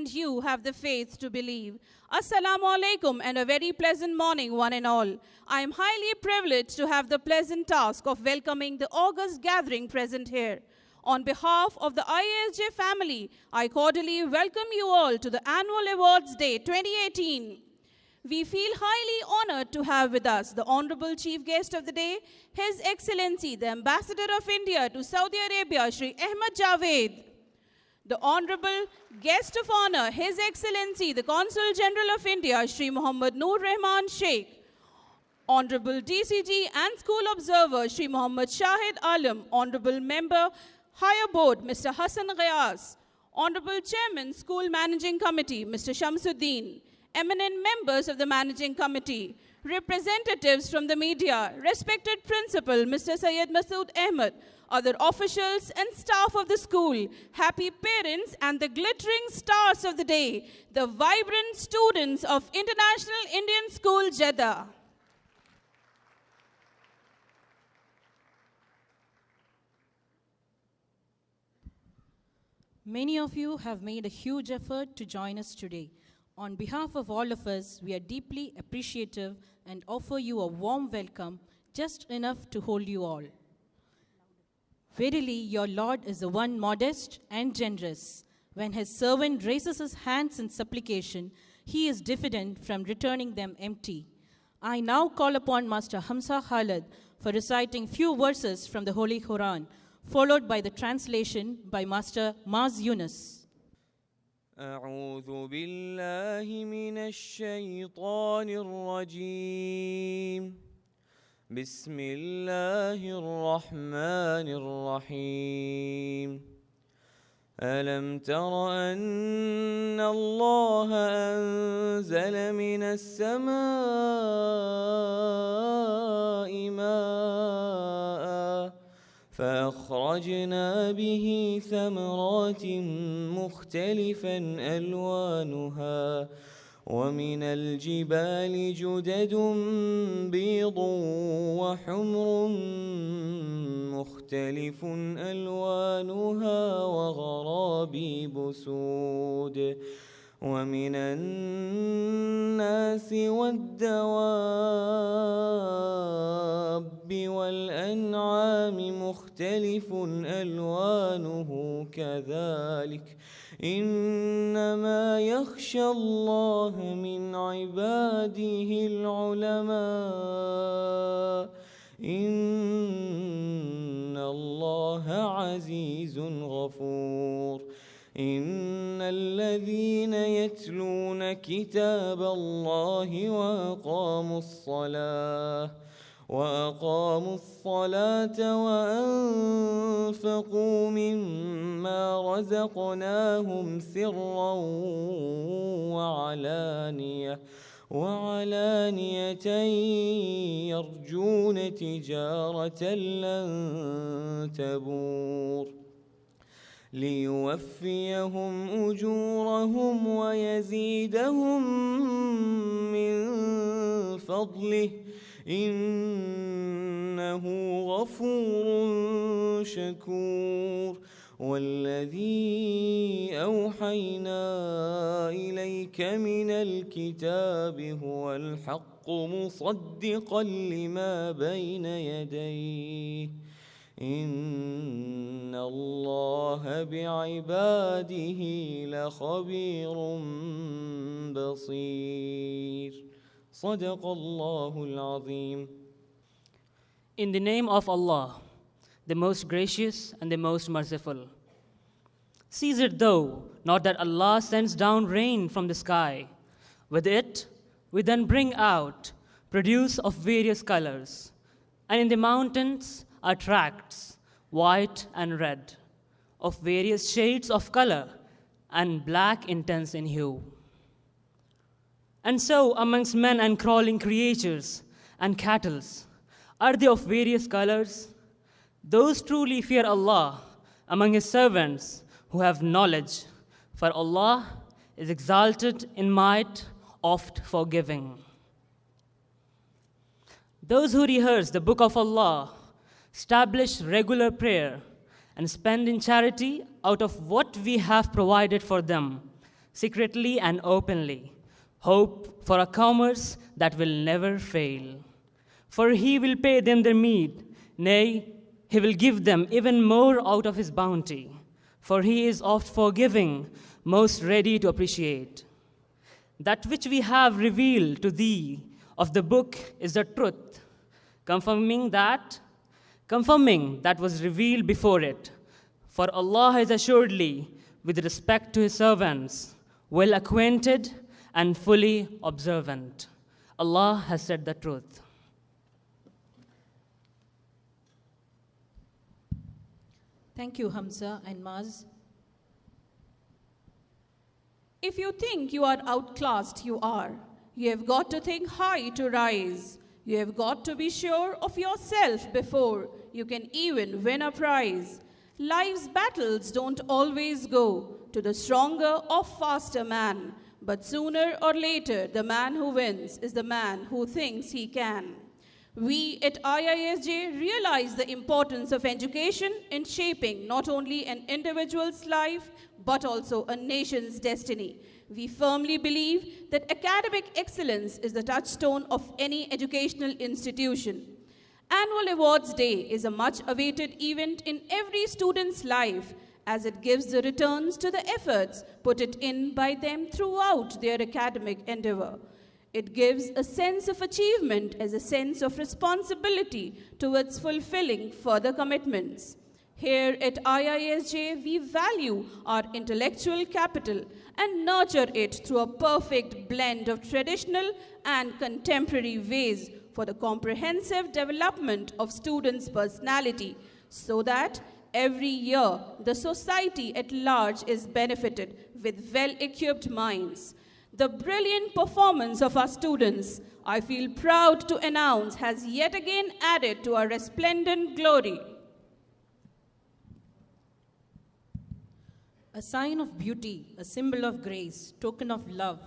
and you have the faith to believe. Assalamu alaikum and a very pleasant morning, one and all. I am highly privileged to have the pleasant task of welcoming the august gathering present here. On behalf of the IASJ family, I cordially welcome you all to the Annual Awards Day 2018. We feel highly honored to have with us the Honorable Chief Guest of the Day, His Excellency, the Ambassador of India to Saudi Arabia, Shri Ahmed Javed. The Honorable Guest of Honor, His Excellency, the Consul General of India, Shri Muhammad Noor Rahman Sheikh. Honorable DCG and School Observer, Shri Muhammad Shahid Alam. Honorable Member, Higher Board, Mr. Hassan Ghayas. Honorable Chairman, School Managing Committee, Mr. Shamsuddin. Eminent members of the Managing Committee, representatives from the media, respected Principal, Mr. Syed Masood Ahmed, other officials and staff of the school, happy parents and the glittering stars of the day, the vibrant students of International Indian School, Jeddah. Many of you have made a huge effort to join us today. On behalf of all of us, we are deeply appreciative and offer you a warm welcome, just enough to hold you all. Verily, your Lord is the one modest and generous. When his servant raises his hands in supplication, he is diffident from returning them empty. I now call upon Master Hamza Khalid for reciting few verses from the Holy Quran, followed by the translation by Master Maz Yunus. أعوذ بالله من الشيطان الرجيم بسم الله الرحمن الرحيم ألم تر أن الله أنزل من السماء ماء فأخرجنا به ثمرات مختلفا ألوانها ومن الجبال جدد بيض وحمر مختلف ألوانها وغرابيب سود ومن الناس والدواب والأنعام مختلف ألوانه كذلك إنما يخشى الله من عباده العلماء إن الله عزيز غفور إن الذين يتلون كتاب الله وأقاموا الصلاة وأنفقوا مما رزقناهم سرا وعلانية يرجون تجارة لن تبور ليوفيهم أجورهم ويزيدهم من فضله إنه غفور شكور والذي أوحينا إليك من الكتاب هو الحق مصدقا لما بين يديه إن الله بعباده لخبير بصير صدق الله العظيم. In the name of Allah, the most gracious and the most merciful. Sees it thou not that Allah sends down rain from the sky. With it, we then bring out produce of various colors. And in the mountains are tracts, white and red, of various shades of color, and black intense in hue. And so amongst men and crawling creatures and cattle are they of various colors. Those truly fear Allah among his servants who have knowledge, for Allah is exalted in might, oft forgiving. Those who rehearse the book of Allah, establish regular prayer, and spend in charity out of what we have provided for them, secretly and openly, hope for a commerce that will never fail. For he will pay them their meed, nay, he will give them even more out of his bounty. For he is oft forgiving, most ready to appreciate. That which we have revealed to thee of the book is the truth, confirming that was revealed before it. For Allah is assuredly, with respect to his servants, well acquainted and fully observant. Allah has said the truth. Thank you, Hamza and Maz. If you think you are outclassed, you are. You have got to think high to rise. You have got to be sure of yourself before you can even win a prize. Life's battles don't always go to the stronger or faster man, but sooner or later, the man who wins is the man who thinks he can. We at IISJ realize the importance of education in shaping not only an individual's life, but also a nation's destiny. We firmly believe that academic excellence is the touchstone of any educational institution. Annual Awards Day is a much-awaited event in every student's life, as it gives the returns to the efforts put in by them throughout their academic endeavor. It gives a sense of achievement as a sense of responsibility towards fulfilling further commitments. Here at IISJ, we value our intellectual capital and nurture it through a perfect blend of traditional and contemporary ways for the comprehensive development of students' personality, so that every year the society at large is benefited with well-equipped minds. The brilliant performance of our students, I feel proud to announce, has yet again added to our resplendent glory. A sign of beauty, a symbol of grace, token of love,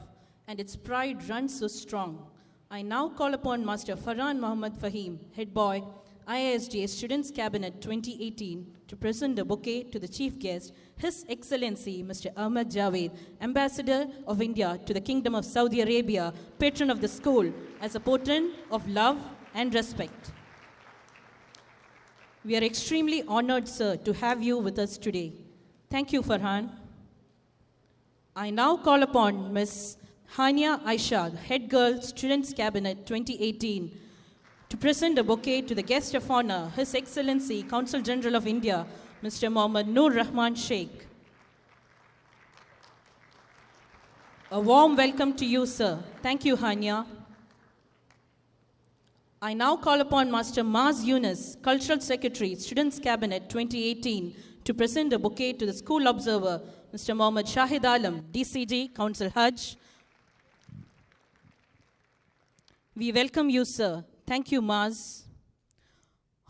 and its pride runs so strong. I now call upon Master Farhan Muhammad Fahim, Head Boy, IISJ Students' Cabinet 2018, to present the bouquet to the Chief Guest, His Excellency Mr. Ahmad Javed, Ambassador of India to the Kingdom of Saudi Arabia, patron of the school, as a portent of love and respect. We are extremely honored, sir, to have you with us today. Thank you, Farhan. I now call upon Ms. Hania Aisha, Head Girl, Students' Cabinet 2018, to present a bouquet to the guest of honor, His Excellency, Consul General of India, Mr. Mohammad Noor Rahman Sheikh. A warm welcome to you, sir. Thank you, Hania. I now call upon Master Maz Yunus, Cultural Secretary, Students' Cabinet 2018, to present a bouquet to the School Observer, Mr. Mohammad Shahid Alam, DCG, Council Hajj. We welcome you, sir. Thank you, Maz.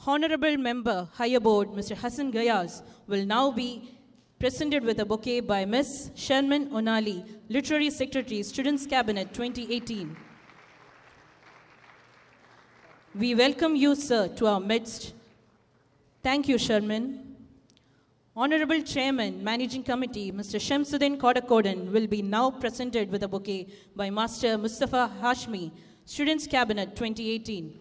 Honorable Member, Higher Board, Mr. Hassan Gayaz, will now be presented with a bouquet by Ms. Sharmin Onali, Literary Secretary, Students' Cabinet 2018. We welcome you, sir, to our midst. Thank you, Sharmin. Honorable Chairman, Managing Committee, Mr. Shamsuddin Kodakodan, will be now presented with a bouquet by Master Mustafa Hashmi, Students' Cabinet 2018.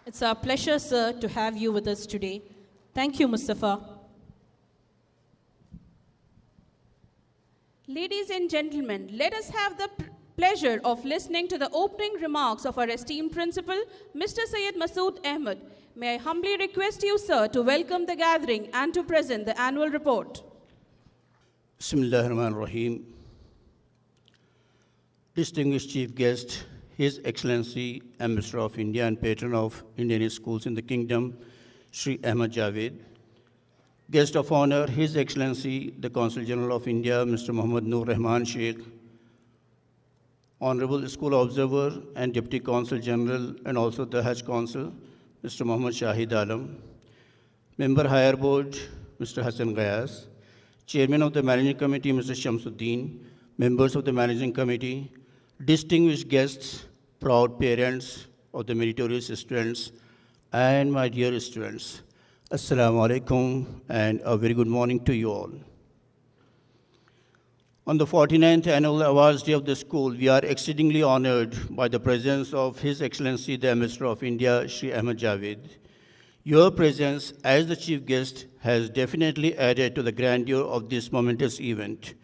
It's our pleasure, sir, to have you with us today. Thank you, Mustafa. Ladies and gentlemen, let us have the pleasure of listening to the opening remarks of our esteemed principal, Mr. Syed Masood Ahmed. May I humbly request you, sir, to welcome the gathering and to present the annual report. Bismillahirrahmanirrahim. Distinguished Chief Guest, His Excellency, Ambassador of India and Patron of Indian Schools in the Kingdom, Sri Ahmad Javed. Guest of Honor, His Excellency, the Consul General of India, Mr. Mohammad Noor Rahman Sheikh. Honorable School Observer and Deputy Consul General and also the Hajj Consul, Mr. Muhammad Shahid Alam. Member Higher Board, Mr. Hassan Gayas. Chairman of the Managing Committee, Mr. Shamsuddin. Members of the Managing Committee, distinguished guests, proud parents of the meritorious students, and my dear students. Assalamu alaikum and a very good morning to you all. On the 49th Annual Awards Day of the school, we are exceedingly honored by the presence of His Excellency the Ambassador of India, Shri Ahmed Javed. Your presence as the chief guest has definitely added to the grandeur of this momentous event.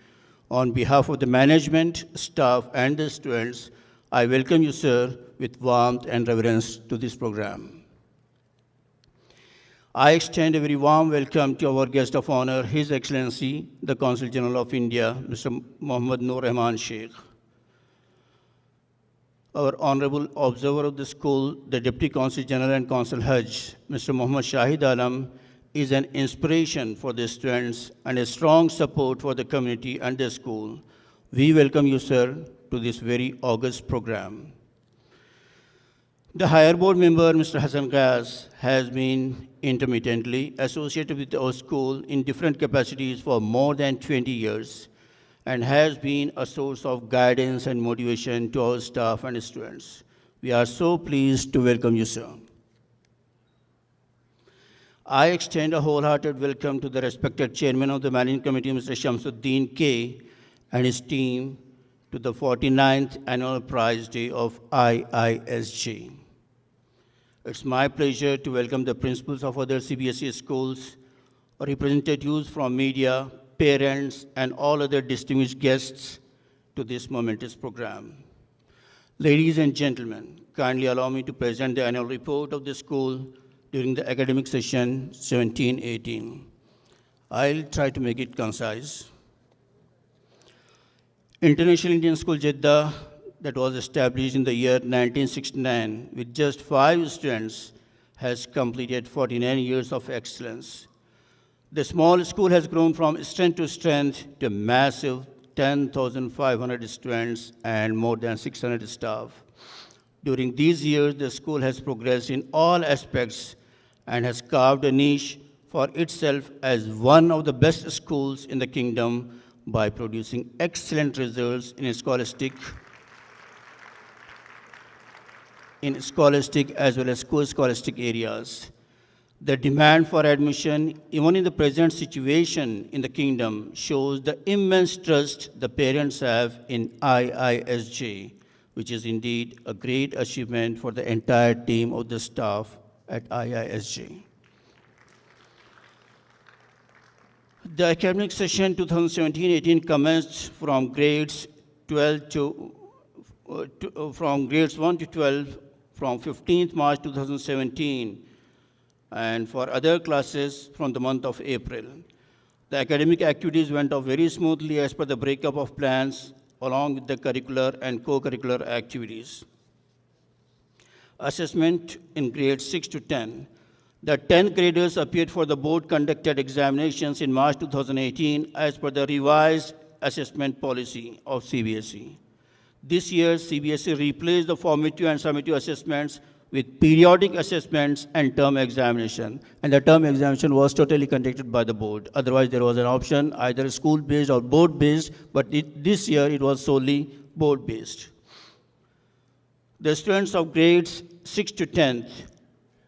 On behalf of the management, staff, and the students, I welcome you, sir, with warmth and reverence to this program. I extend a very warm welcome to our guest of honor, His Excellency, the Consul General of India, Mr. Mohammad Noor Rahman Sheikh. Our honorable observer of the school, the Deputy Consul General and Consul Hajj, Mr. Muhammad Shahid Alam, is an inspiration for the students and a strong support for the community and the school. We welcome you, sir, to this very august program. The higher board member, Mr. Hassan Ghaz, has been intermittently associated with our school in different capacities for more than 20 years and has been a source of guidance and motivation to our staff and students. We are so pleased to welcome you, sir. I extend a wholehearted welcome to the respected chairman of the Managing Committee, Mr. Shamsuddin K., and his team to the 49th Annual Prize Day of IISG. It's my pleasure to welcome the principals of other CBSE schools, representatives from media, parents, and all other distinguished guests to this momentous program. Ladies and gentlemen, kindly allow me to present the annual report of the school during the academic session 17-18. I'll try to make it concise. International Indian School Jeddah, that was established in the year 1969 with just 5 students, has completed 49 years of excellence. The small school has grown from strength to strength to a massive 10,500 students and more than 600 staff. During these years, the school has progressed in all aspects and has carved a niche for itself as one of the best schools in the kingdom by producing excellent results in scholastic as well as co-scholastic areas. The demand for admission, even in the present situation in the kingdom, shows the immense trust the parents have in IISJ, which is indeed a great achievement for the entire team of the staff at IISJ. The academic session 2017-18 commenced from grades 1 to 12 from 15th March 2017, and for other classes from the month of April. The academic activities went off very smoothly as per the breakup of plans along with the curricular and co-curricular activities. Assessment in grades 6 to 10. The 10th graders appeared for the board-conducted examinations in March 2018 as per the revised assessment policy of CBSE. This year, CBSE replaced the formative and summative assessments with periodic assessments and term examination. And the term examination was totally conducted by the board. Otherwise, there was an option, either school-based or board-based, but this year it was solely board-based. The students of grades 6 to 10th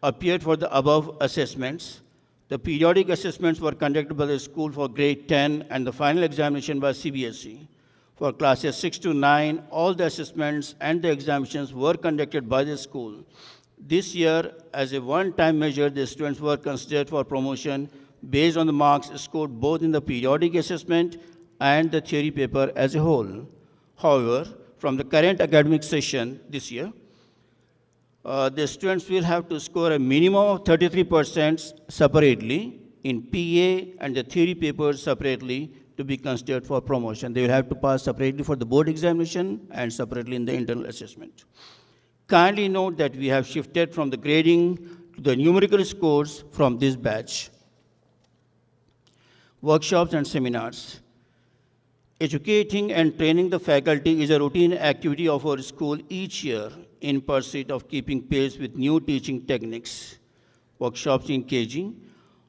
appeared for the above assessments. The periodic assessments were conducted by the school for grade 10 and the final examination by CBSE. For classes 6 to 9, all the assessments and the examinations were conducted by the school. This year, as a one-time measure, the students were considered for promotion based on the marks scored both in the periodic assessment and the theory paper as a whole. However, from the current academic session this year, the students will have to score a minimum of 33% separately in PA and the theory papers separately to be considered for promotion. They will have to pass separately for the board examination and separately in the internal assessment. Kindly note that we have shifted from the grading to the numerical scores from this batch. Workshops and seminars. Educating and training the faculty is a routine activity of our school each year in pursuit of keeping pace with new teaching techniques. Workshops in KG.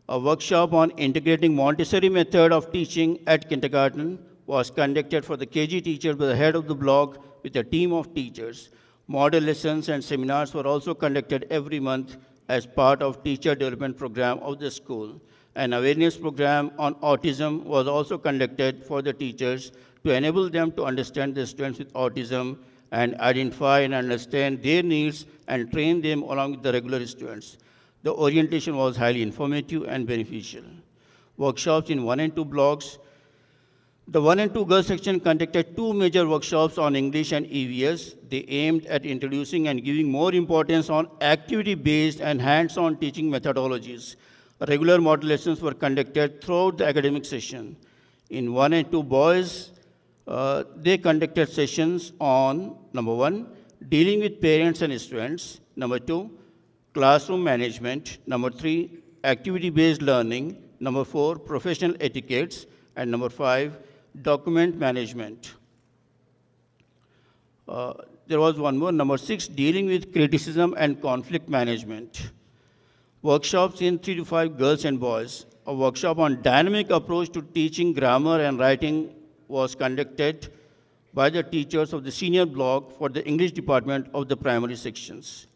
A workshop on integrating Montessori method of teaching at kindergarten was conducted for the KG teachers by the head of the block with a team of teachers. Model lessons and seminars were also conducted every month as part of teacher development program of the school. An awareness program on autism was also conducted for the teachers to enable them to understand the students with autism and identify and understand their needs and train them along with the regular students. The orientation was highly informative and beneficial. Workshops in 1 and 2 blocks. The 1 and 2 girls section conducted 2 major workshops on English and EVS. They aimed at introducing and giving more importance on activity-based and hands-on teaching methodologies. Regular model lessons were conducted throughout the academic session. In 1 and 2 boys, they conducted sessions on, number 1, dealing with parents and students, number 2, classroom management, number 3, activity-based learning, number 4, professional etiquettes, and number 5, document management. There was one more, number 6, dealing with criticism and conflict management. Workshops in 3 to 5 girls and boys. A workshop on dynamic approach to teaching grammar and writing was conducted by the teachers of the senior block for the English department of the primary sections.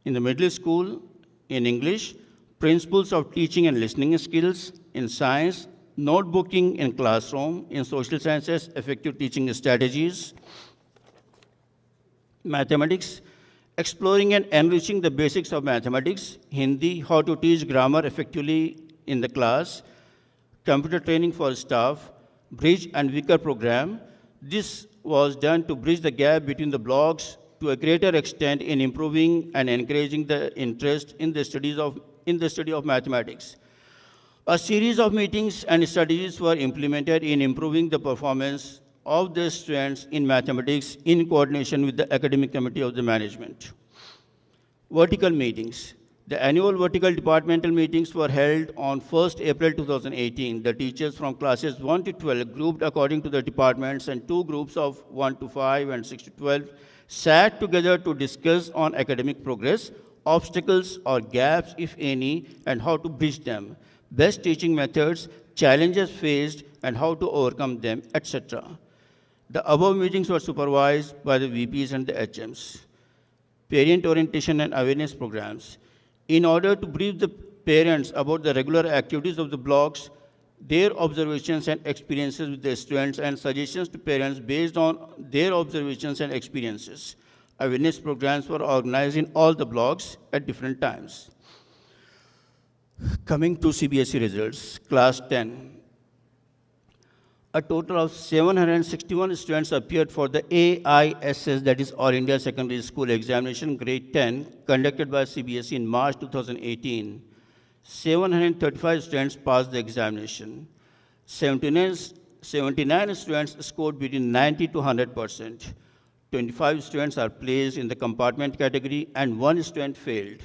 In the middle school, in English, principles of teaching and listening skills, in science, notebooking in classroom, in social sciences, effective teaching strategies, mathematics, exploring and enriching the basics of mathematics, Hindi, how to teach grammar effectively in the class, computer training for staff, bridge and weaker program. This was done to bridge the gap between the blocks to a greater extent in improving and encouraging the interest in the study of mathematics. A series of meetings and strategies were implemented in improving the performance of the students in mathematics in coordination with the academic committee of the management. Vertical meetings. The annual vertical departmental meetings were held on 1st April 2018. The teachers from classes 1 to 12, grouped according to the departments, and 2 groups of 1 to 5 and 6 to 12, sat together to discuss on academic progress, obstacles or gaps, if any, and how to bridge them, best teaching methods, challenges faced, and how to overcome them, etc. The above meetings were supervised by the VPs and the HMs. Parent orientation and awareness programs. In order to brief the parents about the regular activities of the blocks, their observations and experiences with the students, and suggestions to parents based on their observations and experiences. Awareness programs were organized in all the blocks at different times. Coming to CBSE results, class 10. A total of 761 students appeared for the AISS, that is All India Secondary School Examination, grade 10, conducted by CBSE in March 2018. 735 students passed the examination. 79 students scored between 90 to 100%. 25 students are placed in the compartment category, and 1 student failed.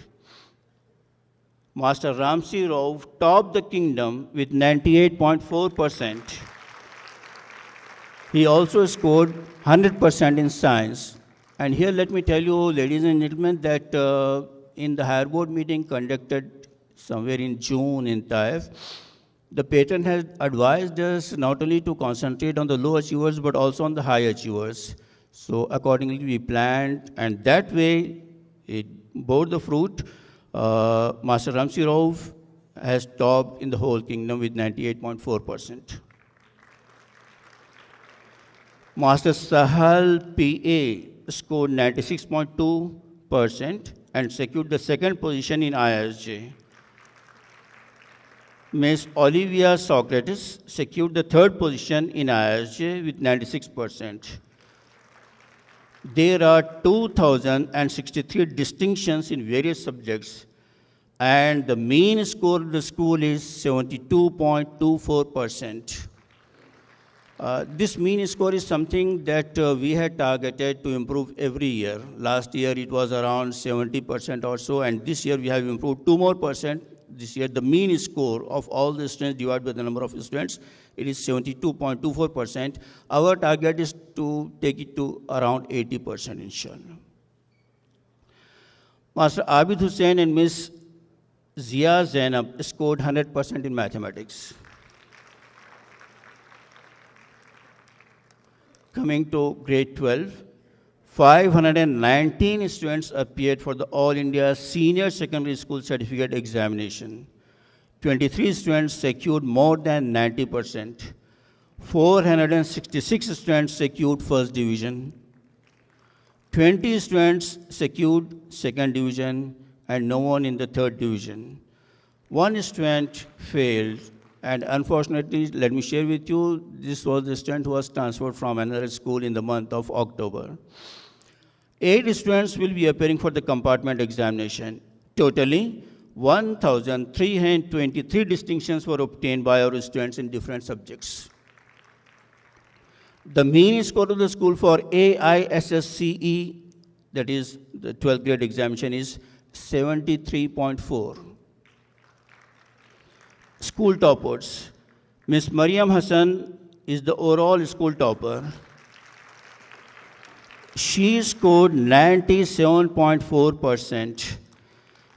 Master Ramsi Rao topped the kingdom with 98.4%. He also scored 100% in science. And here let me tell you, ladies and gentlemen, that in the higher board meeting conducted somewhere in June in Taif, the patron has advised us not only to concentrate on the low achievers, but also on the high achievers. So accordingly, we planned, and that way it bore the fruit. Master Ramsi Rao has topped in the whole kingdom with 98.4%. Master Sahal PA scored 96.2% and secured the second position in ISJ. Ms. Olivia Socrates secured the third position in ISJ with 96%. There are 2,063 distinctions in various subjects, and the mean score of the school is 72.24%. This mean score is something that we had targeted to improve every year. Last year it was around 70% or so, and this year we have improved 2 more percent. This year the mean score of all the students divided by the number of students, it is 72.24%. Our target is to take it to around 80%, inshallah. Master Abid Hussain and Ms. Zia Zainab scored 100% in mathematics. Coming to grade 12, 519 students appeared for the All India Senior Secondary School Certificate Examination. 23 students secured more than 90%. 466 students secured first division. 20 students secured second division and no one in the third division. One student failed, and unfortunately, let me share with you, this was the student who was transferred from another school in the month of October. 8 students will be appearing for the compartment examination. Totally, 1,323 distinctions were obtained by our students in different subjects. The mean score of the school for AISSCE, that is the 12th grade examination, is 73.4. School toppers. Miss Mariam Hassan is the overall school topper. She scored 97.4%.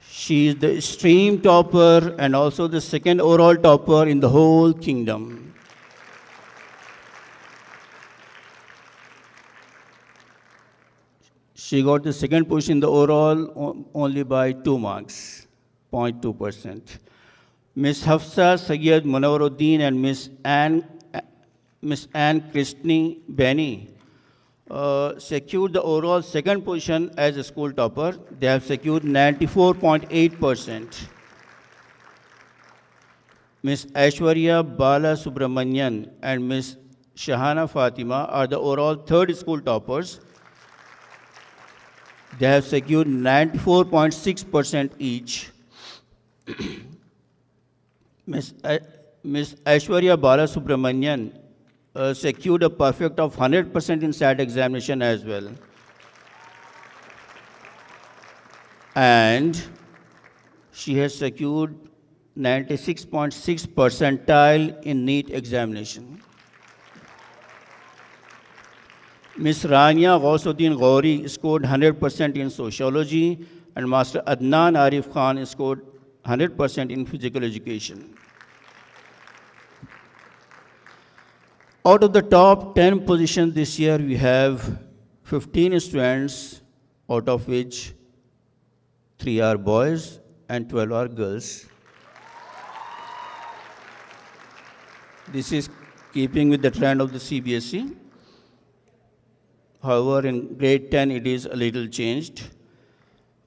She is the stream topper and also the second overall topper in the whole kingdom. She got the second position in the overall only by 2 marks, 0.2%. Miss Hafsa Sayyid Munawaruddin and Miss Anne Christine Benny secured the overall second position as a school topper. They have secured 94.8%. Miss Aishwarya Bala Subramanian and Miss Shahana Fatima are the overall third school toppers. They have secured 94.6% each. Miss Aishwarya Bala Subramanian secured a perfect of 100% in SAT examination as well. And she has secured 96.6 percentile in NEET examination. Miss Rania Ghausuddin Ghauri scored 100% in sociology, and Master Adnan Arif Khan scored 100% in physical education. Out of the top 10 positions this year, we have 15 students, out of which 3 are boys and 12 are girls. This is keeping with the trend of the CBSE. However, in grade 10, it is a little changed.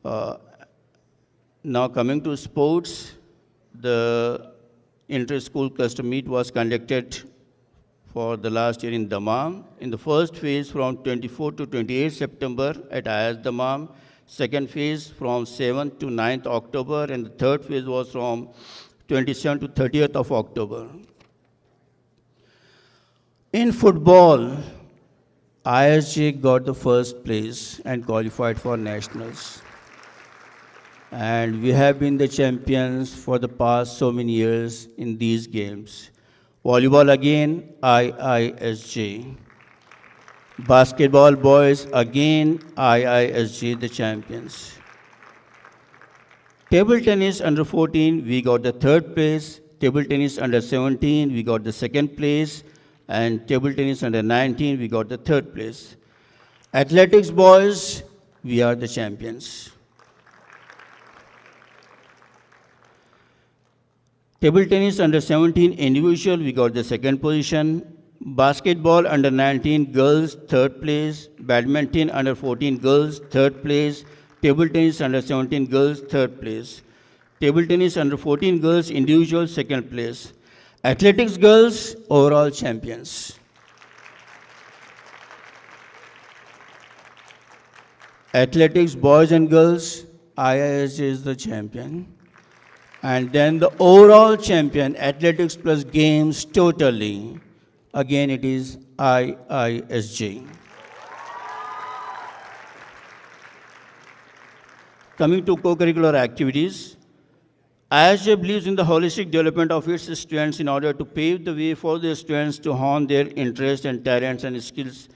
Now coming to sports, the inter-school cluster meet was conducted for the last year in Dammam. In the first phase from 24 to 28 September at IIS Dammam, second phase from 7th to 9th October, and the third phase was from 27th to 30th of October. In football, ISJ got the first place and qualified for nationals. And we have been the champions for the past so many years in these games. Volleyball again, IISJ. Basketball boys again, IISJ the champions. Table tennis under 14, we got the third place. Table tennis under 17, we got the second place. And table tennis under 19, we got the third place. Athletics boys, we are the champions. Table tennis under 17 individual, we got the second position. Basketball under 19 girls, third place. Badminton under 14 girls, third place. Table tennis under 17 girls, third place. Table tennis under 14 girls, individual, second place. Athletics girls, overall champions. Athletics boys and girls, IIS is the champion. And then the overall champion, athletics plus games totally, again it is IISJ. Coming to co-curricular activities, IISJ believes in the holistic development of its students in order to pave the way for the students to hone their interests and talents and skills.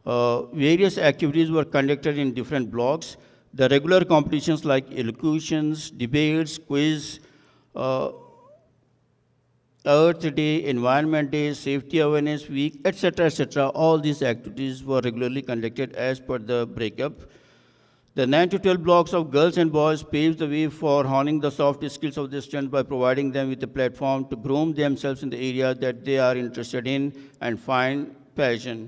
Various activities were conducted in different blocks. The regular competitions like elocutions, debates, quiz, Earth Day, Environment Day, Safety Awareness Week, etc., etc. All these activities were regularly conducted as per the breakup. The 9 to 12 blocks of girls and boys paves the way for honing the soft skills of the students by providing them with a platform to groom themselves in the area that they are interested in and find passion.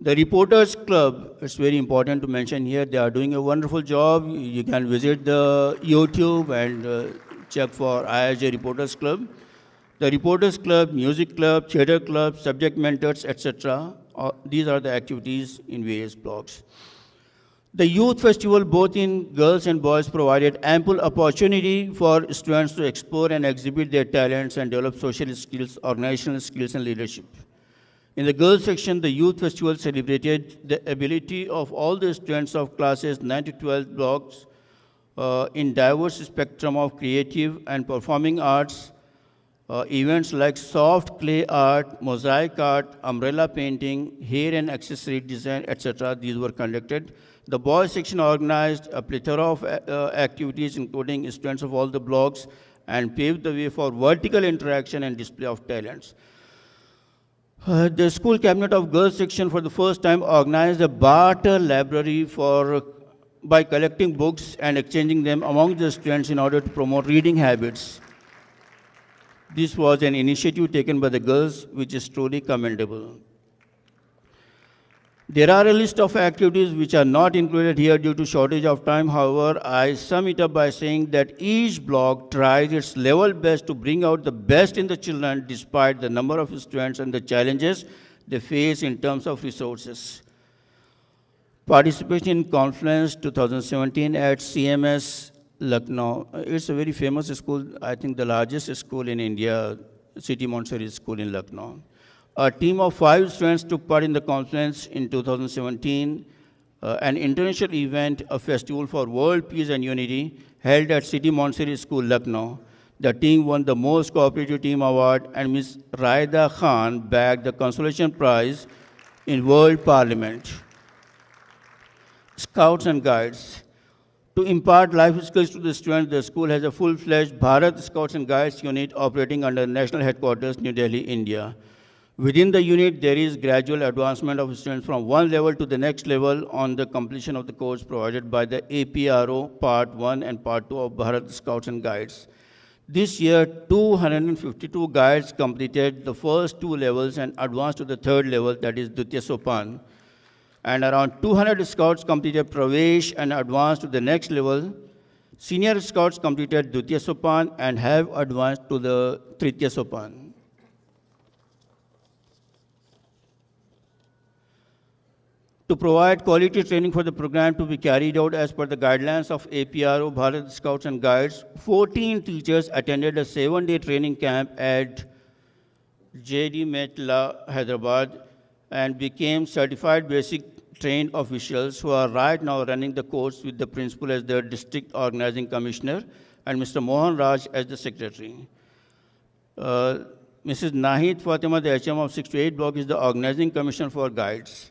The Reporters Club, it's very important to mention here, they are doing a wonderful job. You can visit the YouTube and check for IIJ Reporters Club. The Reporters Club, Music Club, Theatre Club, Subject Mentors, etc. These are the activities in various blocks. The Youth Festival, both in girls and boys, provided ample opportunity for students to explore and exhibit their talents and develop social skills, organizational skills, and leadership. In the girls section, the Youth Festival celebrated the ability of all the students of classes 9 to 12 blocks in diverse spectrum of creative and performing arts. Events like soft clay art, mosaic art, umbrella painting, hair and accessory design, etc. These were conducted. The boys section organized a plethora of activities, including students of all the blocks, and paved the way for vertical interaction and display of talents. The school cabinet of girls section for the first time organized a barter library by collecting books and exchanging them among the students in order to promote reading habits. This was an initiative taken by the girls, which is truly commendable. There are a list of activities which are not included here due to shortage of time. However, I sum it up by saying that each block tries its level best to bring out the best in the children despite the number of students and the challenges they face in terms of resources. Participation in Conference 2017 at CMS Lucknow. It's a very famous school, I think the largest school in India, City Montessori School in Lucknow. A team of 5 students took part in the conference in 2017, an international event, a festival for world peace and unity held at City Montessori School, Lucknow. The team won the Most Cooperative Team Award, and Ms. Raida Khan bagged the consolation prize in World Parliament. Scouts and Guides. To impart life skills to the students, the school has a full-fledged Bharat Scouts and Guides unit operating under national headquarters, New Delhi, India. Within the unit, there is gradual advancement of students from one level to the next level on the completion of the course provided by the APRO Part 1 and Part 2 of Bharat Scouts and Guides. This year, 252 guides completed the first 2 levels and advanced to the 3rd level, that is Dutiya Sopan. And around 200 scouts completed Pravesh and advanced to the next level. Senior scouts completed Dutiya Sopan and have advanced to the Tritiya Sopan. To provide quality training for the program to be carried out as per the guidelines of APRO, Bharat Scouts and Guides, 14 teachers attended a 7-day training camp at JD Metla, Hyderabad, and became certified basic trained officials who are right now running the course with the principal as their district organizing commissioner and Mr. Mohan Raj as the secretary. Mrs. Nahid Fatima, the HM of 6 to 8 block, is the organizing commissioner for guides.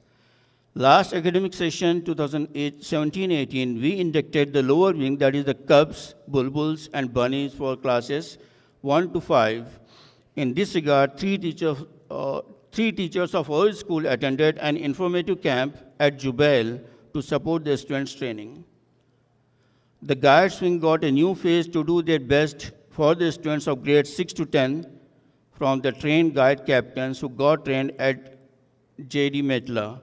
Last academic session, 2017-18, we inducted the lower wing, that is the cubs, bulbuls, and bunnies for classes 1 to 5. In this regard, three teachers of our school attended an informative camp at Jubail to support the students' training. The guides wing got a new phase to do their best for the students of grades 6 to 10 from the trained guide captains who got trained at JD Metla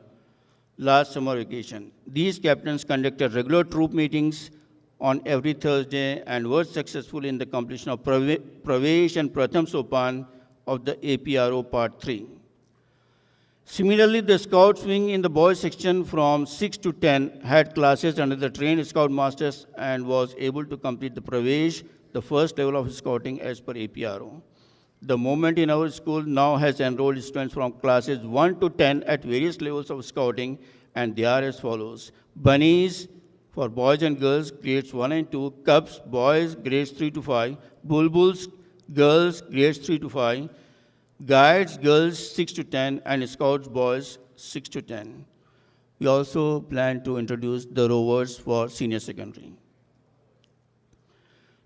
last summer vacation. These captains conducted regular troop meetings on every Thursday and were successful in the completion of Pravesh and Pratham Sopan of the APRO Part 3. Similarly, the Scouts wing in the boys section from 6 to 10 had classes under the trained Scout Masters and was able to complete the Pravesh, the first level of Scouting as per APRO. The movement in our school now has enrolled students from classes 1 to 10 at various levels of Scouting, and they are as follows. Bunnies for boys and girls, grades 1 and 2. Cubs, boys, grades 3 to 5. Bulbuls, girls, grades 3 to 5. Guides, girls 6 to 10, and Scouts, boys 6 to 10. We also plan to introduce the rovers for senior secondary.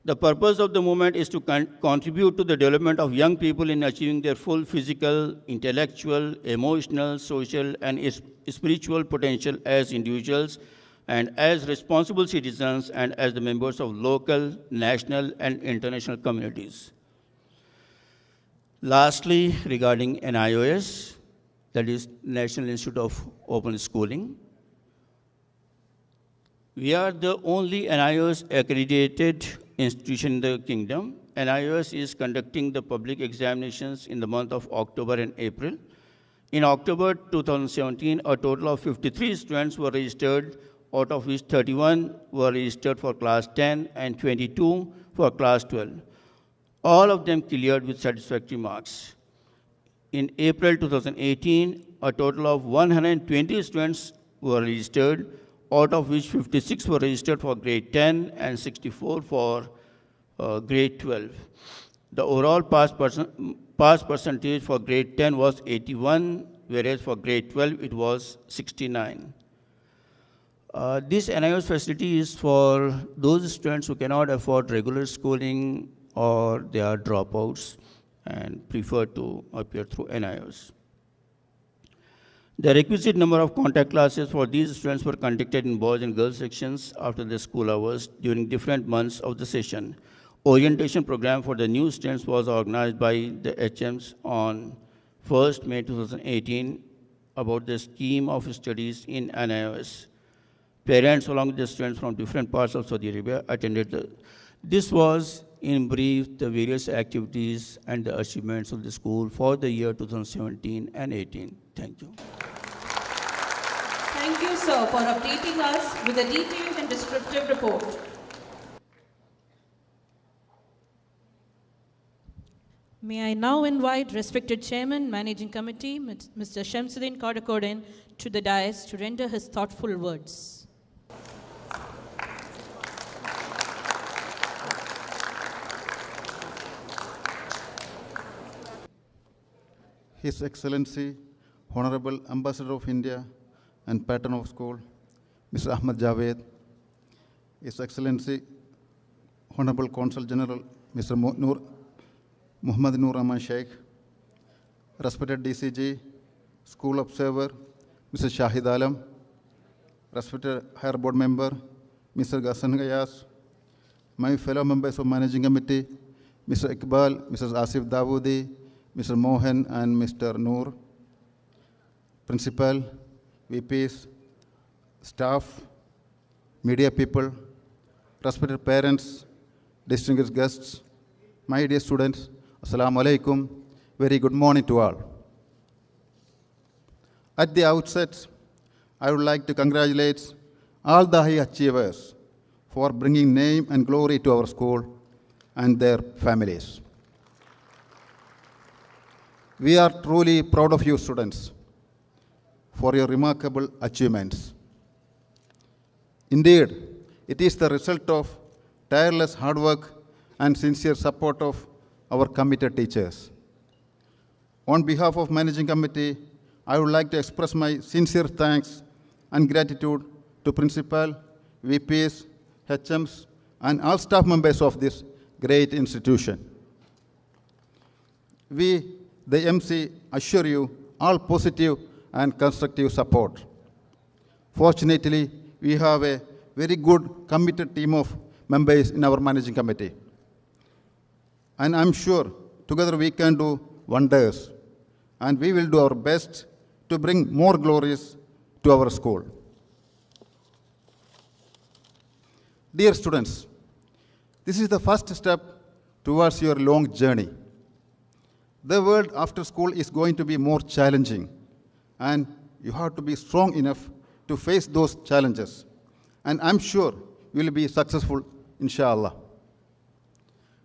The purpose of the movement is to contribute to the development of young people in achieving their full physical, intellectual, emotional, social, and spiritual potential as individuals and as responsible citizens and as the members of local, national, and international communities. Lastly, regarding NIOS, that is National Institute of Open Schooling, we are the only NIOS accredited institution in the kingdom. NIOS is conducting the public examinations in the month of October and April. In October 2017, a total of 53 students were registered, out of which 31 were registered for class 10 and 22 for class 12. All of them cleared with satisfactory marks. In April 2018, a total of 120 students were registered, out of which 56 were registered for grade 10 and 64 for grade 12. The overall pass percentage for grade 10 was 81, whereas for grade 12 it was 69. This NIOS facility is for those students who cannot afford regular schooling or they are dropouts and prefer to appear through NIOS. The requisite number of contact classes for these students were conducted in boys and girls sections after the school hours during different months of the session. Orientation program for the new students was organized by the HMs on 1st May 2018 about the scheme of studies in NIOS. Parents along with the students from different parts of Saudi Arabia attended. This was in brief the various activities and the achievements of the school for the year 2017 and 18. Thank you. Thank you, sir, for updating us with a detailed and descriptive report. May I now invite respected Chairman, Managing Committee, Mr. Shamsuddin Kodakodin, to the dais to render his thoughtful words. His Excellency, Honorable Ambassador of India and Patron of School, Mr. Ahmad Javed, His Excellency, Honorable Consul General, Mr. Muhammad Noor Rahman Sheikh, respected DCG, School Observer, Mr. Shahid Alam, respected Higher Board Member, Mr. Ghassan Gayas, my fellow members of Managing Committee, Mr. Iqbal, Mrs. Asif Dawoodi, Mr. Mohan and Mr. Noor, Principal, VPs, staff, media people, respected parents, distinguished guests, my dear students, Assalamu alaikum, very good morning to all. At the outset, I would like to congratulate all the high achievers for bringing name and glory to our school and their families. We are truly proud of you students for your remarkable achievements. Indeed, it is the result of tireless hard work and sincere support of our committed teachers. On behalf of Managing Committee, I would like to express my sincere thanks and gratitude to Principal, VPs, HMs, and all staff members of this great institution. We, the MC, assure you all positive and constructive support. Fortunately, we have a very good, committed team of members in our Managing Committee. And I'm sure together we can do wonders, and we will do our best to bring more glories to our school. Dear students, this is the first step towards your long journey. The world after school is going to be more challenging, and you have to be strong enough to face those challenges. And I'm sure you will be successful, inshallah.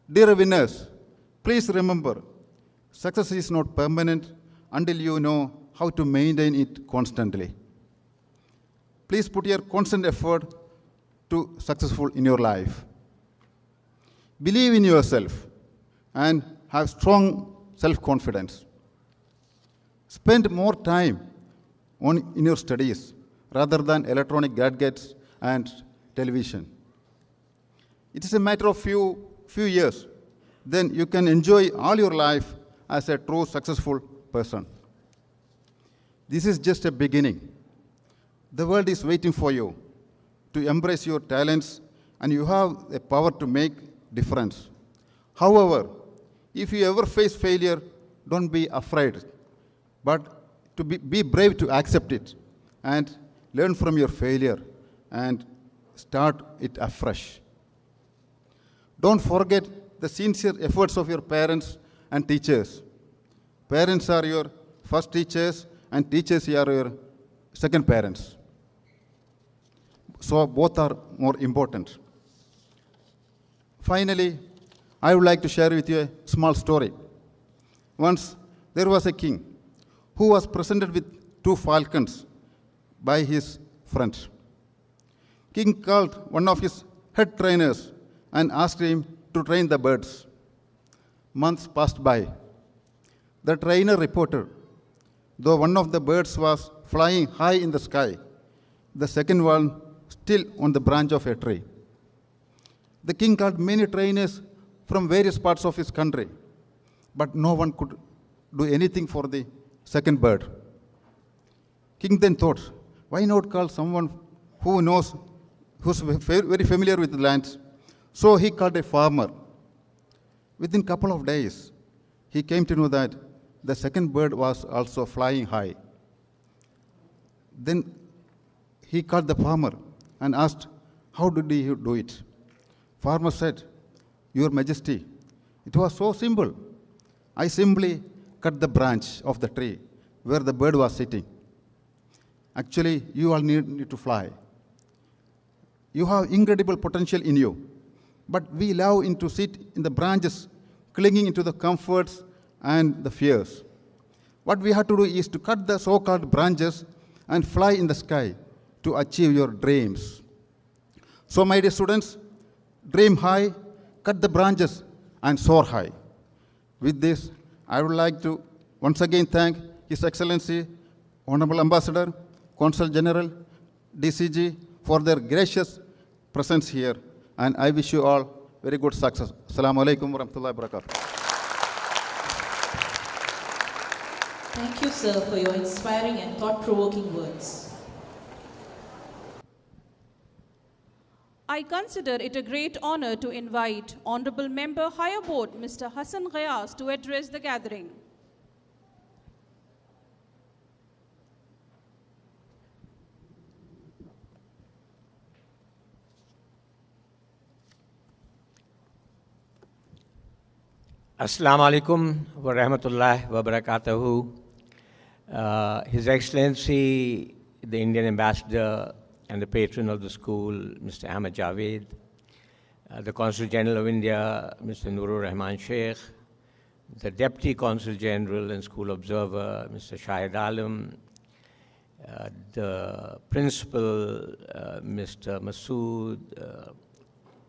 Dear winners, please remember, success is not permanent until you know how to maintain it constantly. Please put your constant effort to successful in your life. Believe in yourself and have strong self-confidence. Spend more time in your studies rather than electronic gadgets and television. It is a matter of few years, then you can enjoy all your life as a true successful person. This is just a beginning. The world is waiting for you. to embrace your talents, and you have the power to make difference. However, if you ever face failure, don't be afraid, but to be brave to accept it and learn from your failure and start it afresh. Don't forget the sincere efforts of your parents and teachers. Parents are your first teachers, and teachers are your second parents. So both are more important. Finally, I would like to share with you a small story. Once there was a king who was presented with 2 falcons by his friend. King called one of his head trainers and asked him to train the birds. Months passed by. The trainer reported, though one of the birds was flying high in the sky, the second one still on the branch of a tree. The king called many trainers from various parts of his country, but no one could do anything for the second bird. King then thought, why not call someone who's very familiar with the land? So he called a farmer. Within a couple of days, he came to know that the second bird was also flying high. Then he called the farmer and asked, how did he do it? Farmer said, Your Majesty, it was so simple. I simply cut the branch of the tree where the bird was sitting. Actually, you all need to fly. You have incredible potential in you, but we love to sit in the branches, clinging into the comforts and the fears. What we have to do is to cut the so-called branches and fly in the sky to achieve your dreams. So, my dear students, dream high, cut the branches, and soar high. With this, I would like to once again thank His Excellency, Honorable Ambassador, Consul General, DCG, for their gracious presence here, and I wish you all very good success. Assalamu alaikum wa rahmatullahi wa barakatuh. Thank you, sir, for your inspiring and thought-provoking words. I consider it a great honor to invite Honorable Member Higher Board, Mr. Hassan Ghayas, to address the gathering. Assalamu alaikum wa rahmatullahi wa barakatuhu. His Excellency, the Indian Ambassador and the patron of the school, Mr. Ahmed Javed, the Consul General of India, Mr. Nurur Rahman Sheikh, the Deputy Consul General and School Observer, Mr. Shahid Alam, the Principal, Mr. Masood,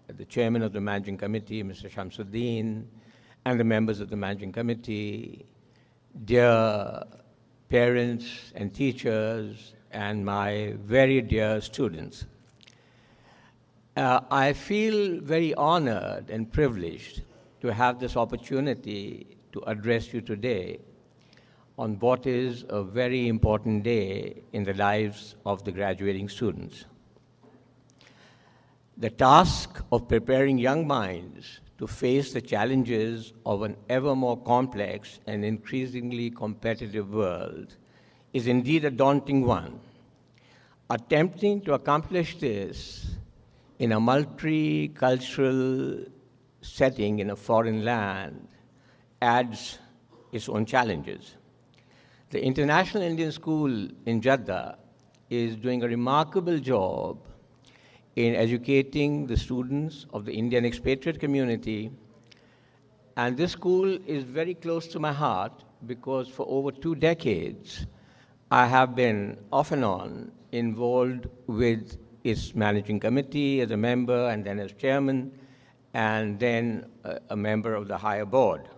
the Chairman of the Managing Committee, Mr. Shamsuddin, and the members of the Managing Committee, dear parents and teachers, and my very dear students. I feel very honored and privileged to have this opportunity to address you today on what is a very important day in the lives of the graduating students. The task of preparing young minds to face the challenges of an ever more complex and increasingly competitive world is indeed a daunting one. Attempting to accomplish this in a multicultural setting in a foreign land adds its own challenges. The International Indian School in Jeddah is doing a remarkable job in educating the students of the Indian expatriate community, and this school is very close to my heart because for over 2 decades, I have been off and on involved with its managing committee as a member and then as chairman, and then a member of the higher board.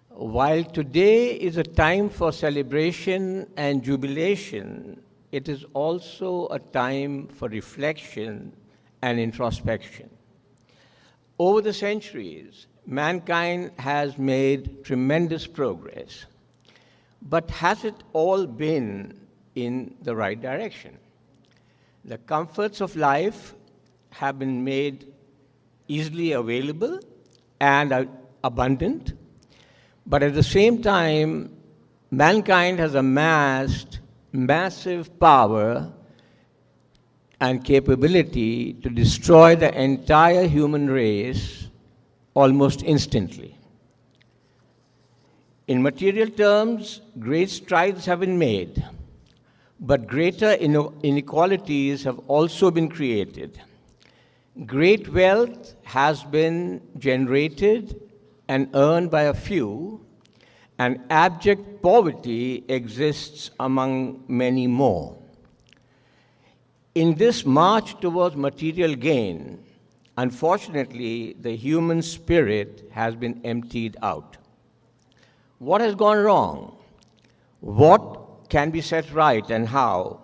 While today is a time for celebration and jubilation, it is also a time for reflection and introspection. Over the centuries, mankind has made tremendous progress, but has it all been in the right direction? The comforts of life have been made easily available and abundant, but at the same time, mankind has amassed massive power and capability to destroy the entire human race almost instantly. In material terms, great strides have been made, but greater inequalities have also been created. Great wealth has been generated and earned by a few, and abject poverty exists among many more. In this march towards material gain, unfortunately, the human spirit has been emptied out. What has gone wrong? What can be set right and how?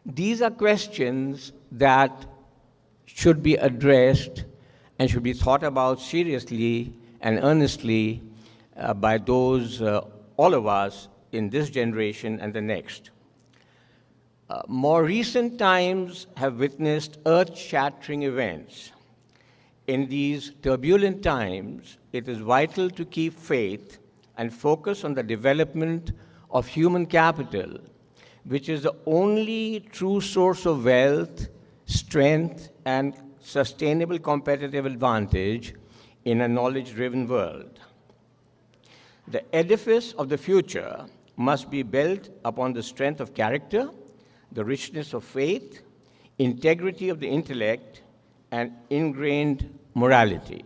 These are questions that should be addressed and should be thought about seriously and earnestly by those, all of us in this generation and the next. More recent times have witnessed earth-shattering events. In these turbulent times, it is vital to keep faith and focus on the development of human capital, which is the only true source of wealth, strength, and sustainable competitive advantage in a knowledge-driven world. The edifice of the future must be built upon the strength of character, the richness of faith, integrity of the intellect, and ingrained morality.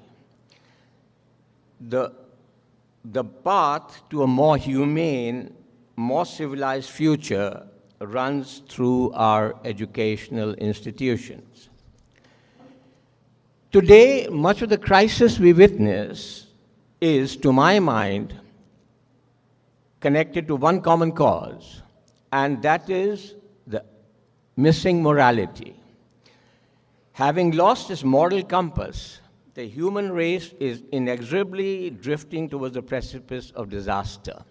The path to a more humane, more civilized future runs through our educational institutions. Today, much of the crisis we witness is, to my mind, connected to one common cause, and that is the missing morality. Having lost its moral compass, the human race is inexorably drifting towards the precipice of disaster.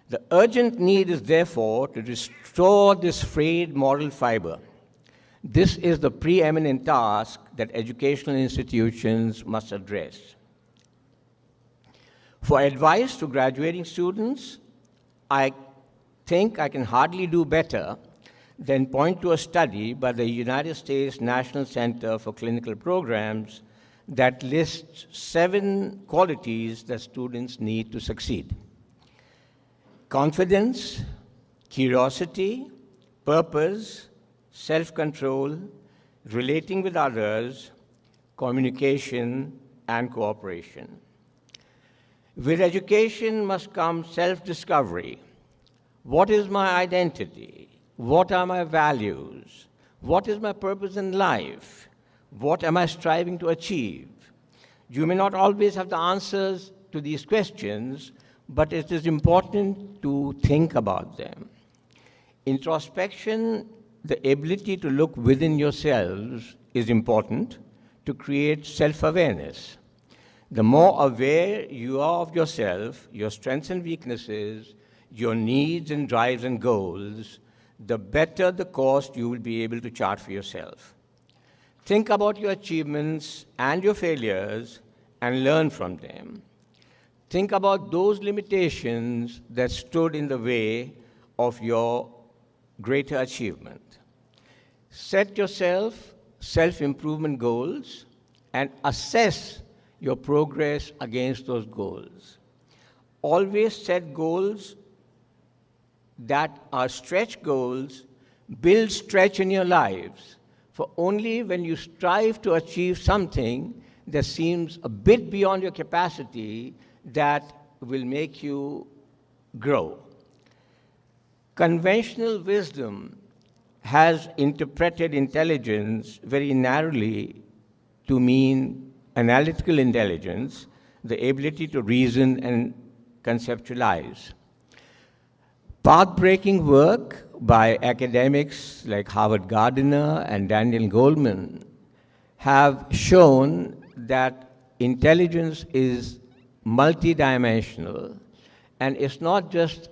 The urgent need is therefore to restore this frayed moral fiber. This is the preeminent task that educational institutions must address. For advice to graduating students, I think I can hardly do better than point to a study by the United States National Center for Clinical Programs that lists 7 qualities that students need to succeed: confidence, curiosity, purpose, self-control, relating with others, communication, and cooperation. With education must come self-discovery. What is my identity? What are my values? What is my purpose in life? What am I striving to achieve? You may not always have the answers to these questions, but it is important to think about them. Introspection, the ability to look within yourselves, is important to create self-awareness. The more aware you are of yourself, your strengths and weaknesses, your needs and drives and goals, the better the course you will be able to chart for yourself. Think about your achievements and your failures and learn from them. Think about those limitations that stood in the way of your greater achievement. Set yourself self-improvement goals and assess your progress against those goals. Always set goals that are stretch goals. Build stretch in your lives, for only when you strive to achieve something that seems a bit beyond your capacity that will make you grow. Conventional wisdom has interpreted intelligence very narrowly to mean analytical intelligence, the ability to reason and conceptualize. Path-breaking work by academics like Howard Gardner and Daniel Goleman have shown that intelligence is multidimensional, and it's not just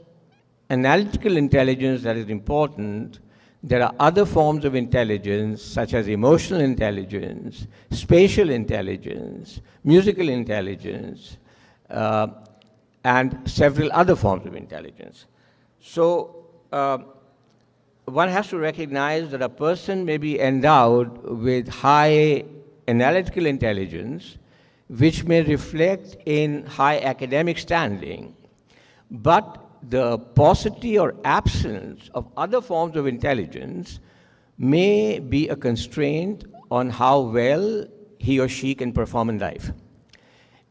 analytical intelligence that is important. There are other forms of intelligence, such as emotional intelligence, spatial intelligence, musical intelligence, and several other forms of intelligence. So one has to recognize that a person may be endowed with high analytical intelligence, which may reflect in high academic standing, but the paucity or absence of other forms of intelligence may be a constraint on how well he or she can perform in life.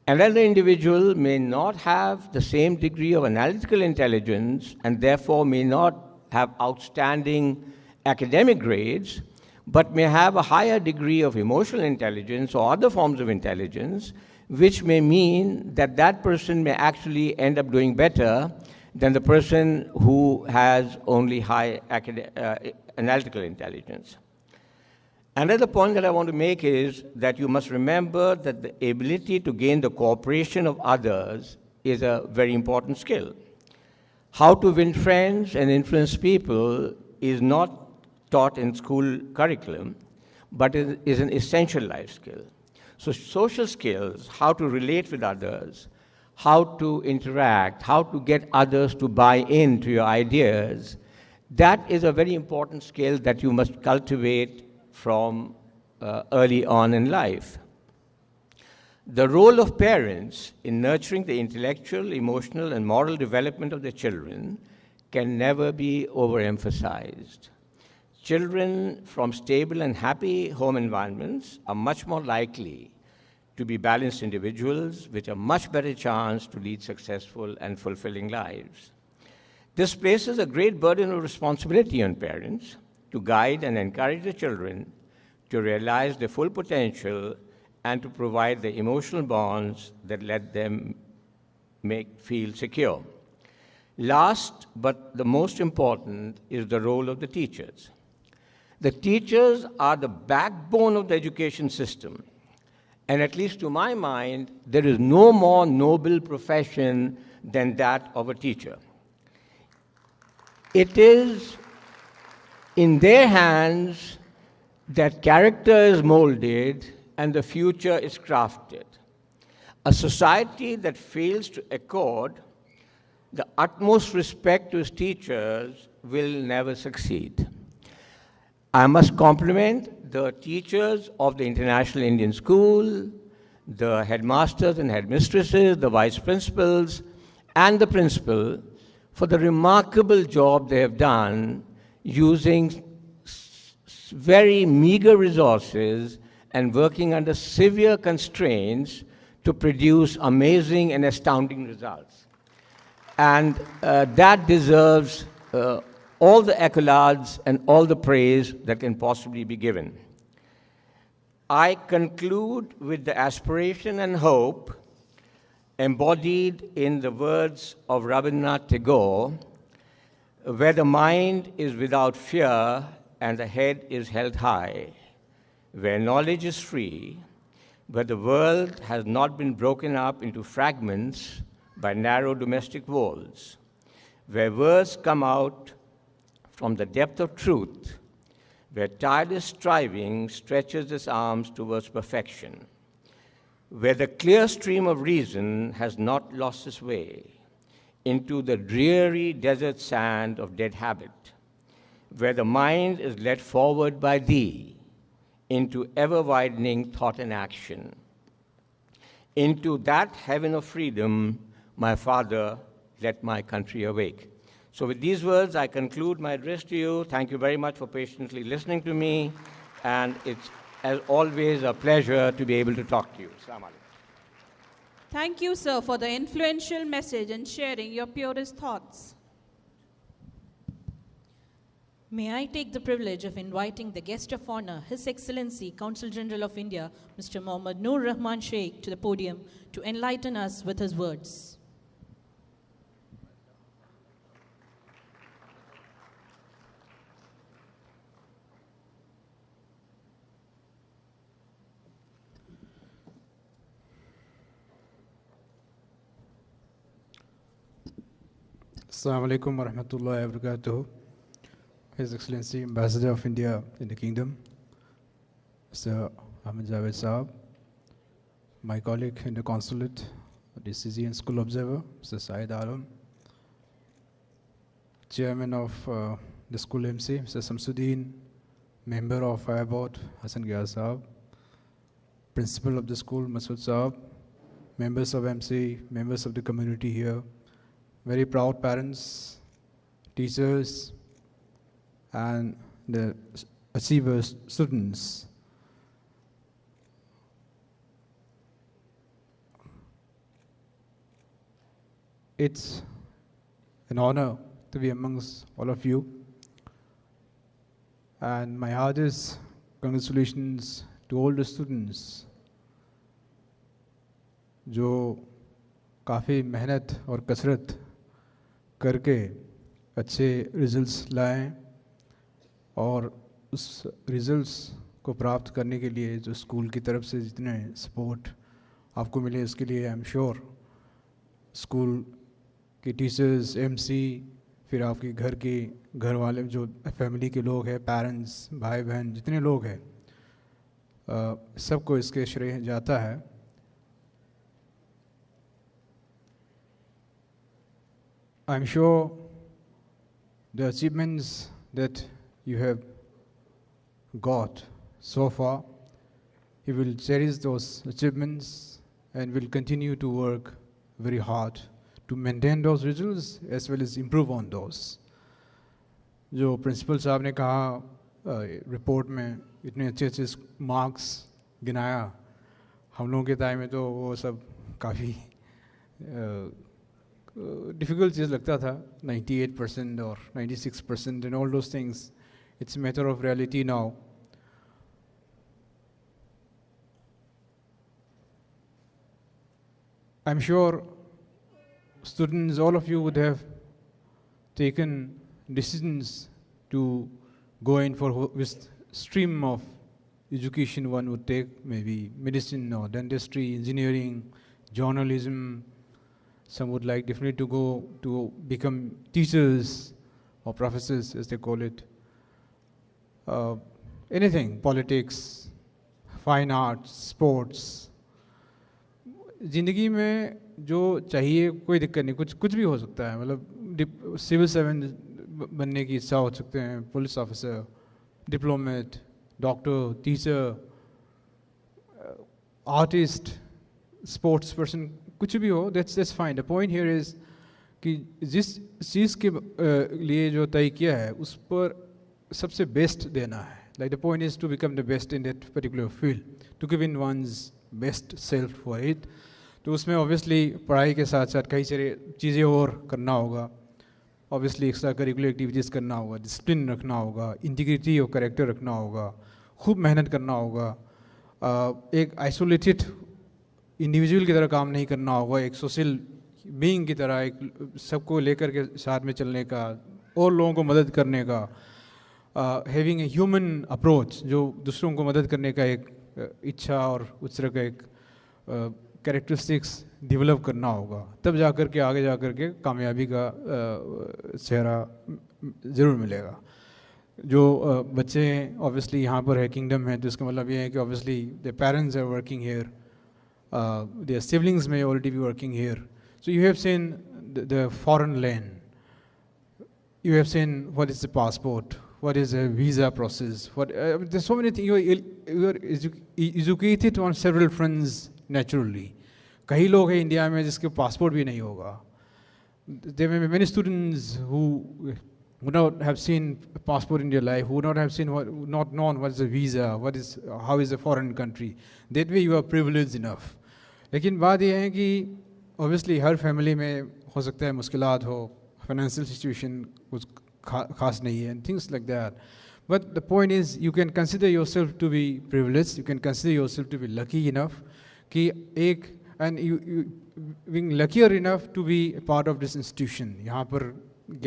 Another individual may not have the same degree of analytical intelligence and therefore may not have outstanding academic grades, but may have a higher degree of emotional intelligence or other forms of intelligence, which may mean that that person may actually end up doing better than the person who has only high analytical intelligence. Another point that I want to make is that you must remember that the ability to gain the cooperation of others is a very important skill. How to win friends and influence people is not taught in school curriculum, but it is an essential life skill. So social skills, how to relate with others, how to interact, how to get others to buy into your ideas, that is a very important skill that you must cultivate from early on in life. The role of parents in nurturing the intellectual, emotional, and moral development of their children can never be overemphasized. Children from stable and happy home environments are much more likely to be balanced individuals with a much better chance to lead successful and fulfilling lives. This places a great burden of responsibility on parents to guide and encourage the children to realize their full potential and to provide the emotional bonds that let them feel secure. Last, but the most important, is the role of the teachers. The teachers are the backbone of the education system. And at least to my mind, there is no more noble profession than that of a teacher. It is in their hands that character is molded and the future is crafted. A society that fails to accord the utmost respect to its teachers will never succeed. I must compliment the teachers of the International Indian School, the headmasters and headmistresses, the vice principals, and the principal for the remarkable job they have done using very meager resources and working under severe constraints to produce amazing and astounding results. And that deserves all the accolades and all the praise that can possibly be given. I conclude with the aspiration and hope embodied in the words of Rabindranath Tagore, where the mind is without fear and the head is held high, where knowledge is free, where the world has not been broken up into fragments by narrow domestic walls, where words come out from the depth of truth, where tireless striving stretches its arms towards perfection, where the clear stream of reason has not lost its way into the dreary desert sand of dead habit, where the mind is led forward by thee into ever-widening thought and action. Into that heaven of freedom, my Father, let my country awake. So with these words, I conclude my address to you. Thank you very much for patiently listening to me, and it's, as always, a pleasure to be able to talk to you. Assalamu alaikum. Thank you, sir, for the influential message and sharing your purest thoughts. May I take the privilege of inviting the guest of honor, His Excellency, Consul General of India, Mr. Mohammad Noor Rahman Sheikh, to the podium to enlighten us with his words. Assalamu alaikum wa rahmatullahi wa barakatuh. His Excellency Ambassador of India in the Kingdom, Mr. Ahmed Javed Saab, my colleague in the Consulate, DCG and School Observer, Mr. Saeed Alam, Chairman of the School MC, Mr. Samsuddin, Member of Fire Board, Hassan Ghayas Saab, Principal of the school, Masood Saab, members of MC, members of the community here, very proud parents, teachers, and the achievers, students. It's an honor to be amongst all of you. And my hardest congratulations to all the students जो काफ़ी मेहनत और कसरत करके अच्छे results लाएं और उस रिजल्ट्स को प्राप्त करने के लिए जो स्कूल की तरफ से जितने सपोर्ट आपको मिले उसके लिए आई एम श्योर स्कूल के टीचर्स एमसी फिर आपके घर वाले जो फैमिली के लोग हैं पेरेंट्स भाई बहन जितने लोग हैं सबको इसके श्रेय जाता है I'm sure the achievements that you have got so far, you will cherish those achievements and will continue to work very hard to maintain those results as well as improve on those. जो principal साहब ने कहा report में इतने अच्छे marks गिनाया हम लोगों के टाइम में तो वो सब काफ़ी difficult चीज़ लगता था 98% or 96% and all those things. It's a matter of reality now. I'm sure students, all of you would have taken decisions to go in for which stream of education one would take, maybe medicine or dentistry, engineering, journalism. Some would like definitely to go to become teachers or professors, as they call it. Anything, politics, fine arts, sports. ज़िंदगी में जो चाहिए कोई दिक्कत नहीं कुछ भी हो सकता है मतलब सिविल सर्वेंट बनने की इच्छा हो सकते हैं police officer diplomat doctor teacher artist sports person कुछ भी हो that's fine. The point here is कि जिस चीज़ के लिए जो तय किया है उस पर सबसे बेस्ट देना है like the point is to become the best in that particular field to give in one's best self for it. तो उसमें obviously पढ़ाई के साथ साथ कई सारे चीज़ें और करना होगा obviously एक्स्ट्रा करिकुलर एक्टिविटीज़ करना होगा डिसिप्लिन रखना होगा इंटीग्रिटी और करेक्टर रखना होगा खूब मेहनत करना होगा एक आइसोलेटेड इंडिविजुअल की तरह काम नहीं करना होगा एक सोशल बीइंग की तरह एक सबको लेकर के साथ में चलने का और लोगों को मदद करने का हैविंग ए ह्यूमन अप्रोच जो दूसरों को मदद करने का एक इच्छा और उस तरह का एक कैरेक्टरिस्टिक्स डेवलप करना होगा तब जाकर के आगे जाकर के कामयाबी का चेहरा ज़रूर मिलेगा जो बच्चे ऑब्वियसली यहाँ पर है किंगडम है तो इसका मतलब ये है कि obviously the parents are working here their siblings may already be working here. So you have seen the foreign land. You have seen what is the passport, what is a visa process. There's so many things. You are educated on several fronts naturally. कई लोग हैं India में जिसके passport भी नहीं होगा. There may be many students who would not have seen a passport in their life, who would not have seen, not known what is a visa, how is a foreign country. That way you are privileged enough. लेकिन बात यह है कि obviously हर family में हो सकता है मुश्किलात हो फाइनेंशियल सिचुएशन कुछ खास नहीं है things like that but the point is you can consider yourself to be privilege you can consider yourself to be lucky enough कि एक and you being luckier enough to be part of this institution यहाँ पर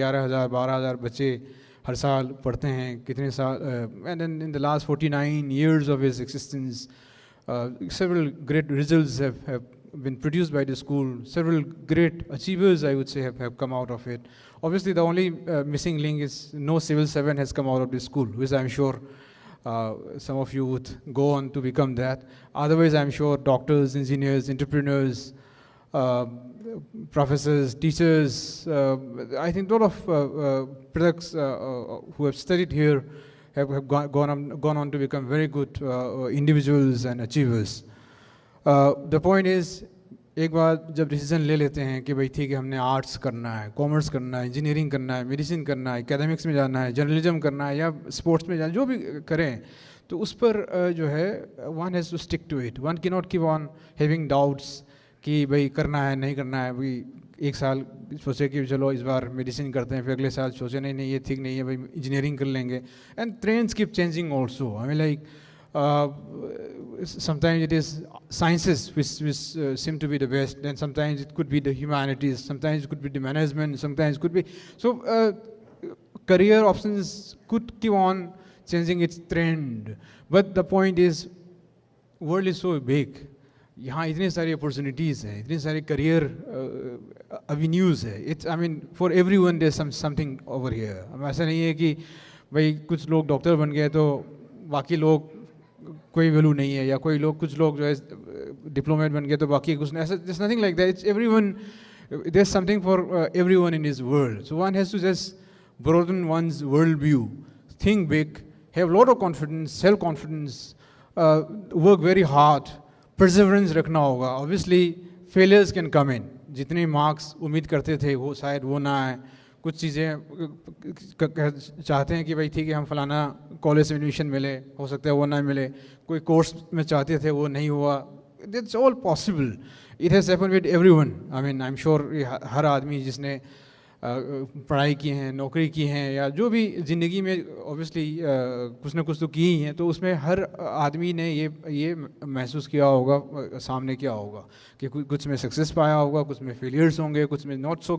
11,000 12,000 बच्चे हर साल पढ़ते हैं कितने साल and in the last 49 years of his existence several great results have been produced by the school. Several great achievers, I would say, have come out of it. Obviously, the only missing link is no civil servant has come out of this school, which I'm sure some of you would go on to become that. Otherwise, I'm sure doctors, engineers, entrepreneurs, professors, teachers, I think a lot of products who have studied here have gone on to become very good individuals and achievers. The point is, एक बार जब decision ले लेते हैं कि भाई ठीक है हमने आर्ट्स करना है, कॉमर्स करना है, इंजीनियरिंग करना है, मेडिसिन करना है, एकेडमिक्स में जाना है, जर्नलिज्म करना है या स्पोर्ट्स में जाना, जो भी करें तो उस पर जो है one has to stick to it. One can not keep on having doubts कि भाई करना है नहीं करना है. भाई एक साल सोचे कि चलो इस बार मेडिसिन करते हैं, फिर अगले साल सोचे नहीं ये ठीक नहीं है भाई इंजीनियरिंग कर लेंगे. And trends keep changing also. I mean like sometimes it is sciences which seem to be the best, then sometimes it could be the humanities, sometimes it could be the management, sometimes it could be so career options could keep on changing its trend. But the point is, world is so big, यहाँ इतने सारी opportunities हैं, इतने सारे career avenues है. It's, I mean, for everyone there's something over here. ऐसा नहीं है कि भाई कुछ लोग डॉक्टर बन गए तो बाकी लोग कोई वैल्यू नहीं है, या कोई लोग कुछ लोग जो है डिप्लोमेट बन गए तो बाकी कुछ नहीं. ऐसा there's nothing like that. It's everyone, there's something for everyone in this world. So one has to just broaden one's world view, think big, have a lot of confidence, self-confidence, work very hard, perseverance रखना होगा. Obviously failures can come in. जितने marks उम्मीद करते थे वो शायद वो ना आए. कुछ चीज़ें चाहते हैं कि भाई ठीक है हम फलाना कॉलेज में एडमिशन मिले, हो सकता है वो ना मिले. कोई कोर्स में चाहते थे वो नहीं हुआ. That's all possible. It has happened with everyone. I mean, I'm sure हर आदमी जिसने पढ़ाई की है, नौकरी की है, या जो भी ज़िंदगी में ऑब्वियसली कुछ ना कुछ तो की ही हैं, तो उसमें हर आदमी ने ये महसूस किया होगा, सामने किया होगा कि कुछ में सक्सेस पाया होगा, कुछ में फेलियर्स होंगे, कुछ में नॉट सो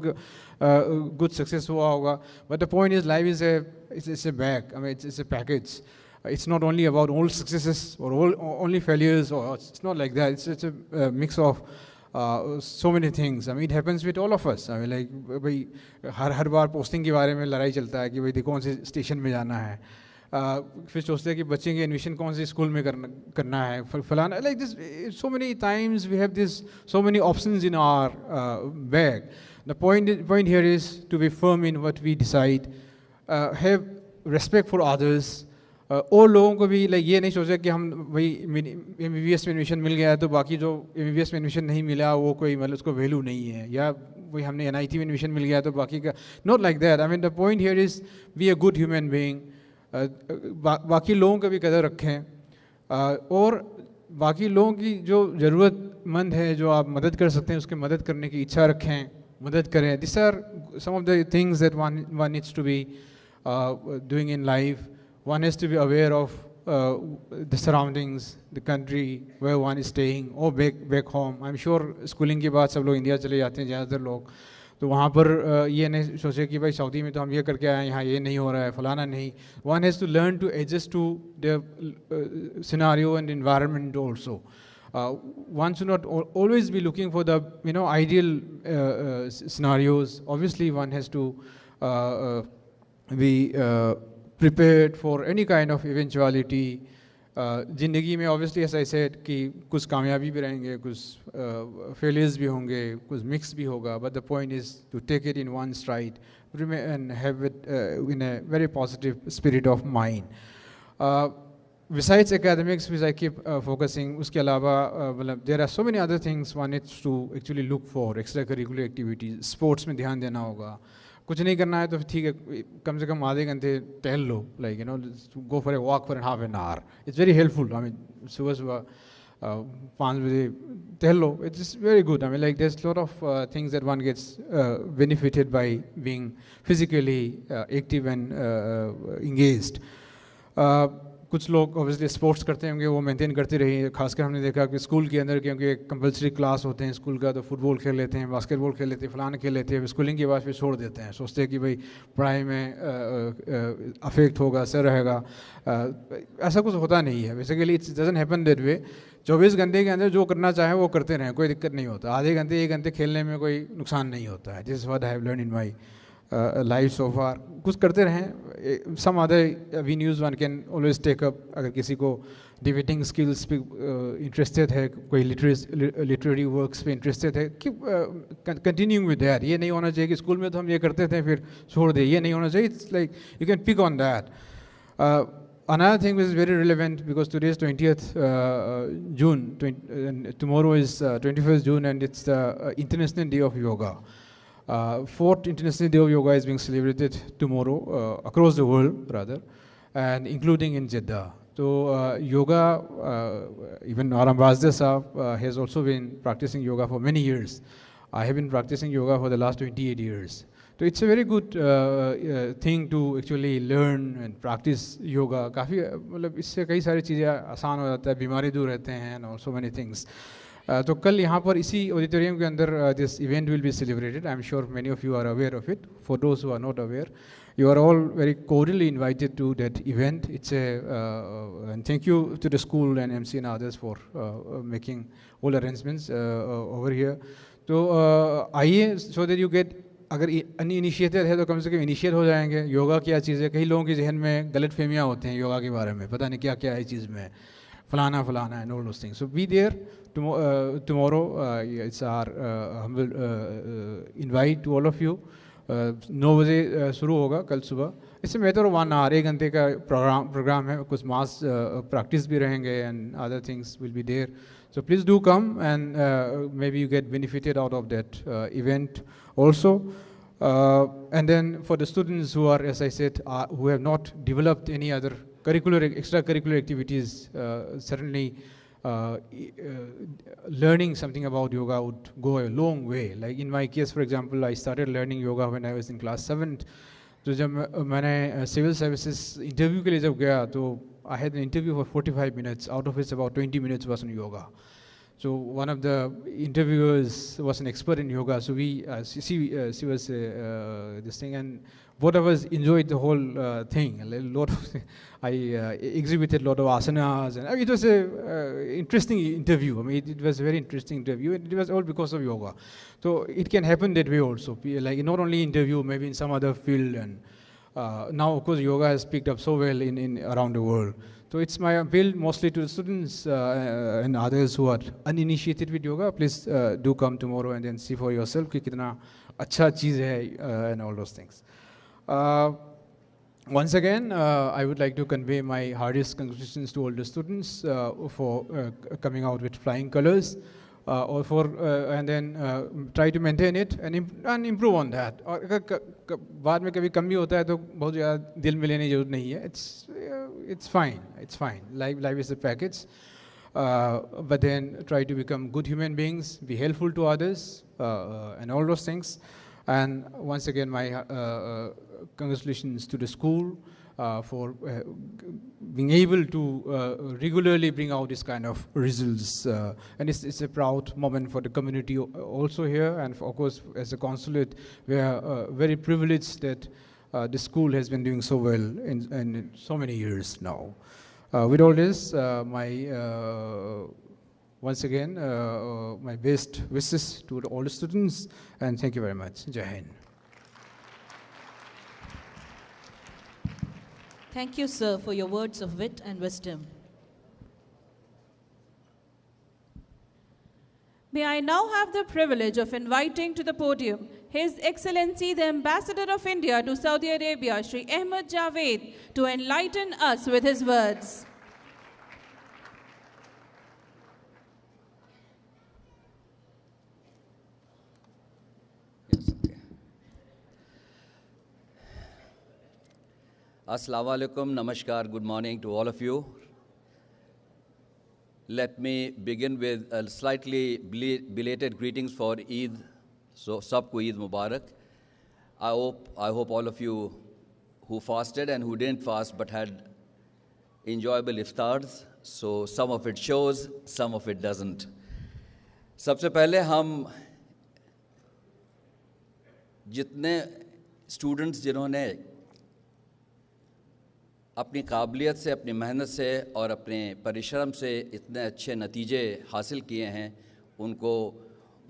गुड सक्सेस हुआ होगा. But the point is life is a bag. I mean it's a package. It's not only about all successes or only failures, or it's not like that. It's a mix of so many things. I mean, it happens with all of us. I mean, like भाई हर बार posting के बारे में लड़ाई चलता है कि भाई देखो कौन से स्टेशन में जाना है. फिर सोचते हैं कि बच्चे की एडमिशन कौन से स्कूल में करना है, फलाना. Like this, so many times we have this, so many options in our bag. The point here is to be firm in what we decide. Have respect for others. और लोगों को भी लाइक ये नहीं सोचा कि हम भाई MBBS में एडमिशन मिल गया है तो बाकी जो MBBS में एडमिशन नहीं मिला वो कोई मतलब उसको वैल्यू नहीं है, या वही हमने NIT में एडमिशन मिल गया तो बाकी का. Not like that. I mean the point here is be a good human being. बाकी लोगों का भी कदर रखें, और बाकी लोगों की जो ज़रूरतमंद है, जो आप मदद कर सकते हैं, उसकी मदद करने की इच्छा रखें, मदद करें. This are some of the things that one needs to be doing in life. One has to be aware of the surroundings, the country where one is staying, or back home. I'm sure schooling के बाद सब लोग India चले जाते हैं ज़्यादातर लोग, तो वहाँ पर ये नहीं सोचे कि भाई सऊदी में तो हम ये करके आए, यहाँ ये नहीं हो रहा है, फलाना नहीं. One has to learn to adjust to the scenario and environment also. One should not always be looking for the ideal scenarios. Obviously, one has to be prepared for any kind of eventuality. ज़िंदगी में obviously as I said कि कुछ कामयाबी भी रहेंगे, कुछ failures भी होंगे, कुछ mix भी होगा. But the point is to take it in one stride and have it in a very positive spirit of mind. Besides academics, which I keep focusing, उसके अलावा there are so many other things one needs to actually look for. Extracurricular activities, sports में ध्यान देना होगा. कुछ नहीं करना है तो ठीक है कम से कम आधे घंटे टहल लो, like go for a walk for half an hour. It's very helpful. I mean सुबह 5 बजे टहल लो. It's very good. I mean like there is lot of things that one gets benefited by being physically active and engaged. कुछ लोग obviously sports करते होंगे, वो maintain करते रही। खासकर हमने देखा कि स्कूल के अंदर क्योंकि कंपलसरी क्लास होते हैं स्कूल का, तो फुटबॉल खेल लेते हैं, बास्केटबॉल खेल लेते हैं, फलाना खेल लेते हैं, स्कूलिंग के बाद फिर छोड़ देते हैं, सोचते हैं कि भाई पढ़ाई में अफेक्ट होगा, असर रहेगा। ऐसा कुछ होता नहीं है basically, it's doesn't happen that way. 24 घंटे के अंदर जो करना चाहे वो करते रहें, कोई दिक्कत नहीं होता। आधे घंटे 1 घंटे खेलने में कोई नुकसान नहीं होता है। This is what I have learn in my life so far. कुछ करते रहें। Some other avenues one can always take up. अगर किसी को डिबेटिंग स्किल्स पे इंटरेस्टेड है, कोई लिटरेरी वर्क्स पे इंटरेस्टेड है, कि कंटिन्यूइंग विद दैट। ये नहीं होना चाहिए कि स्कूल में तो हम ये करते थे फिर छोड़ दे, ये नहीं होना चाहिए। It's like you can pick on that. Another thing which is very relevant, because today is 20th June, and tomorrow is 21st June, and it's the International Day of Yoga. 4th International Day of Yoga is being celebrated tomorrow across the world, rather, and including in Jeddah. So yoga, even Aram Vazda Saab has also been practicing yoga for many years. I have been practicing yoga for the last 28 years. So it's a very good thing to actually learn and practice yoga. काफ़ी मतलब इससे कई सारी चीज़ें आसान हो जाता है, बीमारी दूर रहते हैं, and also many things. तो कल यहाँ पर इसी ऑडिटोरियम के अंदर this event will be celebrated. I'm sure many of you are aware of it. For those who are not aware, you are all very cordially invited to that event. It's and thank you to the school and MC and others for making all arrangements over here. तो आइए, so that you get, अगर uninitiated है तो कम से कम initiate हो जाएंगे। योगा क्या चीज़ है, कई लोगों के जहन में गलत फहमियाँ होते हैं योगा के बारे में, पता नहीं क्या क्या है चीज़ में, फलाना फलाना and all those things. So be there tomorrow. It's our humble invite to all of you. 9 बजे शुरू होगा कल सुबह। इससे मैटर 1 hour, 1 घंटे का प्रोग्राम है। कुछ मास प्रैक्टिस भी रहेंगे and other things will be there. So please do come, and maybe you get benefited out of that event also. And then for the students who are, as I said, who have not developed any other extracurricular activities, certainly learning something about yoga would go a long way. Like in my case, for example, I started learning yoga when I was in class 7th. तो जब मैंने civil services interview के लिए जब गया, तो I had an interview for 45 minutes, out of which about 20 minutes was on yoga. So one of the interviewers was an expert in yoga, so she was this thing, and both of us enjoyed the whole thing. A lot of I exhibited a lot of asanas, and it was a interesting interview. I mean, it was a very interesting interview, and it was all because of yoga. So it can happen that way also, like not only interview, maybe in some other field. And now, of course, yoga has picked up so well in around the world. So it's my appeal mostly to the students and others who are uninitiated with yoga. Please do come tomorrow and then see for yourself कि कितना अच्छा चीज़ है and all those things. Once again, I would like to convey my heartiest congratulations to all the students for coming out with flying colors. Or for and then try to maintain it and improve on that. और अगर बाद में कभी कम भी होता है तो बहुत ज़्यादा दिल में लेने की जरूरत नहीं है. It's fine. Life is a package. But then try to become good human beings, be helpful to others, and all those things. And once again, my congratulations to the school for being able to regularly bring out this kind of results. And it's a proud moment for the community also here. And of course, as a consulate, we are very privileged that the school has been doing so well in so many years now. With all this, once again, my best wishes to all the students, and thank you very much. Jai Hind. Thank you, sir, for your words of wit and wisdom. May I now have the privilege of inviting to the podium His Excellency the Ambassador of India to Saudi Arabia, Shri Ahmed Javed, to enlighten us with his words. Assalamu alaikum, namaskar, good morning to all of you. Let me begin with a slightly belated greetings for Eid. So, Sabko Eid Mubarak. I hope all of you who fasted and who didn't fast but had enjoyable iftars. So some of it shows, some of it doesn't. सबसे पहले हम जितने students जिन्होंने अपनी काबिलियत से, अपनी मेहनत से और अपने परिश्रम से इतने अच्छे नतीजे हासिल किए हैं, उनको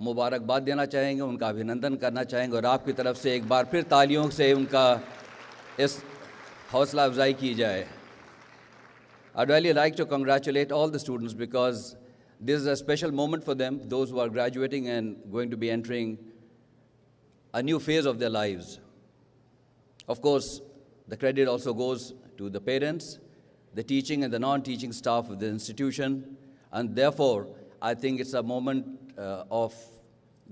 मुबारकबाद देना चाहेंगे, उनका अभिनंदन करना चाहेंगे और आपकी तरफ से एक बार फिर तालियों से उनका इस हौसला अफजाई की जाए. I'd really like to congratulate all the students because this is a special moment for them, those who are graduating and going to be entering a new phase of their lives. Of course, the credit also goes to the parents, the teaching and the non-teaching staff of the institution, and therefore, I think it's a moment of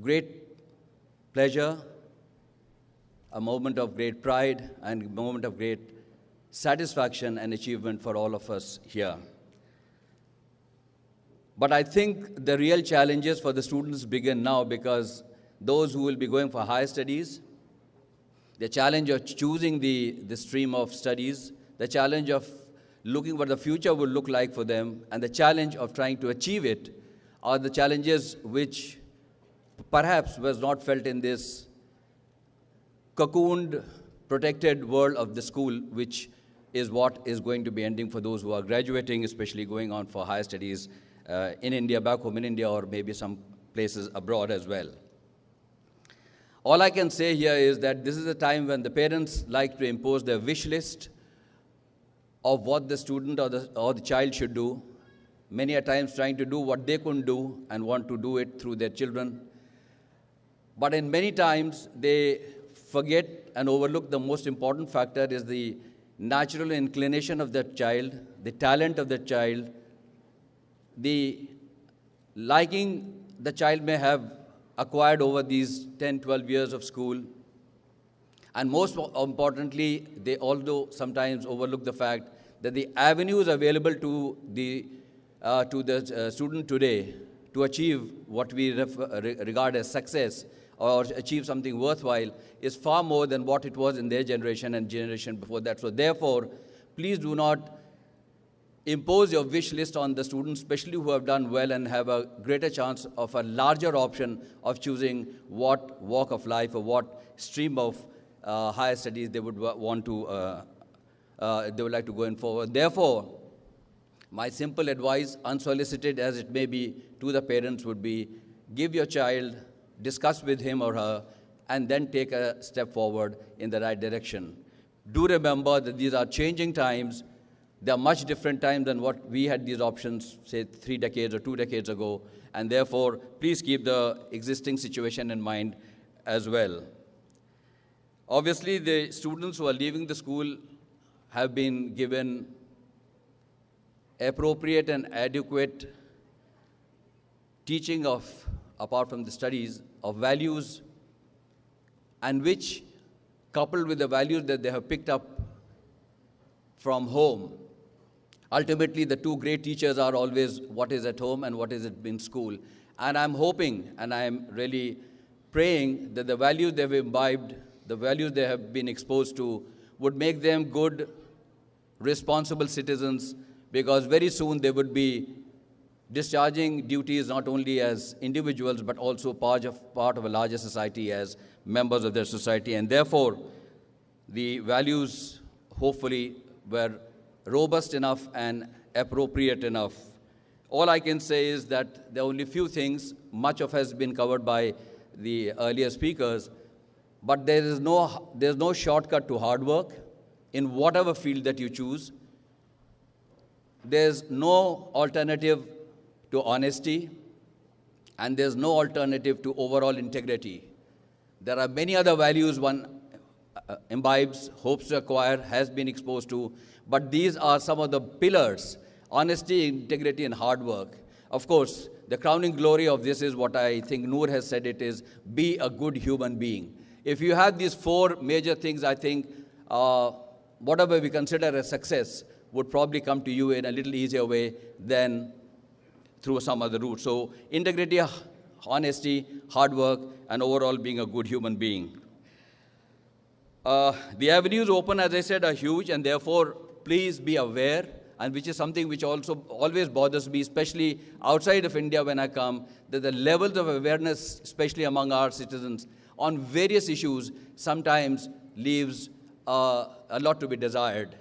great pleasure, a moment of great pride, and a moment of great satisfaction and achievement for all of us here. But I think the real challenges for the students begin now because those who will be going for higher studies, the challenge of choosing the stream of studies, the challenge of looking what the future will look like for them, and the challenge of trying to achieve it are the challenges which perhaps was not felt in this cocooned, protected world of the school, which is what is going to be ending for those who are graduating, especially going on for higher studies in India, back home in India, or maybe some places abroad as well. All I can say here is that this is a time when the parents like to impose their wish list of what the student or the child should do, many a times trying to do what they couldn't do and want to do it through their children. But in many times, they forget and overlook the most important factor is the natural inclination of that child, the talent of that child, the liking the child may have acquired over these 10, 12 years of school. And most importantly, they also sometimes overlook the fact that the avenues available to the student today to achieve what we regard as success or achieve something worthwhile is far more than what it was in their generation and generation before that. So therefore, please do not impose your wish list on the students, especially who have done well and have a greater chance of a larger option of choosing what walk of life or what stream of higher studies they would want to, they would like to go in forward. Therefore, my simple advice, unsolicited as it may be, to the parents would be, give your child, discuss with him or her, and then take a step forward in the right direction. Do remember that these are changing times. They are much different times than what we had these options, say, 3 decades or 2 decades ago, and therefore, please keep the existing situation in mind as well. Obviously, the students who are leaving the school have been given appropriate and adequate teaching of, apart from the studies, of values, and which, coupled with the values that they have picked up from home, ultimately the two great teachers are always what is at home and what is in school. And I'm hoping, and I'm really praying that the values they've imbibed, the values they have been exposed to, would make them good, responsible citizens, because very soon they would be discharging duties not only as individuals, but also part of a larger society as members of their society. And therefore, the values hopefully were robust enough and appropriate enough. All I can say is that there are only few things, much of has been covered by the earlier speakers, but there's no shortcut to hard work in whatever field that you choose. There's no alternative to honesty, and there's no alternative to overall integrity. There are many other values one imbibes, hopes to acquire, has been exposed to, but these are some of the pillars: honesty, integrity, and hard work. Of course, the crowning glory of this is what I think Noor has said it is, be a good human being. If you have these four major things, I think whatever we consider a success would probably come to you in a little easier way than through some other route. So integrity, honesty, hard work, and overall being a good human being. The avenues open, as I said, are huge, and therefore, please be aware and which is something which also always bothers me, especially outside of India when I come, that the levels of awareness, especially among our citizens, on various issues sometimes leaves a lot to be desired,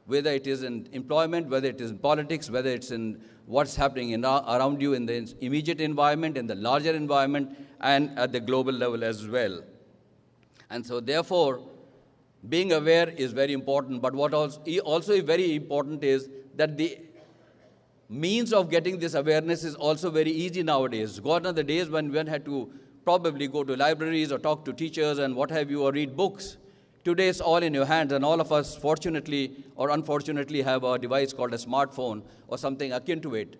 whether it is in employment, whether it is in politics, whether it's in what's happening around you in the immediate environment, in the larger environment, and at the global level as well. And so therefore, being aware is very important, but what also is very important is that the means of getting this awareness is also very easy nowadays. Gone are the days when one had to probably go to libraries or talk to teachers and what have you, or read books. Today it's all in your hands, and all of us, fortunately or unfortunately, have a device called a smartphone or something akin to it.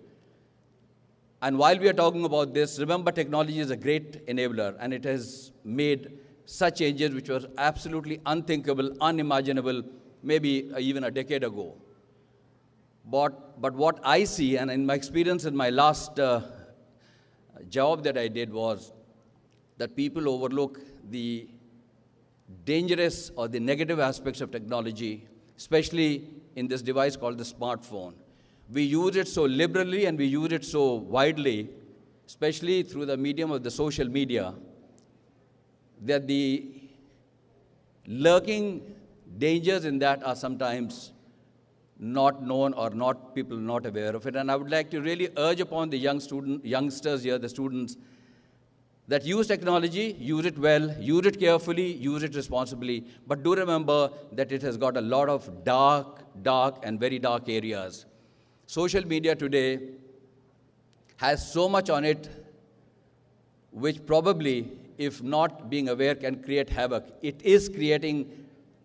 And while we are talking about this, remember, technology is a great enabler, and it has made such changes which were absolutely unthinkable, unimaginable, maybe even a decade ago. But what I see, and in my experience in my last job that I did, was that people overlook the dangerous or the negative aspects of technology, especially in this device called the smartphone. We use it so liberally and we use it so widely, especially through the medium of the social media, that the lurking dangers in that are sometimes not known or people not aware of it. And I would like to really urge upon the youngsters here, the students, that use technology, use it well, use it carefully, use it responsibly, but do remember that it has got a lot of dark and very dark areas. Social media today has so much on it which probably, if not being aware, can create havoc. It is creating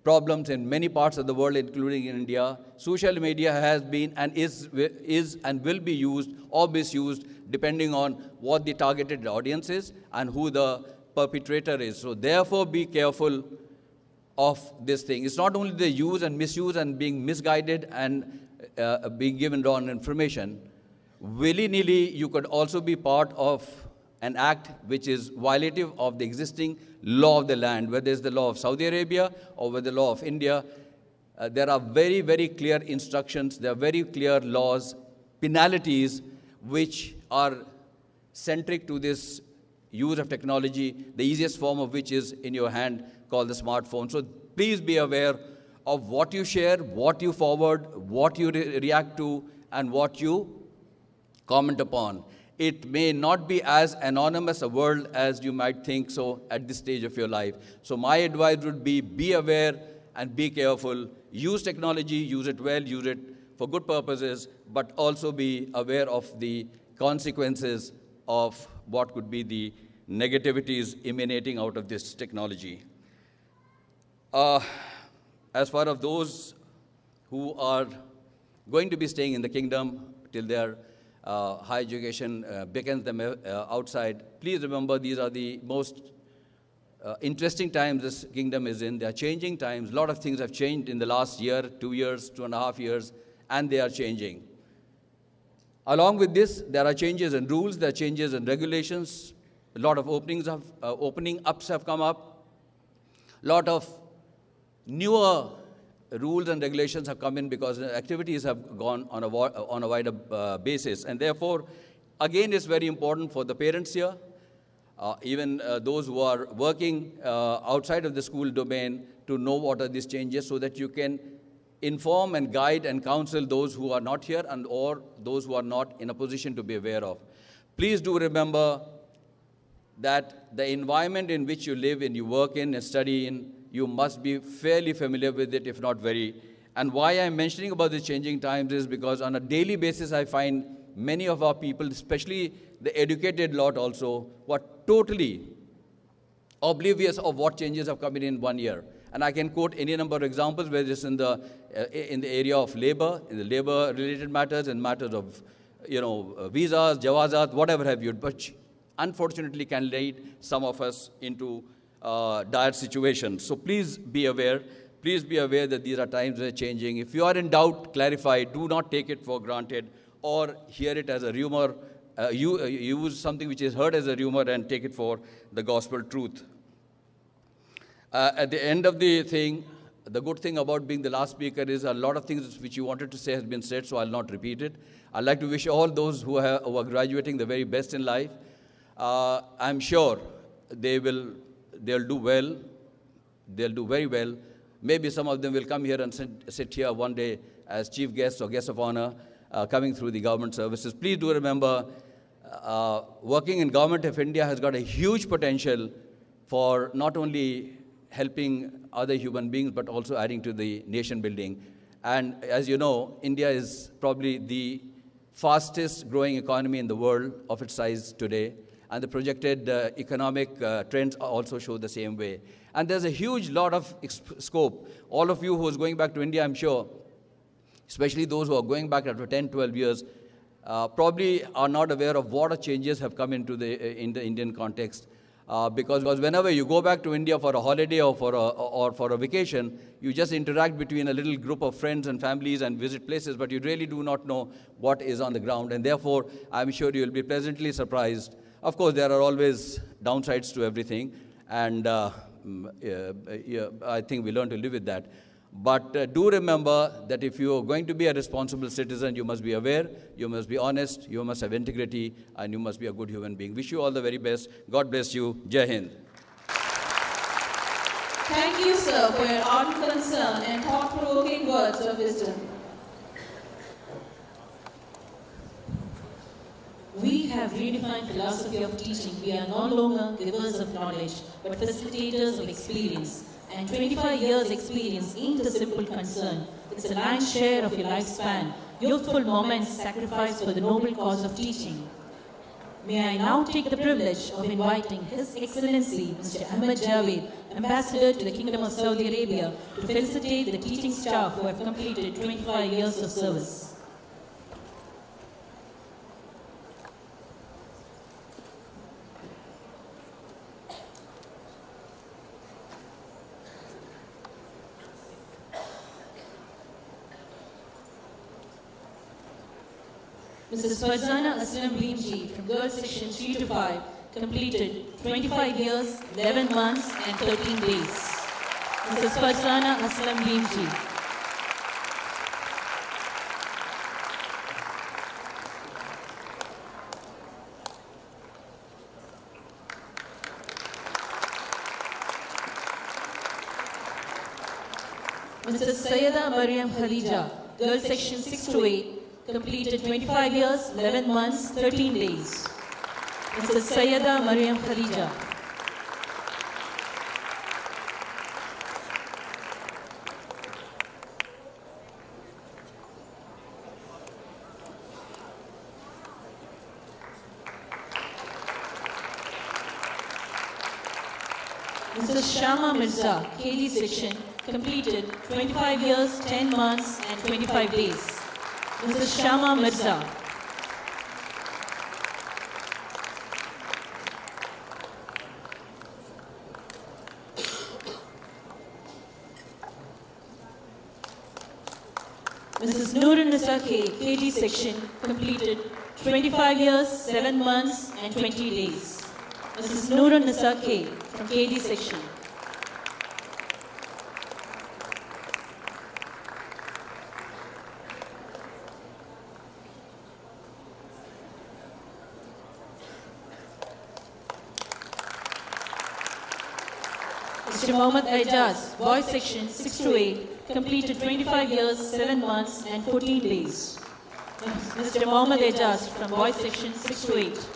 problems in many parts of the world, including in India. Social media has been and is and will be used or misused depending on what the targeted audience is and who the perpetrator is. So therefore, be careful of this thing. It's not only the use and misuse and being misguided and being given wrong information. Willy-nilly, you could also be part of an act which is violative of the existing law of the land, whether it's the law of Saudi Arabia or whether the law of India. There are very, very clear instructions, there are very clear laws, penalties, which are centric to this use of technology, the easiest form of which is in your hand, called the smartphone. So please be aware of what you share, what you forward, what you react to, and what you comment upon. It may not be as anonymous a world as you might think so at this stage of your life. So my advice would be aware and be careful. Use technology, use it well, use it for good purposes, but also be aware of the consequences of what could be the negativities emanating out of this technology. As far as those who are going to be staying in the kingdom till their higher education beckons them outside, please remember these are the most interesting times this kingdom is in. They are changing times. A lot of things have changed in the last year, 2 years, 2.5 years, and they are changing. Along with this, there are changes in rules, there are changes in regulations. A lot of opening ups have come up. A lot of newer rules and regulations have come in because activities have gone on a wider basis. And therefore, again, it's very important for the parents here, even those who are working outside of the school domain, to know what are these changes so that you can inform and guide and counsel those who are not here and or those who are not in a position to be aware of. Please do remember that the environment in which you live and you work in and study in, you must be fairly familiar with it, if not very. And why I'm mentioning about the changing times is because on a daily basis, I find many of our people, especially the educated lot also, were totally oblivious of what changes have come in 1 year. And I can quote any number of examples, whether it's in the area of labor, in the labor-related matters, in matters of, visas, jawazat, whatever have you, but unfortunately can lead some of us into dire situations. So please be aware. Please be aware that these are times that are changing. If you are in doubt, clarify. Do not take it for granted or hear it as a rumor. Use something which is heard as a rumor and take it for the gospel truth. At the end of the thing, the good thing about being the last speaker is a lot of things which you wanted to say has been said, so I'll not repeat it. I'd like to wish all those who are graduating the very best in life. I'm sure they'll do well. They'll do very well. Maybe some of them will come here and sit here one day as chief guests or guests of honor coming through the government services. Please do remember, working in Government of India has got a huge potential for not only helping other human beings, but also adding to the nation building. And as you know, India is probably the fastest growing economy in the world of its size today. And the projected economic trends also show the same way. And there's a huge lot of scope. All of you who is going back to India, I'm sure, especially those who are going back after 10, 12 years, probably are not aware of what changes have come into in the Indian context. Because whenever you go back to India for a holiday or for a vacation, you just interact between a little group of friends and families and visit places, but you really do not know what is on the ground. And therefore, I'm sure you'll be pleasantly surprised. Of course, there are always downsides to everything, and I think we learn to live with that. But do remember that if you are going to be a responsible citizen, you must be aware, you must be honest, you must have integrity, and you must be a good human being. Wish you all the very best. God bless you. Jai Hind. Thank you, sir, for your ardent concern and thought-provoking words of wisdom. We have redefined philosophy of teaching. We are no longer givers of knowledge, but facilitators of experience. And 25 years experience ain't a simple concern. It's a lion's share of your lifespan. Youthful moments sacrificed for the noble cause of teaching. May I now take the privilege of inviting His Excellency Mr. Ahmed Javed, Ambassador to the Kingdom of Saudi Arabia, to felicitate the teaching staff who have completed 25 years of service. Mrs. Farzana Aslam Bhimji from Girls Section 3 to 5 completed 25 years, 11 months and 13 days. Mrs. Farzana Aslam Bhimji. Mrs. Sayyida Maryam Khadija, Girls Section 6 to 8, completed 25 years, 11 months, 13 days. Mrs. Sayyida Maryam Khadija. Mrs. Shama Mirza, KD section, completed 25 years, 10 months and 25 days. Mrs. Shama Mirza. Mrs. Nurun Nisa K, KG section, completed 25 years, 7 months and 20 days. Mrs. Nurun Nisa K from KG section. Mr. Mohammad Aijaz, Boys Section 6 to 8, completed 25 years, 7 months and 14 days. Mr. Mohammad Aijaz from Boys Section 6 to 8.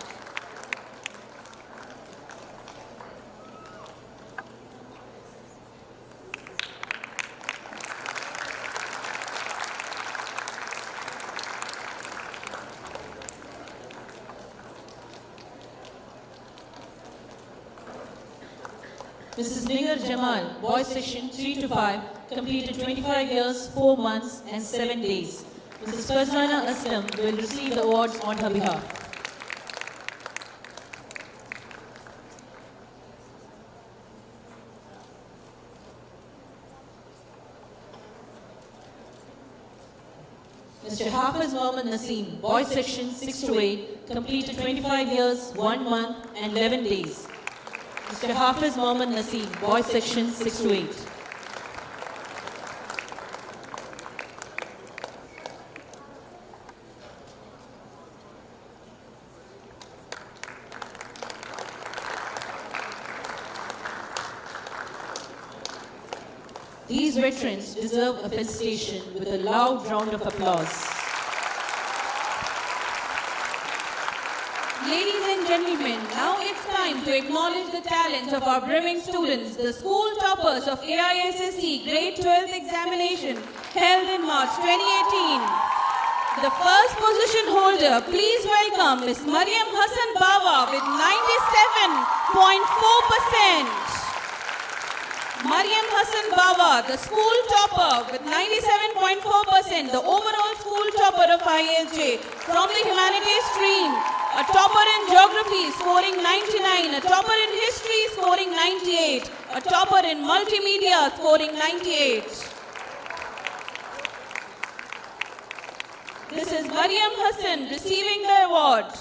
Mrs. Nigar Jamal, Boys Section 3 to 5, completed 25 years, 4 months and 7 days. Mrs. Farzana Aslam will receive the awards on her behalf. Mr. Hafiz Mohammed Naseem, Boys Section 6 to 8, completed 25 years, 1 month and 11 days. Mr. Hafiz Mohammed Naseem, Boys Section 6 to 8. These veterans deserve a felicitation with a loud round of applause. Ladies and gentlemen, now it's time to acknowledge the talent of our brimming students, the school toppers of AISSE Grade 12th examination held in March 2018. The first position holder, please welcome Ms. Mariam Hassan Bawa with 97.4%. Mariam Hassan Bawa, the school topper with 97.4%, the overall school topper of ISJ from the humanities stream, a topper in geography scoring 99, a topper in history scoring 98, a topper in multimedia scoring 98. This is Mariam Hassan receiving the award.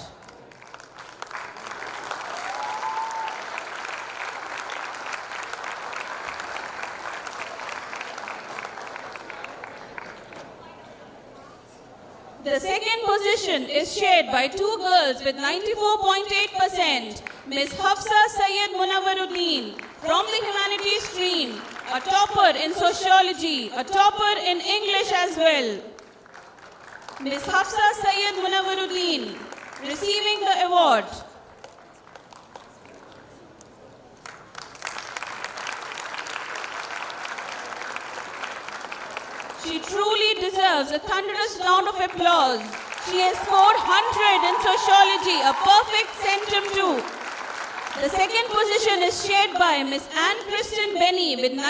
The second position is shared by two girls with 94.8%. Ms. Hafsa Syed Munawwaruddin from the humanities stream, a topper in sociology, a topper in English as well. Ms. Hafsa Syed Munawwaruddin receiving the award. She truly deserves a thunderous round of applause. She has scored 100 in sociology, a perfect centum too. The second position is shared by Ms. Anne Kristen Benny with 94.8%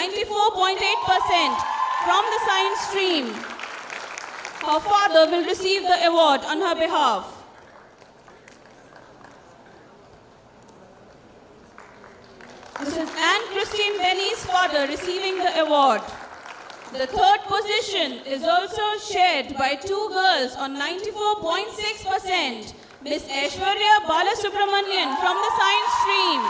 from the science stream. Her father will receive the award on her behalf. This is Anne Christine Benny's father receiving the award. The third position is also shared by two girls on 94.6%. Ms. Aishwarya Balasubramanian from the science stream.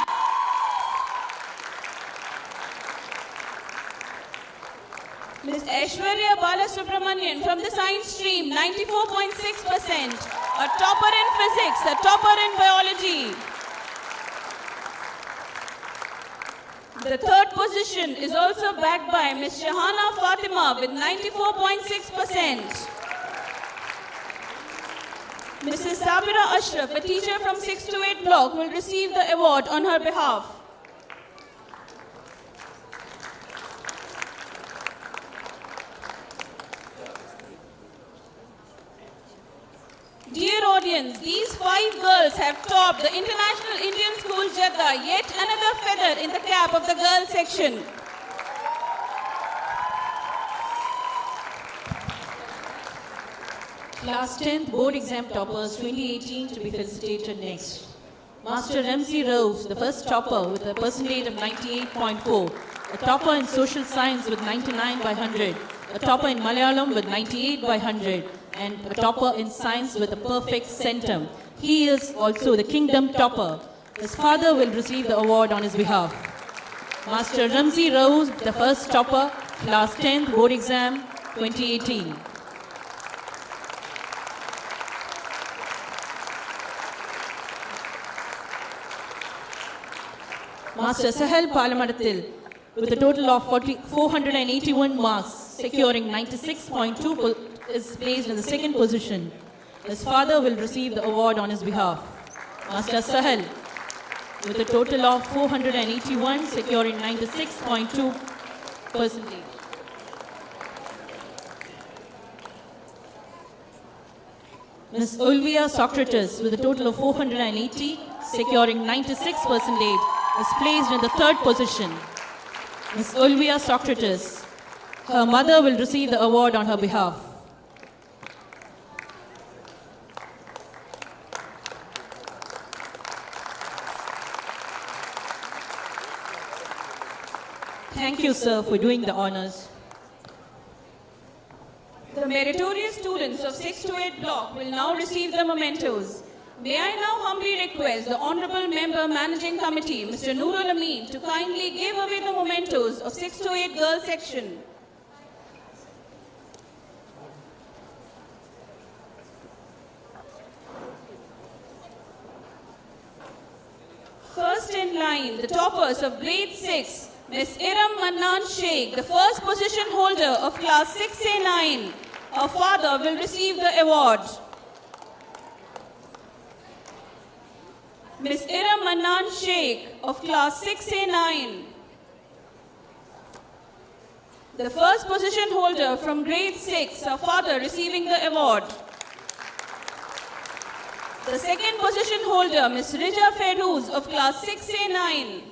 Ms. Aishwarya Balasubramanian from the science stream, 94.6%. A topper in physics, a topper in biology. The third position is also backed by Ms. Shahana Fatima with 94.6%. Mrs. Sabira Ashraf, a teacher from 6 to 8 block, will receive the award on her behalf. Dear audience, these 5 girls have topped the International Indian School Jeddah, yet another feather in the cap of the girls section. Class 10th Board Exam Toppers 2018 to be felicitated next. Master Ramsey Rose, the first topper with a percentage of 98.4. A topper in Social Science with 99 by 100. A topper in Malayalam with 98 by 100. And a topper in Science with a perfect centum. He is also the Kingdom topper. His father will receive the award on his behalf. Master Ramsey Rose, the first topper, Class 10th Board Exam 2018. Master Sahel Palamatil, with a total of 481 marks, securing 96.2, is placed in the second position. His father will receive the award on his behalf. Master Sahel, with a total of 481, securing 96.2%. Ms. Ulvia Socrates, with a total of 480, securing 96%, is placed in the third position. Ms. Ulvia Socrates, her mother will receive the award on her behalf. Thank you, sir, for doing the honors. The meritorious students of 6 to 8 block will now receive the mementos. May I now humbly request the Honorable Member Managing Committee, Mr. Noorul Amin, to kindly give away the mementos of 6 to 8 girls section. First in line, the toppers of grade 6, Ms. Iram Mannan Sheikh, the first position holder of class 6A9. Her father will receive the award. Ms. Iram Mannan Sheikh of class 6A9. The first position holder from grade 6, her father receiving the award. The second position holder, Ms. Rija Feroz of class 6A9.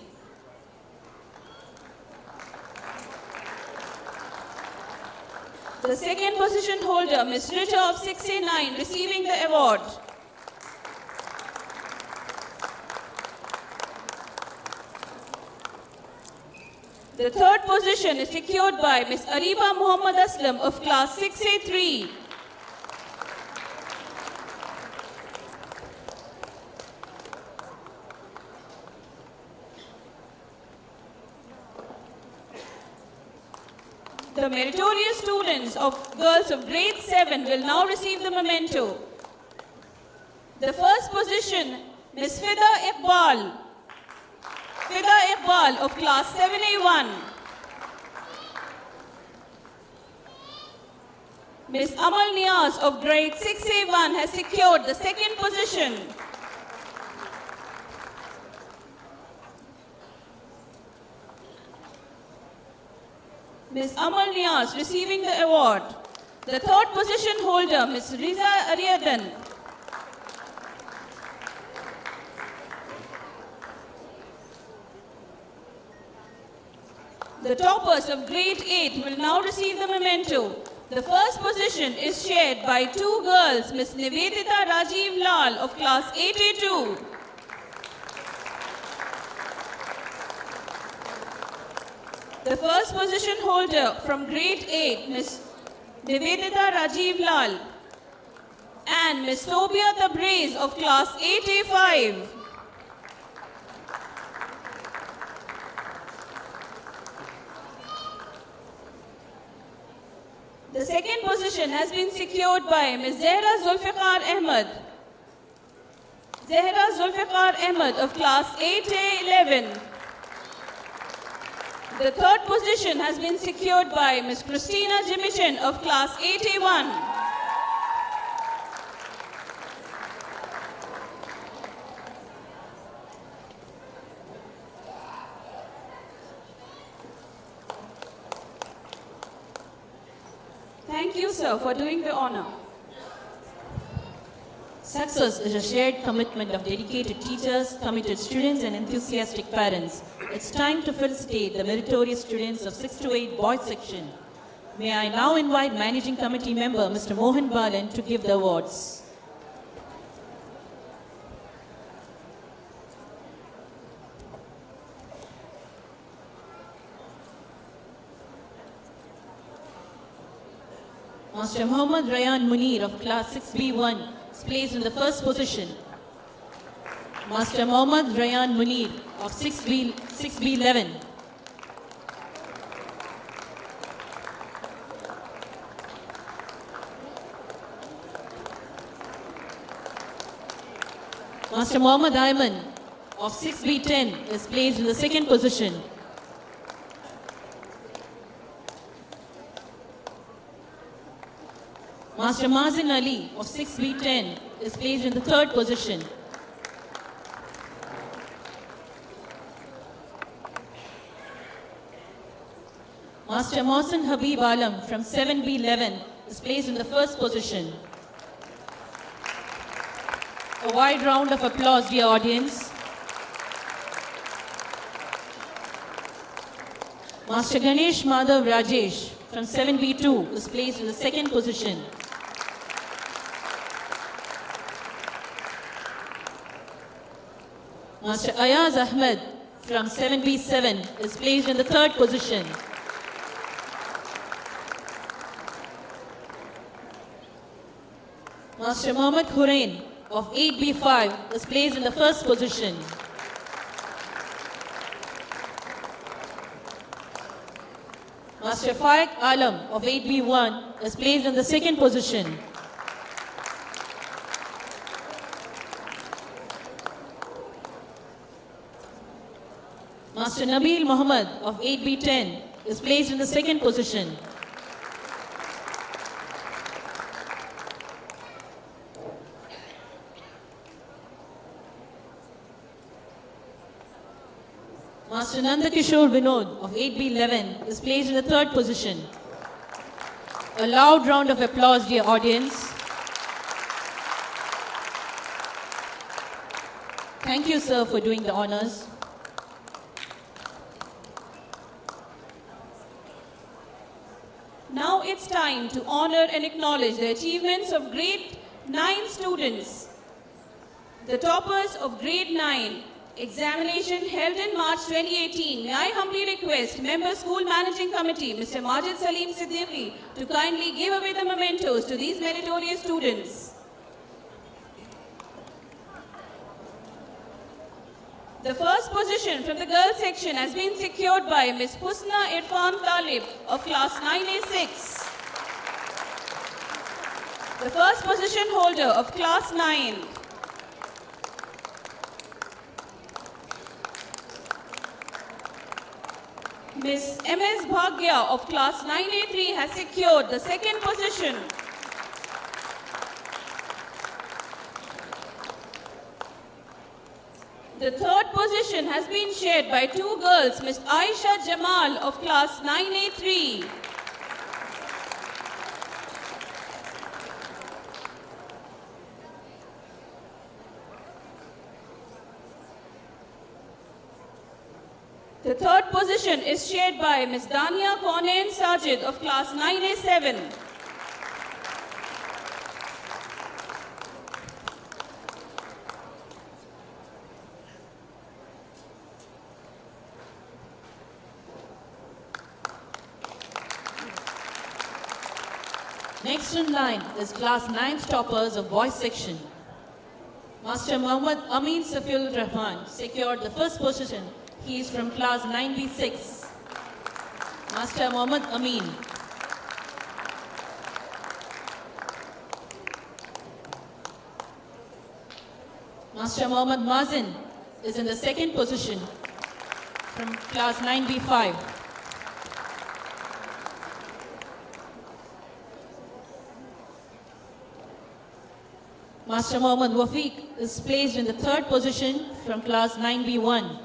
The second position holder, Ms. Rija of 6A9, receiving the award. The third position is secured by Ms. Ariba Muhammad Aslam of class 6A3. The meritorious students of girls of grade 7 will now receive the memento. The first position, Ms. Fida Iqbal. Fida Iqbal of class 7A1. Ms. Amal Niaz of grade 6A1 has secured the second position. Ms. Amal Niaz receiving the award. The third position holder, Ms. Riza Ariadan. The toppers of grade 8 will now receive the memento. The first position is shared by two girls, Ms. Nivedita Rajiv Lal of class 8A2. The first position holder from grade 8, Ms. Nivedita Rajiv Lal, and Ms. Tobia Tabriz of class 8A5. The second position has been secured by Ms. Zehra Zulfiqar Ahmed. Zehra Zulfiqar Ahmed of class 8A11. The third position has been secured by Ms. Christina Jimichin of class 8A1. Thank you, sir, for doing the honor. Success is a shared commitment of dedicated teachers, committed students, and enthusiastic parents. It's time to felicitate the meritorious students of 6 to 8 boys section. May I now invite Managing Committee member Mr. Mohan Balan to give the awards. Master Muhammad Rayan Munir of class 6B1 is placed in the first position. Master Muhammad Rayan Munir of 6B11. Master Muhammad Ayman of 6B10 is placed in the second position. Master Mazin Ali of 6B10 is placed in the third position. Master Mohsen Habib Alam from 7B11 is placed in the first position. A wide round of applause, dear audience. Master Ganesh Madhav Rajesh from 7B2 is placed in the second position. Master Ayaz Ahmed from 7B7 is placed in the third position. Master Mohammad Hurain of 8B5 is placed in the first position. Master Faik Alam of 8B1 is placed in the second position. Master Nabil Muhammad of 8B10 is placed in the second position. Master Nandakishore Vinod of 8B11 is placed in the third position. A loud round of applause, dear audience. Thank you, sir, for doing the honors. Now it's time to honor and acknowledge the achievements of grade 9 students. The toppers of grade 9 examination held in March 2018. May I humbly request Member School Managing Committee, Mr. Majid Salim Siddiqui, to kindly give away the mementos to these meritorious students. The first position from the girls section has been secured by Ms. Husna Irfan Talib of class 9A6. The first position holder of class 9. Ms. M.S. Bhagya of class 9A3 has secured the second position. The third position has been shared by two girls, Ms. Aisha Jamal of class 9A3. The third position is shared by Ms. Dania Kaunain Sajid of class 9A7. Next in line is class 9th toppers of boys section. Master Muhammad Amin Safiul Rahman secured the first position. He is from class 9B6. Master Muhammad Amin. Master Muhammad Mazin is in the second position from class 9B5. Master Muhammad Wafiq is placed in the third position from class 9B1.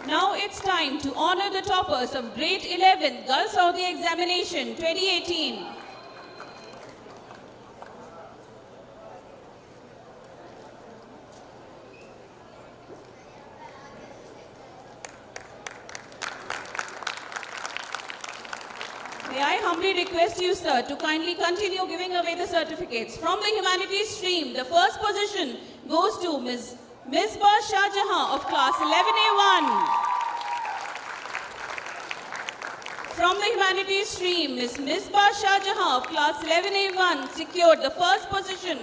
Now it's time to honor the toppers of grade 11 Gulf Saudi Examination 2018. May I humbly request you, sir, to kindly continue giving away the certificates. From the humanities stream, the first position goes to Ms. Misbah Shah Jahan of class 11A1. From the humanities stream, Ms. Misbah Shah Jahan of class 11A1 secured the first position.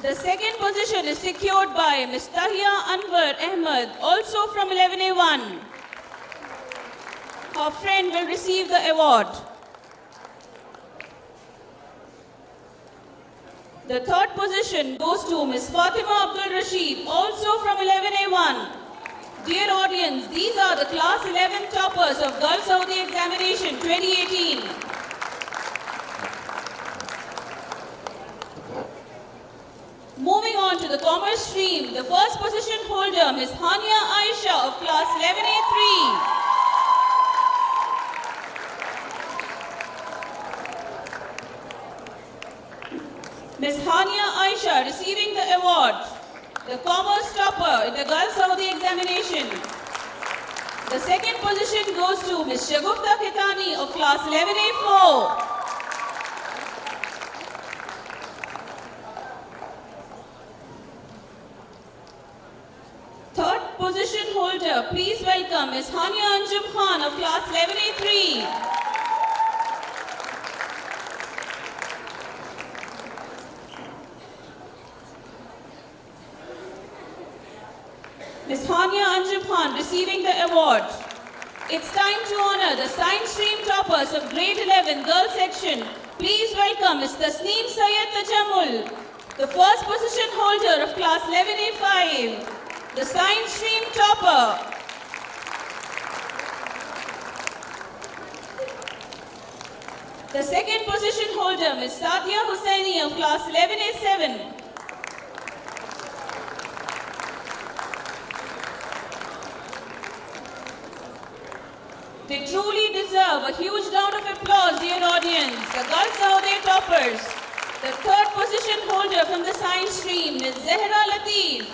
The second position is secured by Ms. Tahia Anwar Ahmed, also from 11A1. Her friend will receive the award. The third position goes to Ms. Fatima Abdul Rashid, also from 11A1. Dear audience, these are the class 11 toppers of Gulf Saudi Examination 2018. Moving on to the commerce stream, the first position holder, Ms. Hania Aisha of class 11A3. Ms. Hania Aisha receiving the award, the commerce topper in the Gulf Saudi Examination. The second position goes to Ms. Shagufta Khitani of class 11A4. Third position holder, please welcome Ms. Hania Anjum Khan of class 11A3. Ms. Hania Anjum Khan receiving the award. It's time to honor the science stream toppers of grade 11 girls section. Please welcome Ms. Tasneem Syed Tajamul, the first position holder of class 11A5, the science stream topper. The second position holder, Ms. Sadia Hussaini of class 11A7. They truly deserve a huge round of applause, dear audience. The Girls Saudi toppers. The third position holder from the science stream, Ms. Zehra Latif.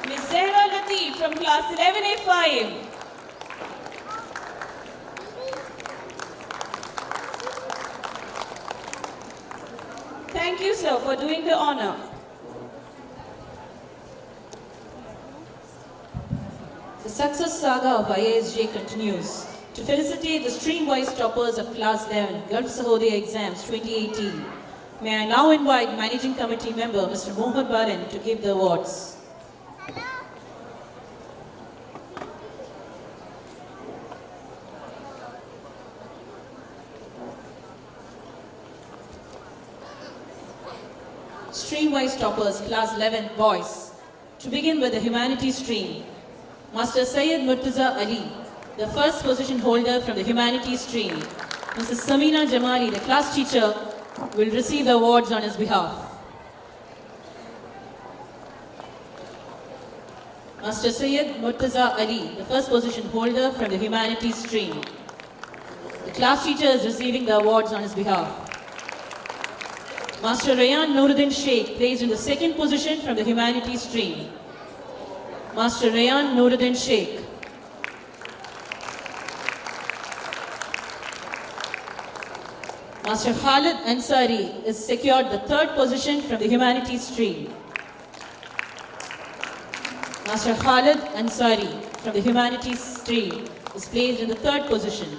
Ms. Zehra Latif from class 11A5. Thank you, sir, for doing the honor. The success saga of IASJ continues. To felicitate the stream-wise toppers of Class 11 Gulf Sahodia Exams 2018, may I now invite Managing Committee Member Mr. Mohammed Barin to give the awards. Stream-wise toppers, Class 11 boys. To begin with the Humanities stream, Master Syed Murtaza Ali, the first position holder from the Humanities stream. Mrs. Samina Jamali, the class teacher, will receive the awards on his behalf. Master Syed Murtaza Ali, the first position holder from the Humanities stream. The class teacher is receiving the awards on his behalf. Master Rayan Nuruddin Sheikh, placed in the second position from the Humanities stream. Master Rayan Nuruddin Sheikh. Master Khalid Ansari is secured the third position from the Humanities stream. Master Khalid Ansari from the Humanities stream is placed in the third position.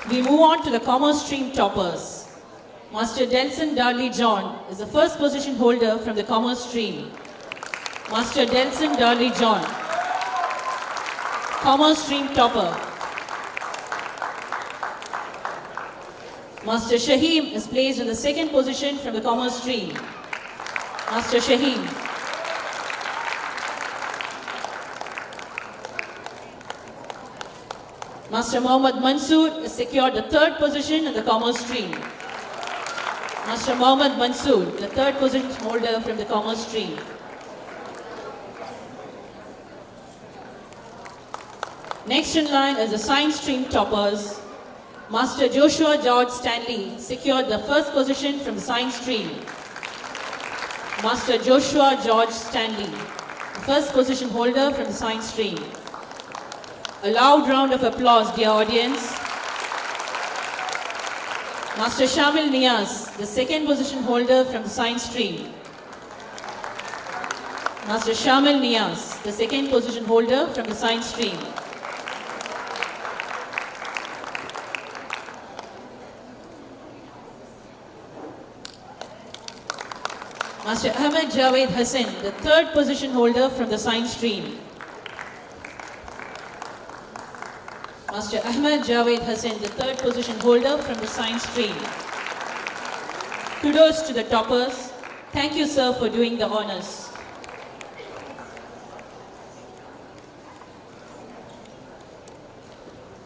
We move on to the Commerce stream toppers. Master Delson Darley John is the first position holder from the Commerce stream. Master Delson Darley John, Commerce stream topper. Master Shaheem is placed in the second position from the Commerce stream. Master Shaheem. Master Mohammad Mansoor is secured the third position in the Commerce stream. Master Mohammad Mansoor, the third position holder from the Commerce stream. Next in line is the Science stream toppers. Master Joshua George Stanley secured the first position from the Science stream. Master Joshua George Stanley, the first position holder from the Science stream. A loud round of applause, dear audience. Master Shamil Niaz, the second position holder from the Science stream. Master Shamil Niaz, the second position holder from the Science stream. Master Ahmed Javed Hassan, the third position holder from the Science stream. Master Ahmed Javed Hassan, the third position holder from the Science stream. Kudos to the toppers. Thank you, sir, for doing the honors.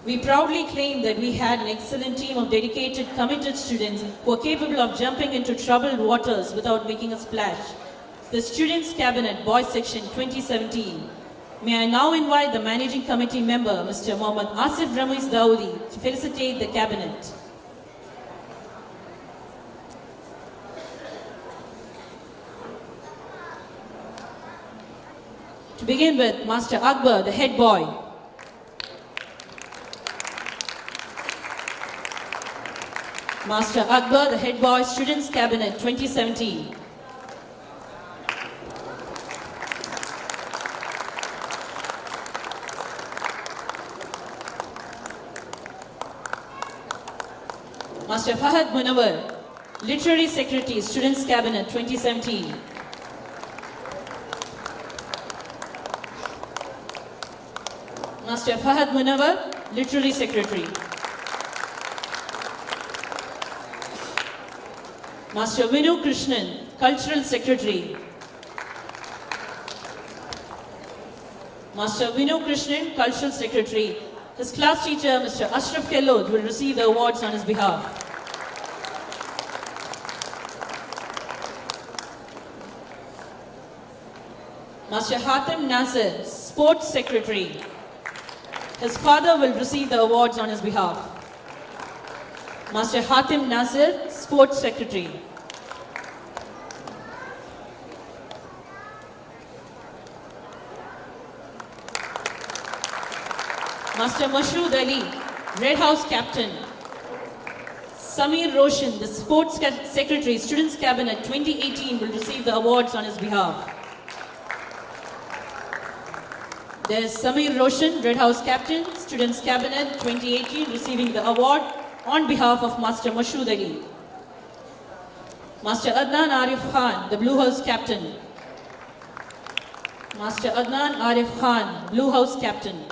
We proudly claim that we had an excellent team of dedicated, committed students who are capable of jumping into troubled waters without making a splash. The Students' Cabinet, Boys Section 2017. May I now invite the Managing Committee member, Mr. Mohammad Asif Ramiz Dawoodi, to felicitate the Cabinet. To begin with, Master Akbar, the head boy. Master Akbar, the head boy, Students' Cabinet 2017. Master Fahad Munawar, Literary Secretary, Students' Cabinet 2017. Master Fahad Munawar, Literary Secretary. Master Vinu Krishnan, Cultural Secretary. Master Vinu Krishnan, Cultural Secretary. His class teacher, Mr. Ashraf Kelod, will receive the awards on his behalf. Master Hatim Nasir, Sports Secretary. His father will receive the awards on his behalf. Master Hatim Nasir, Sports Secretary. Master Mashood Ali, Red House Captain. Samir Roshan, the Sports Secretary, Students' Cabinet 2018, will receive the awards on his behalf. There is Samir Roshan, Red House Captain, Students' Cabinet 2018, receiving the award on behalf of Master Mashood Ali. Master Adnan Arif Khan, the Blue House Captain. Master Adnan Arif Khan, Blue House Captain.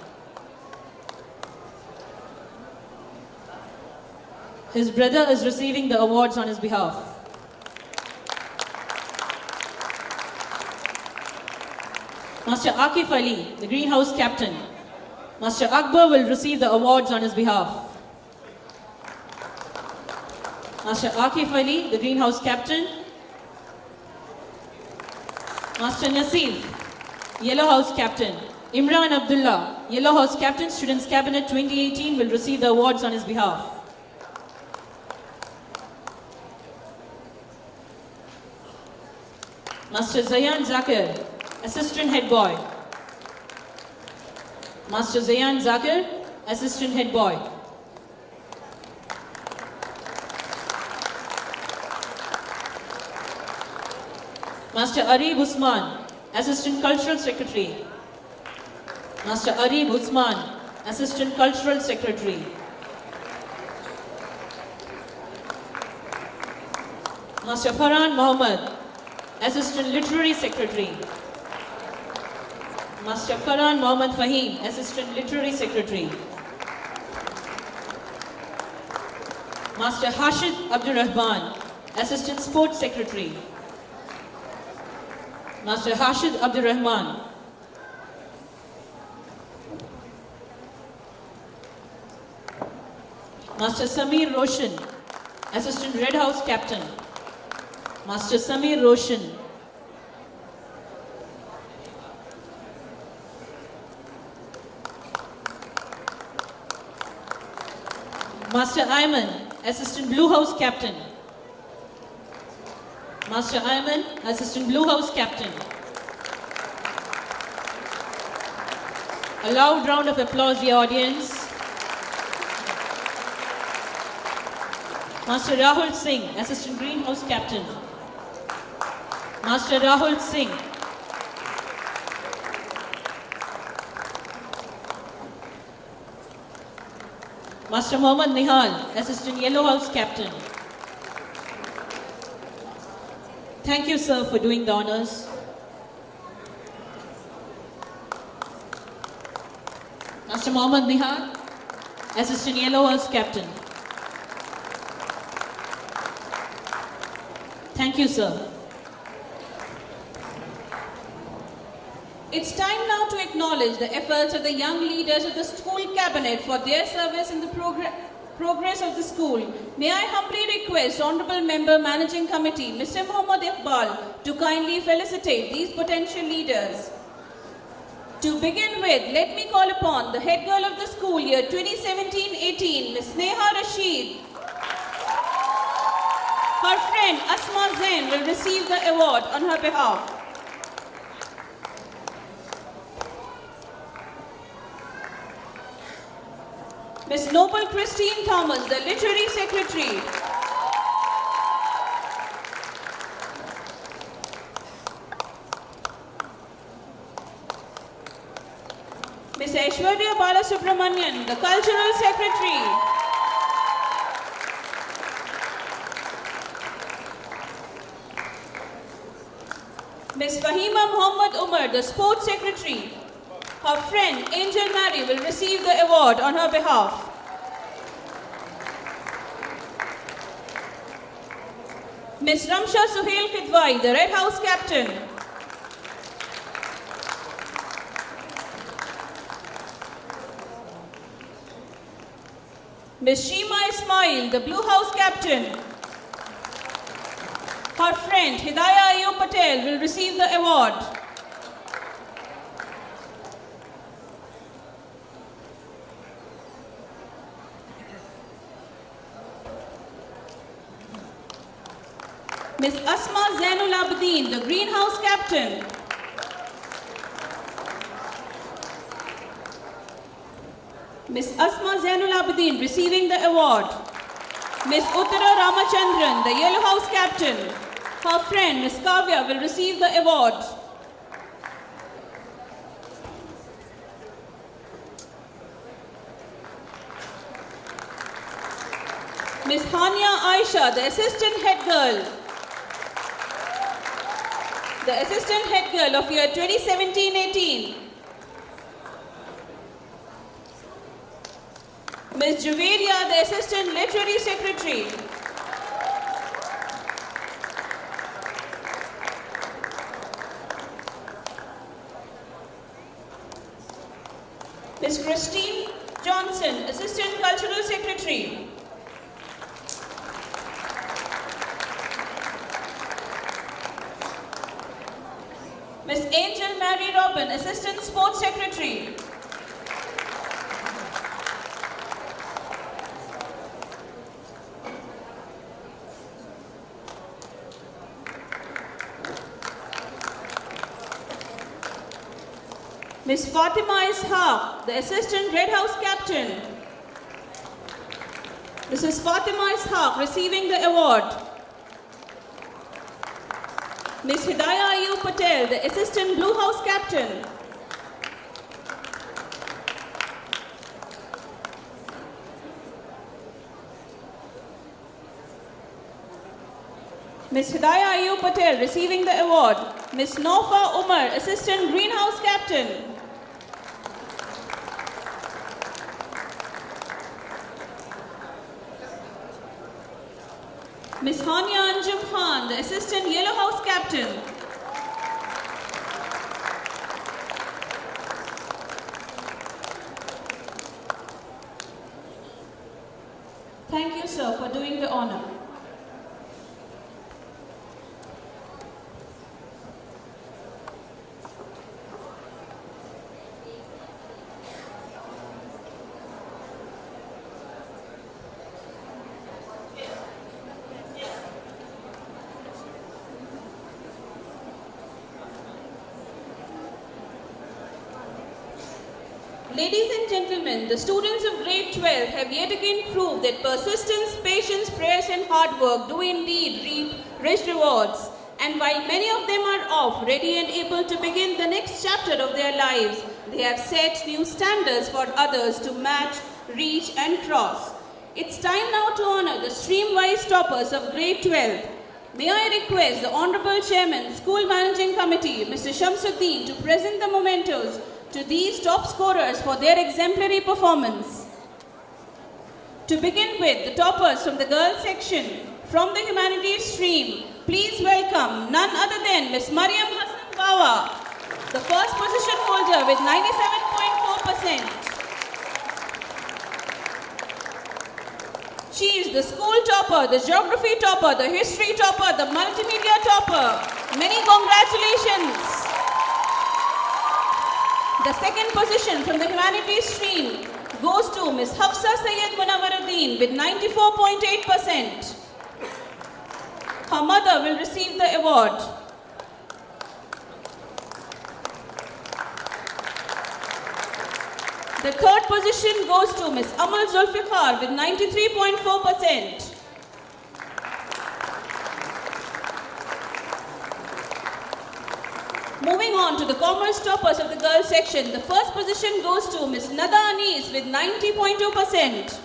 His brother is receiving the awards on his behalf. Master Akif Ali, the Greenhouse Captain. Master Akbar will receive the awards on his behalf. Master Akif Ali, the Greenhouse Captain. Master Nasif, Yellow House Captain. Imran Abdullah, Yellow House Captain, Students' Cabinet 2018, will receive the awards on his behalf. Master Zayan Zakir, Assistant Head Boy. Master Zayan Zakir, Assistant Head Boy. Master Arif Usman, Assistant Cultural Secretary. Master Arif Usman, Assistant Cultural Secretary. Master Farhan Mohammed, Assistant Literary Secretary. Master Farhan Mohammed Fahim, Assistant Literary Secretary. Master Hashid Abdul Rahman, Assistant Sports Secretary. Master Hashid Abdul Rahman. Master Samir Roshan, Assistant Red House Captain. Master Samir Roshan. Master Ayman, Assistant Blue House Captain. Master Ayman, Assistant Blue House Captain. A loud round of applause, the audience. Master Rahul Singh, Assistant Greenhouse Captain. Master Rahul Singh. Master Mohammad Nihal, Assistant Yellow House Captain. Thank you, sir, for doing the honors. Master Mohammad Nihal, Assistant Yellow House Captain. Thank you, sir. It's time now to acknowledge the efforts of the young leaders of the school cabinet for their service in the progress of the school. May I humbly request Honorable Member Managing Committee, Mr. Muhammad Iqbal, to kindly felicitate these potential leaders. To begin with, let me call upon the head girl of the school year 2017-18, Ms. Neha Rashid. Her friend Asma Zain will receive the award on her behalf. Ms. Noble Christine Thomas, the Literary Secretary. Ms. Aishwarya Balasubramanian, the Cultural Secretary. Ms. Fahima Muhammad Umar, the Sports Secretary. Her friend Angel Mary will receive the award on her behalf. Ms. Ramsha Suhail Kidwai, the Red House Captain. Ms. Shima Ismail, the Blue House Captain. Her friend Hidayah Ayub Patel will receive the award. Ms. Asma Zainul Abidin, the Greenhouse Captain. Ms. Asma Zainul Abidin receiving the award. Ms. Uttara Ramachandran, the Yellow House Captain. Her friend Ms. Kavya will receive the award. Ms. Hania Aisha, the Assistant Head Girl. The Assistant Head Girl of year 2017-18. Ms. Juveria, the Assistant Literary Secretary. Ms. Christine Johnson, Assistant Cultural Secretary. Ms. Angel Mary Robin, Assistant Sports Secretary. Ms. Fatima Ishaq, the Assistant Red House Captain. Mrs. Fatima Ishaq receiving the award. Ms. Hidayah Ayub Patel, the Assistant Blue House Captain. Ms. Hidayah Ayub Patel receiving the award. Ms. Nofa Umar, Assistant Greenhouse Captain. Ms. Hania Anjum Khan, the Assistant Yellow House Captain. Thank you, sir, for doing the honor. Ladies and gentlemen, the students of grade 12 have yet again proved that persistence, patience, prayers and hard work do indeed reap rich rewards. And while many of them are off, ready and able to begin the next chapter of their lives, they have set new standards for others to match, reach and cross. It's time now to honor the stream-wise toppers of grade 12. May I request the Honorable Chairman, School Managing Committee, Mr. Shamsuddin, to present the mementos to these top scorers for their exemplary performance. To begin with, the toppers from the girls section, from the humanities stream, please welcome none other than Ms. Mariam Hassan Bawa, the first position holder with 97.4%. She is the school topper, the geography topper, the history topper, the multimedia topper. Many congratulations. The second position from the humanities stream goes to Ms. Hafsa Sayyed Munawwaruddin with 94.8%. Her mother will receive the award. The third position goes to Ms. Amal Zulfiqar with 93.4%. Moving on to the commerce toppers of the girls section, the first position goes to Ms. Nada Anis with 90.2%.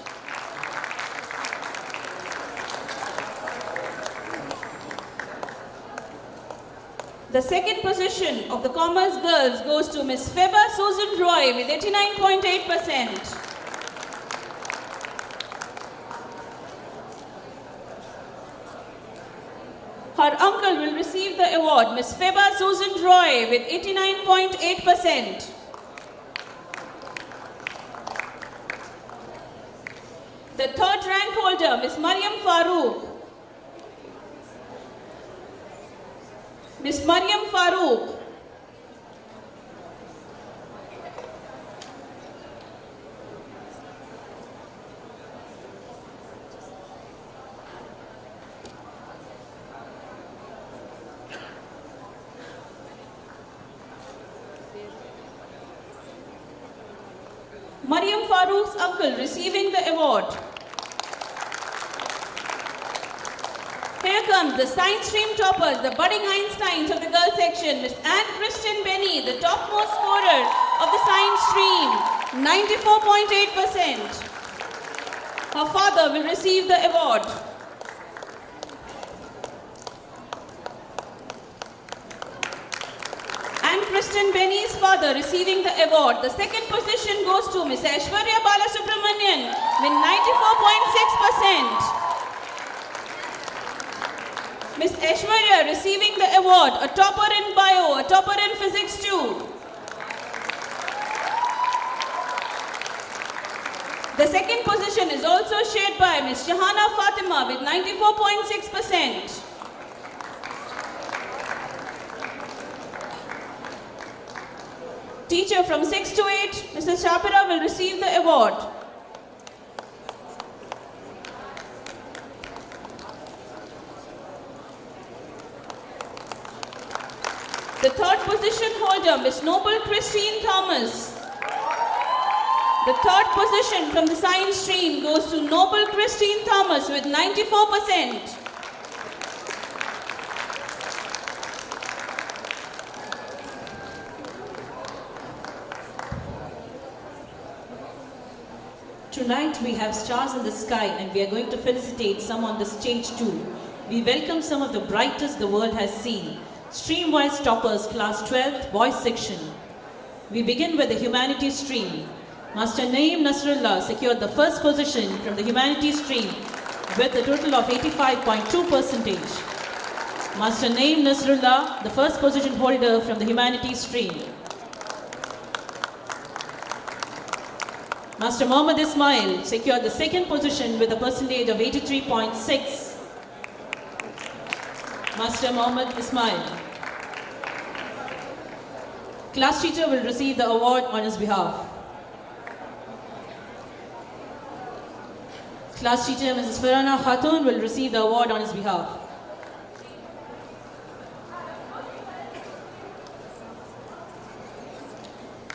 The second position of the Commerce Girls goes to Miss Feba Susan Roy with 89.8%. Her uncle will receive the award, Miss Feba Susan Roy with 89.8%. The third rank holder, Miss Mariam Farooq. Miss Mariam Farooq. Mariam Farooq's uncle receiving the award. Here comes the science stream toppers, the budding Einsteins of the girls section, Miss Anne Kristen Benny, the topmost scorer of the science stream, 94.8%. Her father will receive the award. Anne Kristen Benny's father receiving the award. The second position goes to Miss Aishwarya Balasubramanian with 94.6%. Miss Aishwarya receiving the award, a topper in bio, a topper in physics too. The second position is also shared by Miss Shahana Fatima with 94.6%. Teacher from 6 to 8, Mrs. Shapira will receive the award. The third position holder, Miss Noble Christine Thomas. The third position from the science stream goes to Noble Christine Thomas with 94%. Tonight we have stars in the sky and we are going to felicitate some on the stage too. We welcome some of the brightest the world has seen. Stream-wise toppers, class 12th, boys section. We begin with the humanities stream. Master Naeem Nasrullah secured the first position from the humanities stream with a total of 85.2%. Master Naeem Nasrullah, the first position holder from the humanities stream. Master Mohammad Ismail secured the second position with a percentage of 83.6. Master Mohammad Ismail. Class teacher will receive the award on his behalf. Class teacher Mrs. Farana Khatun will receive the award on his behalf.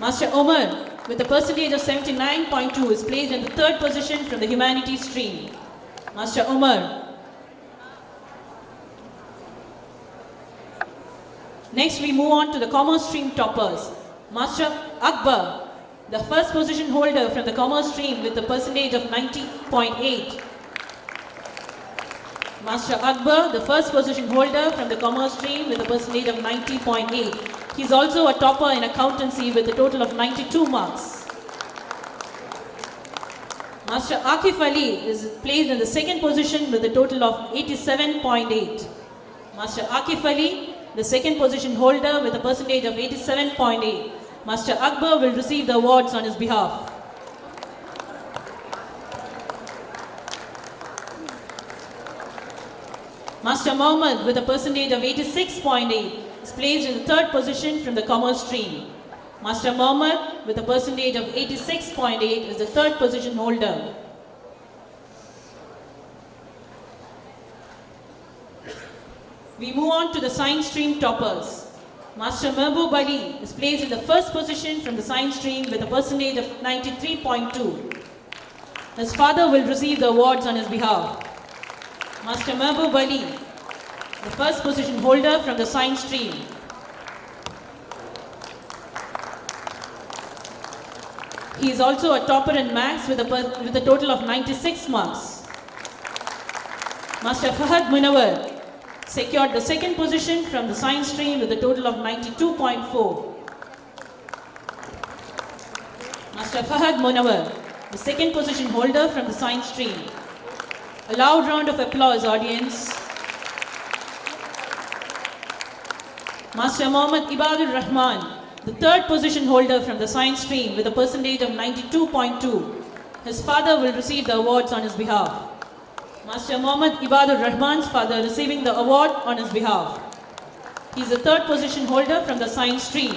Master Omar, with a percentage of 79.2, is placed in the third position from the humanities stream. Master Omar. Next, we move on to the commerce stream toppers. Master Akbar, the first position holder from the commerce stream with a percentage of 90.8. Master Akbar, the first position holder from the commerce stream with a percentage of 90.8. He is also a topper in accountancy with a total of 92 marks. Master Akif Ali is placed in the second position with a total of 87.8. Master Akif Ali, the second position holder with a percentage of 87.8. Master Akbar will receive the awards on his behalf. Master Mohammed, with a percentage of 86.8, is placed in the third position from the commerce stream. Master Mohammed, with a percentage of 86.8, is the third position holder. We move on to the science stream toppers. Master Mehboob Ali is placed in the first position from the science stream with a percentage of 93.2. His father will receive the awards on his behalf. Master Mehboob Ali, the first position holder from the science stream. He is also a topper in maths with a total of 96 marks. Master Fahad Munawar, secured the second position from the science stream with a total of 92.4. Master Fahad Munawar, the second position holder from the science stream. A loud round of applause, audience. Master Mohammad Ibadur Rahman, the third position holder from the science stream with a percentage of 92.2. His father will receive the awards on his behalf. Master Mohammad Ibadur Rahman's father receiving the award on his behalf. He is the third position holder from the science stream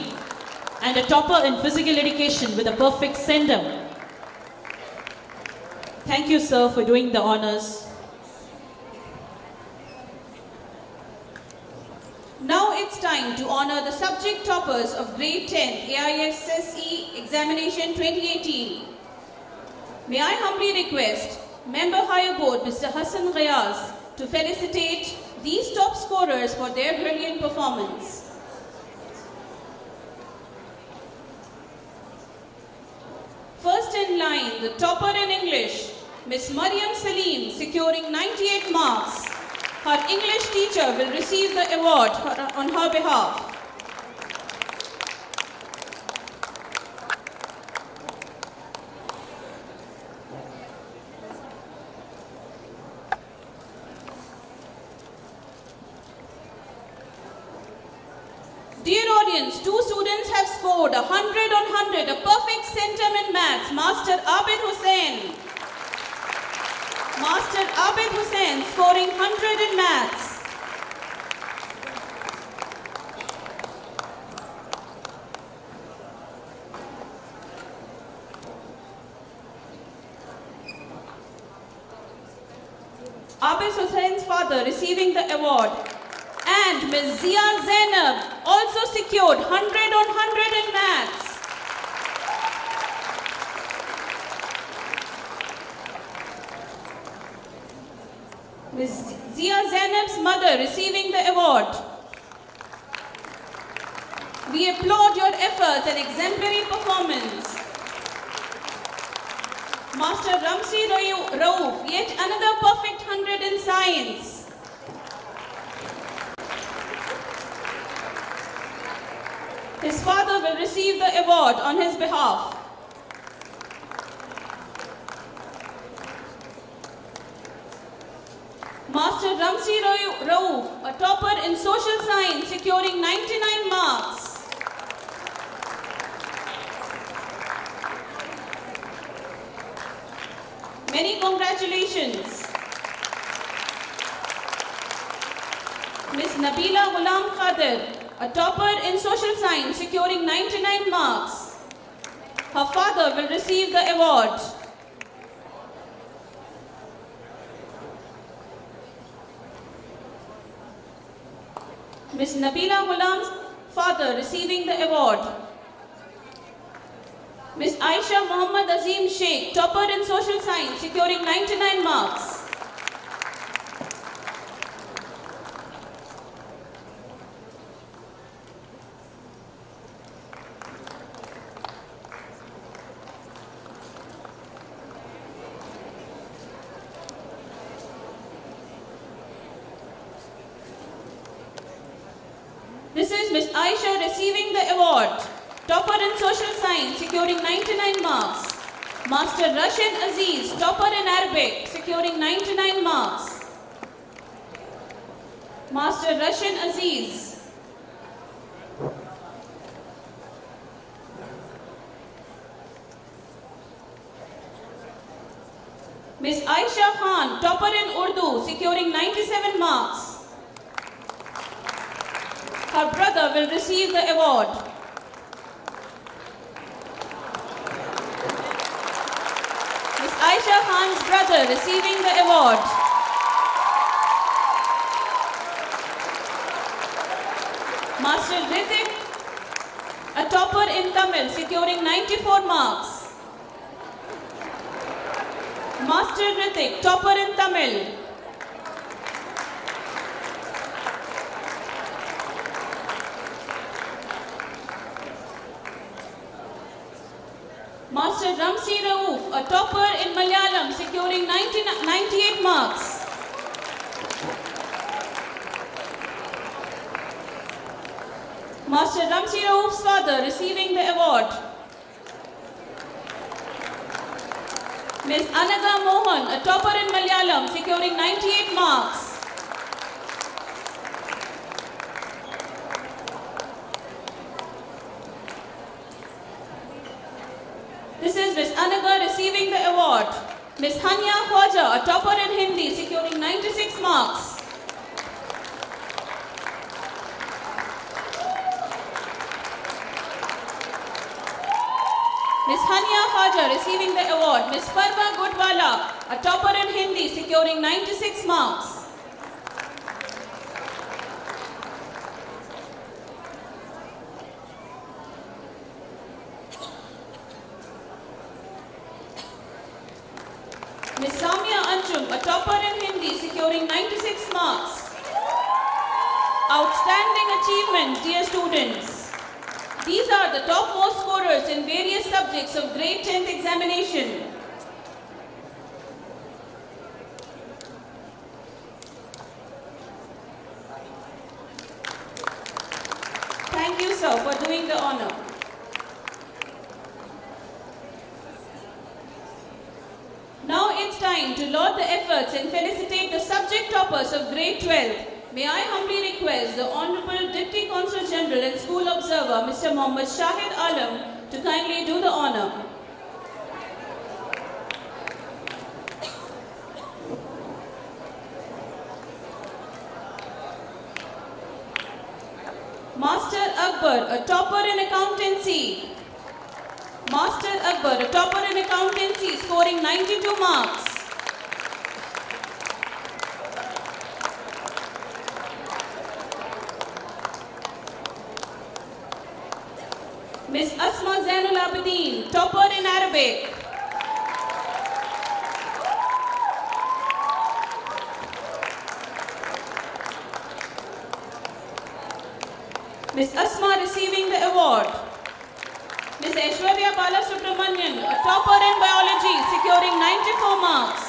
and a topper in physical education with a perfect centum. Thank you, sir, for doing the honors. Now it's time to honor the subject toppers of Grade 10 AISSE Examination 2018. May I humbly request Member Higher Board Mr. Hassan Ghayas to felicitate these top scorers for their brilliant performance. First in line, the topper in English, Miss Mariam Salim, securing 98 marks. Her English teacher will receive the award on her behalf. Dear audience, two students have scored 100 on 100, a perfect centum in maths. Master Abid Hussain. Master Abid Hussain scoring 100 in maths. Abid Hussain's father receiving the award. And Ms. Zia Zainab also secured 100 on 100 in maths. Ms. Zia Zainab's mother receiving the award. We applaud your efforts and exemplary performance. Master Ramsi Rauf, yet another perfect 100 in science. His father will receive the award on his behalf. Master Ramsi Rauf, a topper in social science, securing 99 marks. Many congratulations. Ms. Nabila Ghulam Khadir, a topper in social science, securing 99 marks. Her father will receive the award. Ms. Nabila Ghulam's father receiving the award. Ms. Aisha Muhammad Azim Sheikh, topper in social science, securing 99 marks. This is Ms. Aisha receiving the award. Topper in social science, securing 99 marks. Master Rashid Aziz, topper in Arabic, securing 99 marks. Master Rashid Aziz. Ms. Aisha Khan, topper in Urdu, securing 97 marks. Her brother will receive the award. Ms. Aisha Khan's brother receiving the award. Master Ritik, a topper in Tamil, securing 94 marks. Master Ritik, topper in Tamil. Master Ramsi Rauf, a topper in Malayalam, securing 98 marks. Master Ramsi Rauf's father receiving the award. Ms. Anaga Mohan, a topper in Malayalam, securing 98 marks. This is Ms. Anaga receiving the award. Ms. Hanya Khwaja, a topper in Hindi, securing 96 marks. Ms. Hanya Khwaja receiving the award. Ms. Parva Gudwala, a topper in Hindi, securing 96 marks. Ms. Samya Anchum, a topper in Hindi, securing 96 marks. Outstanding achievement, dear students. These are the topmost scorers in various subjects of grade 10th examination. Thank you, sir, for doing the honor. Now it's time to laud the efforts and felicitate the subject toppers of grade 12. May I humbly request the Honorable Deputy Consul General and School Observer, Mr. Mohammad Shahid Alam, to kindly do the honor. Master Akbar, a topper in accountancy. Master Akbar, a topper in accountancy, scoring 92 marks. Miss Asma Zainul Abidin, topper in Arabic. Miss Asma receiving the award. Miss Aishwarya Balasubramanian, a topper in biology, securing 94 marks.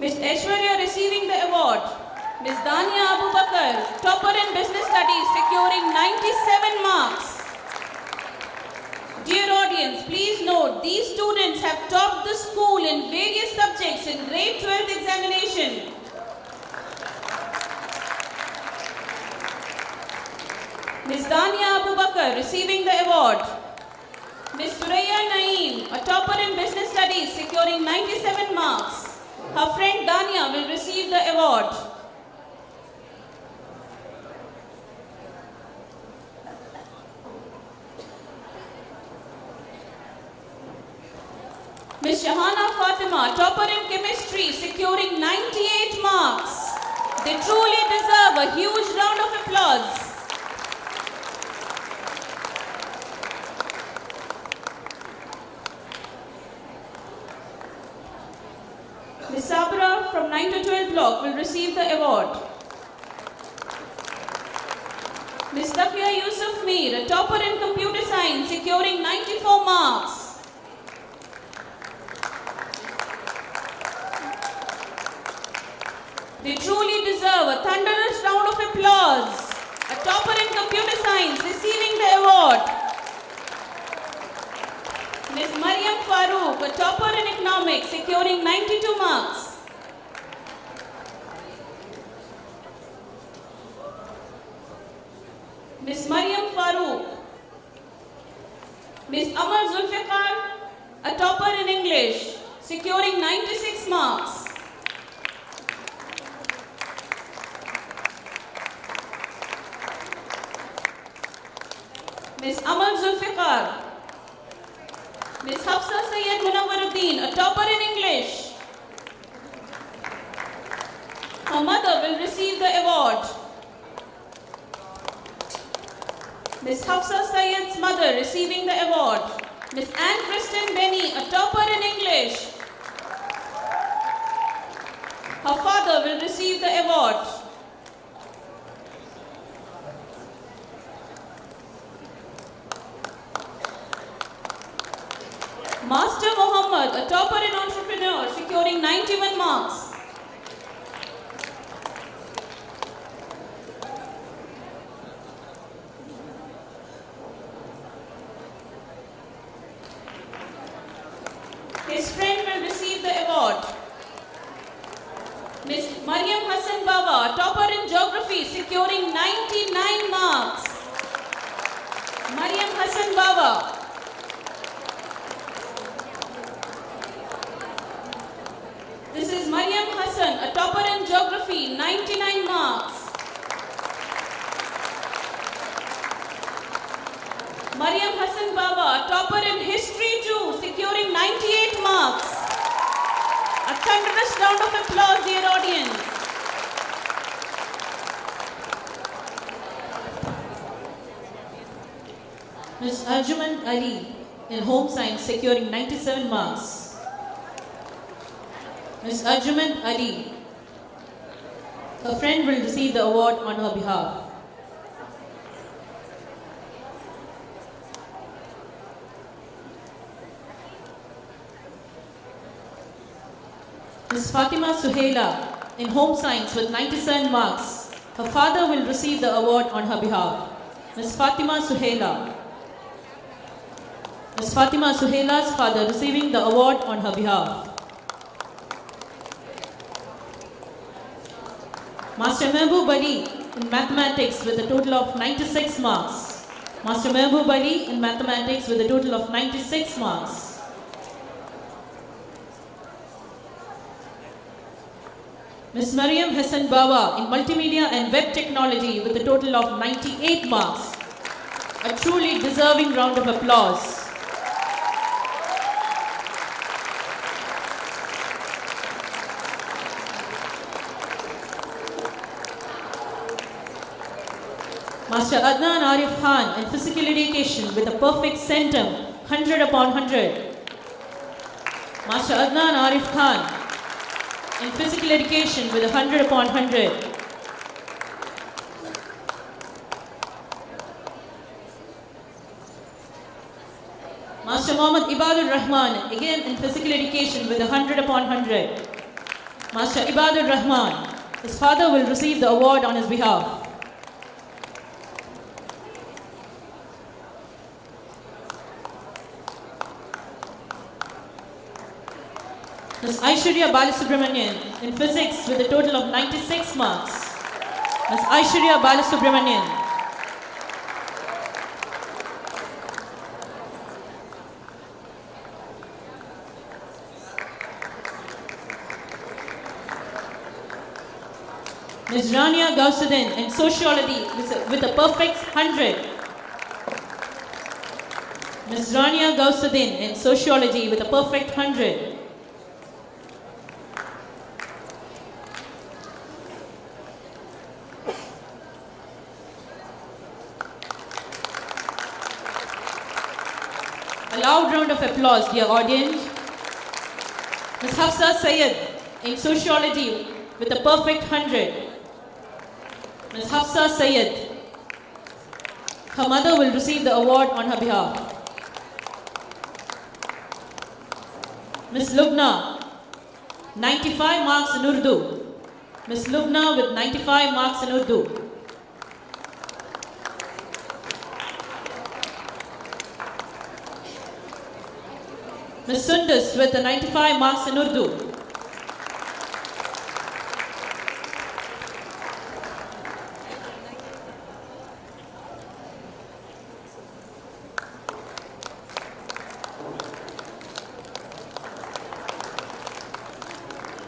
Miss Aishwarya receiving the award. Miss Dania Abu Bakar, topper in business studies, securing 97 marks. Dear audience, please note, these students have topped the school in various subjects in grade 12 examination. Miss Dania Abu Bakar receiving the award. Miss Suraya Naeem, a topper in business studies, securing 97 marks. Her friend Dania will receive the award. Miss Shahana Fatima, topper in chemistry, securing 98 marks. They truly deserve a huge round of applause. Miss Sabra from 9 to 12 block will receive the award. Miss Takia Yusuf Mir, a topper in computer science, securing 94 marks. They truly deserve a thunderous round of applause. A topper in computer science receiving the award. Miss Mariam Farooq, a topper in economics, securing 92 marks. Miss Mariam Farooq. Miss Amal Zulfiqar, a topper in English, securing 96 marks. Miss Amal Zulfiqar. Miss Hafsa Sayyed Munawwaruddin, a topper in English. Her mother will receive the award. Miss Hafsa Sayyed's mother receiving the award. Miss Anne Kristen Benny, a topper in English. Her father will receive the award. Master Muhammad, a topper in entrepreneur, securing 91 marks. His friend will receive the award. Ms. Mariam Hassan Baba, topper in geography, securing 99 marks. Mariam Hassan Baba. This is Mariam Hassan, a topper in geography, 99 marks. Mariam Hassan Baba, topper in history too, securing 98 marks. A thunderous round of applause, dear audience. Ms. Arjuman Ali in home science securing 97 marks. Ms. Arjuman Ali. Her friend will receive the award on her behalf. Ms. Fatima Suhaila in home science with 97 marks. Her father will receive the award on her behalf. Ms. Fatima Suhaila. Ms. Fatima Suhaila's father receiving the award on her behalf. Master Mehboob Ali in mathematics with a total of 96 marks. Master Mehboob Ali in mathematics with a total of 96 marks. Ms. Mariam Hassan Baba in multimedia and web technology with a total of 98 marks. A truly deserving round of applause. Master Adnan Arif Khan in physical education with a perfect centum, 100 upon 100. Master Adnan Arif Khan in physical education with 100 upon 100. Master Muhammad Ibadur Rahman, again in physical education with 100 upon 100. Master Ibadur Rahman, his father will receive the award on his behalf. Ms. Aishwarya Balasubramanian in physics with a total of 96 marks. Ms. Aishwarya Balasubramanian. Ms. Rania Gausuddin in sociology with a perfect 100. Ms. Rania Gausuddin in sociology with a perfect 100. A loud round of applause, dear audience. Ms. Hafsa Sayed in sociology with a perfect 100. Ms. Hafsa Sayed. Her mother will receive the award on her behalf. Ms. Lubna, 95 marks in Urdu. Ms. Lubna with 95 marks in Urdu. Ms. Sundus with the 95 marks in Urdu.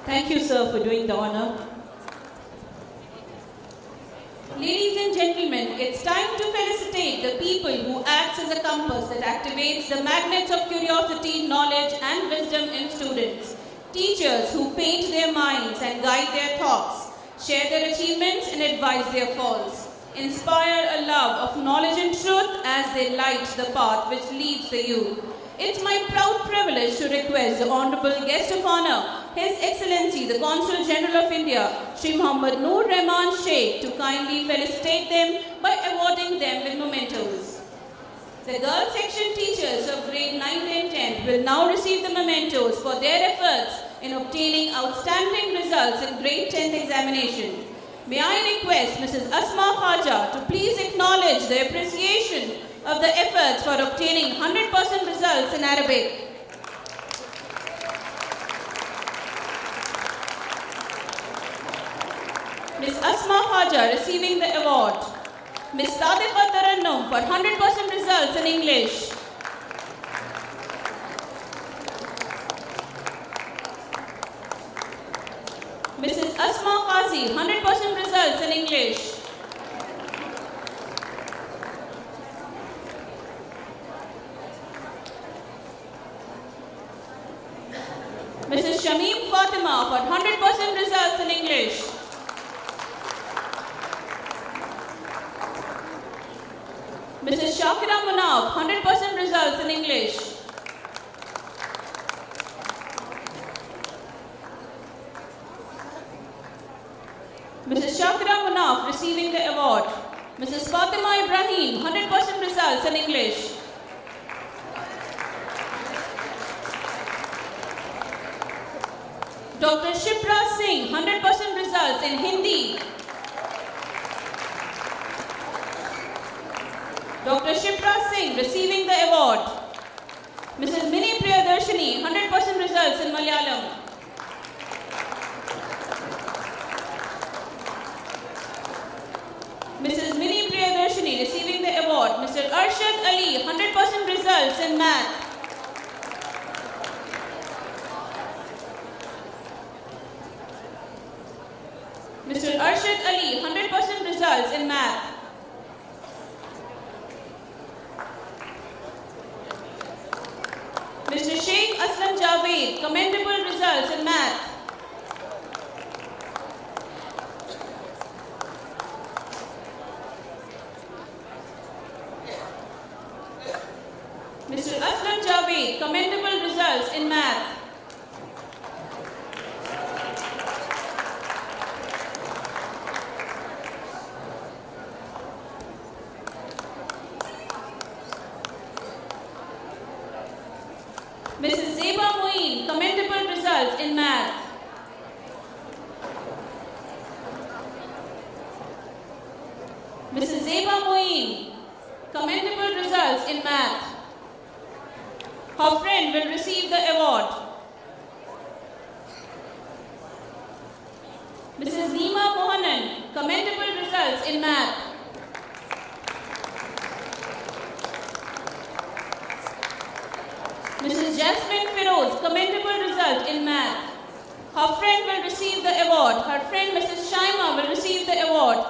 Thank you, sir, for doing the honor. Ladies and gentlemen, it's time to felicitate the people who acts as a compass that activates the magnets of curiosity, knowledge and wisdom in students. Teachers who paint their minds and guide their thoughts, share their achievements and advise their falls. Inspire a love of knowledge and truth as they light the path which leads the youth. It's my proud privilege to request the Honorable Guest of Honor, His Excellency the Consul General of India, Shri Muhammad Noor Rahman Sheikh, to kindly felicitate them by awarding them with mementos. The girls section teachers of grade 9 and 10 will now receive the mementos for their efforts in obtaining outstanding results in grade 10th examination. May I request Mrs. Asma Khaja to please acknowledge the appreciation of the efforts for obtaining 100% results in Arabic. Ms. Asma Khaja receiving the award. Ms. Sadiqa Tarannum for 100% results in English. Mrs. Asma Qazi, 100% results in English. Mrs. Shamim Fatima for 100% results in English. Mrs. Shakira Munaf, 100% results in English. Mrs. Shakira Munaf receiving the award. Mrs. Fatima Ibrahim, 100% results in English. Dr. Shipra Singh, 100% results in Hindi. Dr. Shipra Singh receiving the award. Mrs. Mini Priyadarshini, 100% results in Malayalam. Mrs. Mini Priyadarshini receiving the award. Mr. Arshad Ali, 100% results in math. Mr. Arshad Ali, 100% results in math. Mr. Sheikh Aslam Javed, commendable results in math. Mr. Aslam Javed, commendable results in math. Mrs. Zeba Moeen, commendable results in math. Mrs. Zeba Moeen, commendable results in math. Her friend will receive the award. Mrs. Neema Mohanan, commendable results in math. Mrs. Jasmine Feroz, commendable result in math. Her friend will receive the award. Her friend Mrs. Shaima will receive the award.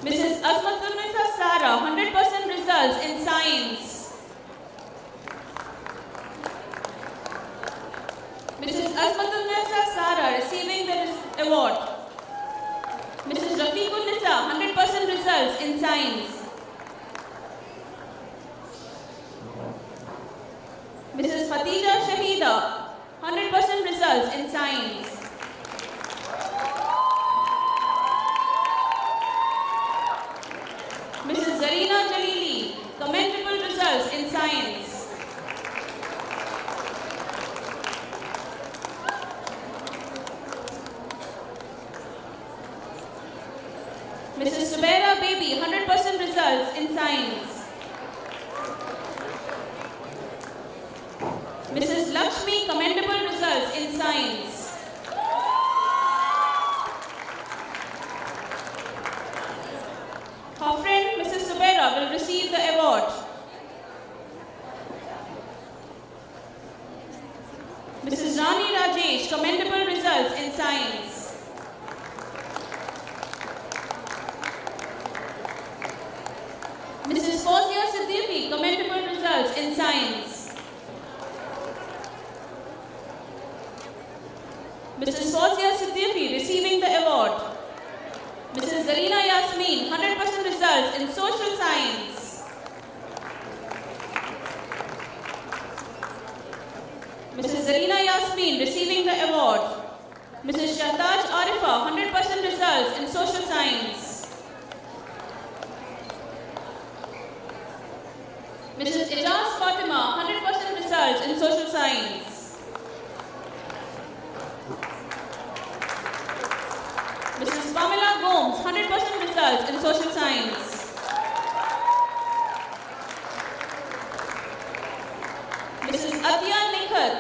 Mrs. Asmatulnisa Sara, 100% results in science. Mrs. Asmatulnisa Sara receiving the award. Mrs. Rafiqul Nisa, 100% results in science. Mrs. Fatija Shahida, 100% results in science. Mrs. Zarina Jalili, commendable results in science. Mrs. Subaira Baby, 100% results in science. Mrs. Lakshmi, commendable results in science. Her friend Mrs. Subaira will receive the award. Mrs. Rani Rajesh, commendable results in science. Mrs. Fawzia Siddiqui, commendable results in science. Mrs. Fawzia Siddiqui receiving the award. Mrs. Zarina Yasmin, 100% results in social science. Mrs. Zarina Yasmin receiving the award. Mrs. Shahtaj Arifa, 100% results in social science. Mrs. Ijaz Fatima, 100% results in social science. Mrs. Pamela Gomes, 100% results in social science. Mrs. Athiya Nikhat,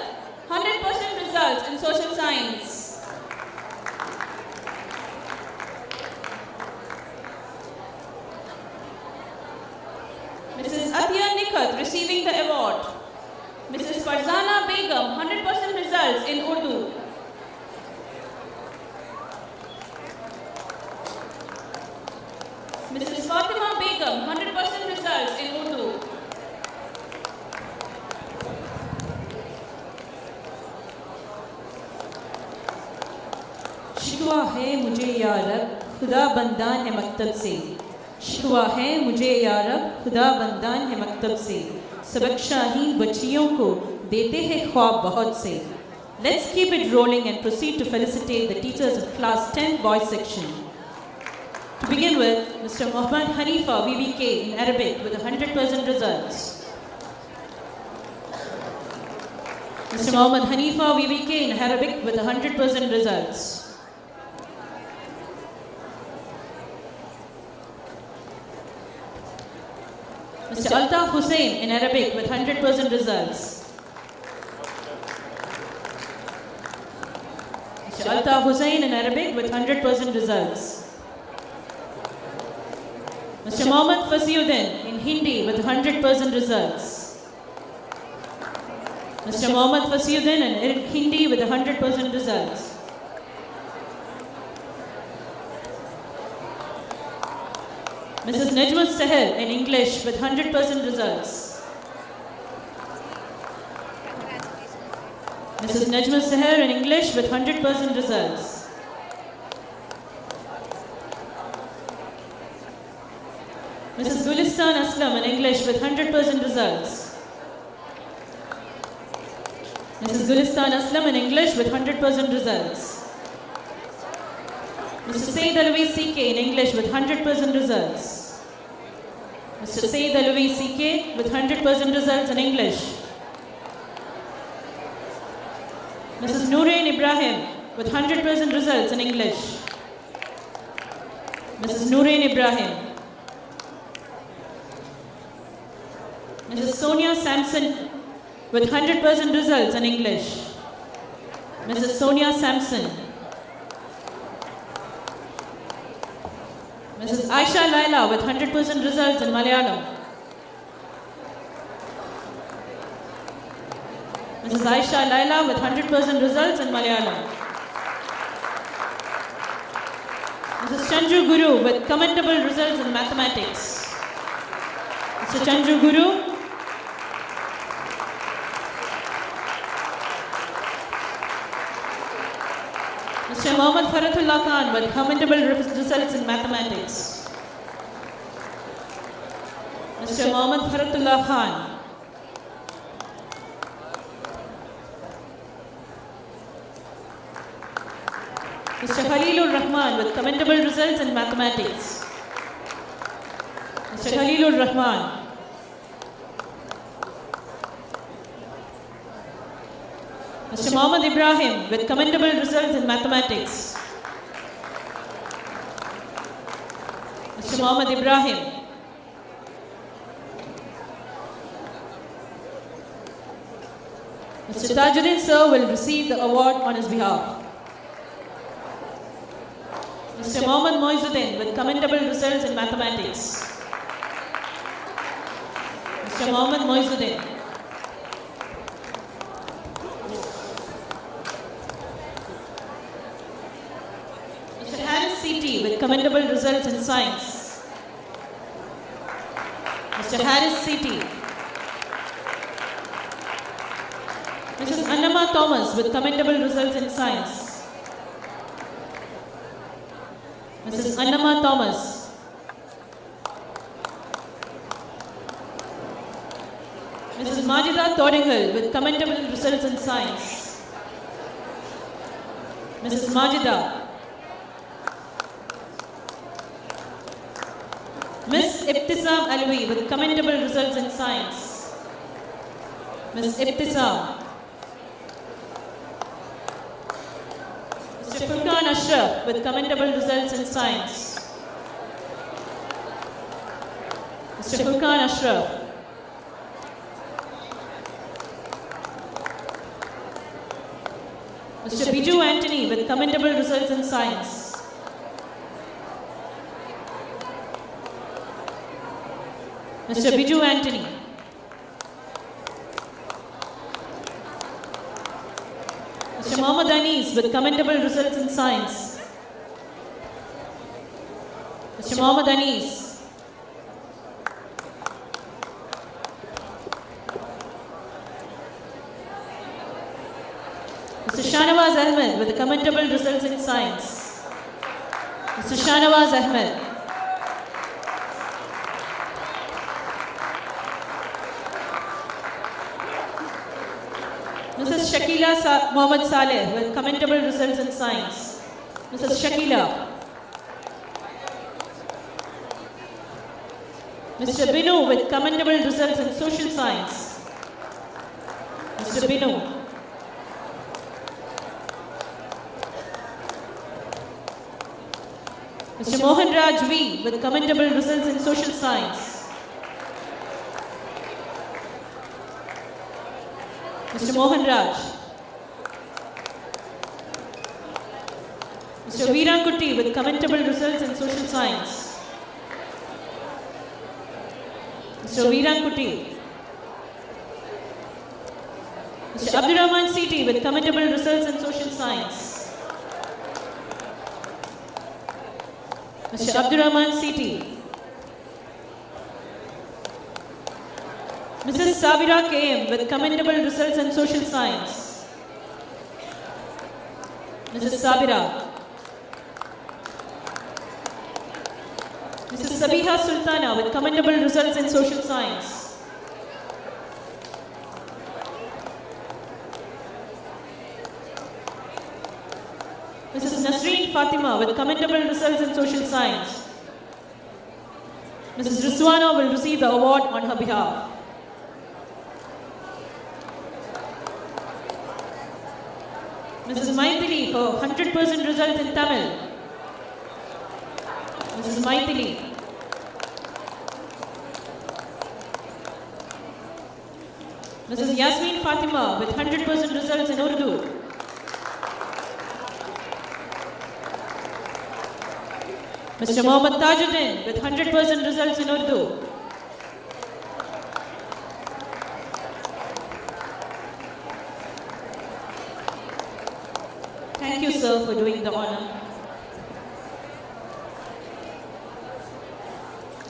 100% results in social science. Mrs. Athiya Nikhat receiving the award. Mrs. Farzana Begum, 100% results in Urdu. Mrs. Fatima Begum, 100% results in Urdu. शिकवा है मुझे या रब खुदा बंदान है मकतब से शिकवा है मुझे या रब खुदा बंदान है मकतब से सबक शाही बच्चियों को देते हैं ख्वाब बहुत से. Let's keep it rolling and proceed to felicitate the teachers of class 10 boys section. To begin with, Mr. Muhammad Hanifa VVK in Arabic with 100% results. Mr. Muhammad Hanifa VVK in Arabic with 100% results. Mr. Altaf Hussain in Arabic with 100% results. Mr. Altaf Hussain in Arabic with 100% results. Mr. Mohammad Fasiuddin in Hindi with 100% results. Mr. Mohammad Fasiuddin in Hindi with 100% results. Mrs. Najma Sahel in English with 100% results. Mrs. Najma Sahel in English with 100% results. Mrs. Gulistan Aslam in English with 100% results. Mrs. Gulistan Aslam in English with 100% results. Mr. Saeed Alwi CK in English with 100% results. Mr. Saeed Alwi CK with 100% results in English. Mrs. Nooreen Ibrahim with 100% results in English. Mrs. Nooreen Ibrahim. Mrs. Sonia Sampson with 100% results in English. Mrs. Sonia Sampson. Mrs. Aisha Laila with 100% results in Malayalam. Mrs. Aisha Laila with 100% results in Malayalam. Mrs. Chandru Guru with commendable results in mathematics. Mr. Chandru Guru. Mr. Mohammad Faratullah Khan with commendable results in mathematics. Mr. Mohammad Faratullah Khan. Mr. Khalilur Rahman with commendable results in mathematics. Mr. Khalilur Rahman. Mr. Mohammad Ibrahim with commendable results in mathematics. Mr. Mohammad Ibrahim. Mr. Tajuddin sir will receive the award on his behalf. Mr. Mohammad Moizuddin with commendable results in mathematics. Mr. Mohammad Moizuddin. With commendable results in science. Mr. Harris CT. Mrs. Annama Thomas with commendable results in science. Mrs. Annama Thomas. Mrs. Majida Todingal with commendable results in science. Mrs. Majida. Miss Ibtisam Alwi with commendable results in science. Ms. Ibtisam. Mr. Furqan Ashraf with commendable results in science. Mr. Furqan Ashraf. Mr. Biju Anthony with commendable results in science. Mr. Biju Anthony. Mr. Mohammad Anis with commendable results in science. Mr. Mohammad Anis. Mr. Shanawaz Ahmed with commendable results in science. Mr. Shanawaz Ahmed. Mrs. Shakila Mohammad Saleh with commendable results in science. Mrs. Shakila. Mr. Binu with commendable results in social science. Mr. Binu. Mr. Mohan Raj V with commendable results in social science. Mr. Mohan Raj. Mr. Veerankutti with commendable results in social science. Mr. Veerankutti. Mr. Abdurrahman Siti with commendable results in social science. Mr. Abdurrahman Siti. Mrs. Sabira KM with commendable results in social science. Mrs. Sabira. Mrs. Sabiha Sultana with commendable results in social science. Mrs. Nasreen Fatima with commendable results in social science. Mrs. Rizwana will receive the award on her behalf. Mrs. Maithili for 100% results in Tamil. Mrs. Maithili. Mrs. Yasmin Fatima with 100% results in Urdu. Mr. Mohammad Tajuddin with 100% results in Urdu. Thank you, sir, for doing the honor.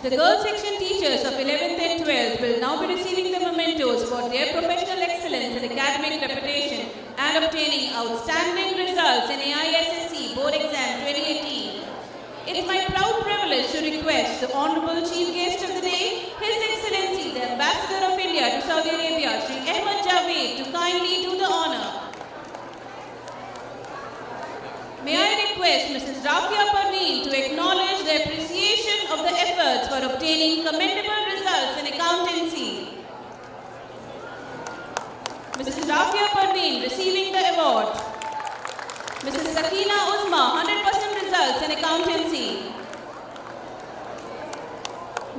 The girls section teachers of 11th and 12th will now be receiving the mementos for their professional excellence and academic reputation and obtaining outstanding results in AISSC Board Exam 2018. It's my proud privilege to request the Honorable Chief Guest of the Day, His Excellency, the Ambassador of India to Saudi Arabia, Shri Ahmed Javed, to kindly do the honor. May I request Mrs. Rafia Parveen to acknowledge the appreciation of the efforts for obtaining commendable results in accountancy. Mrs. Rafia Parveen receiving the award. Mrs. Sakina Uzma, 100% results in accountancy.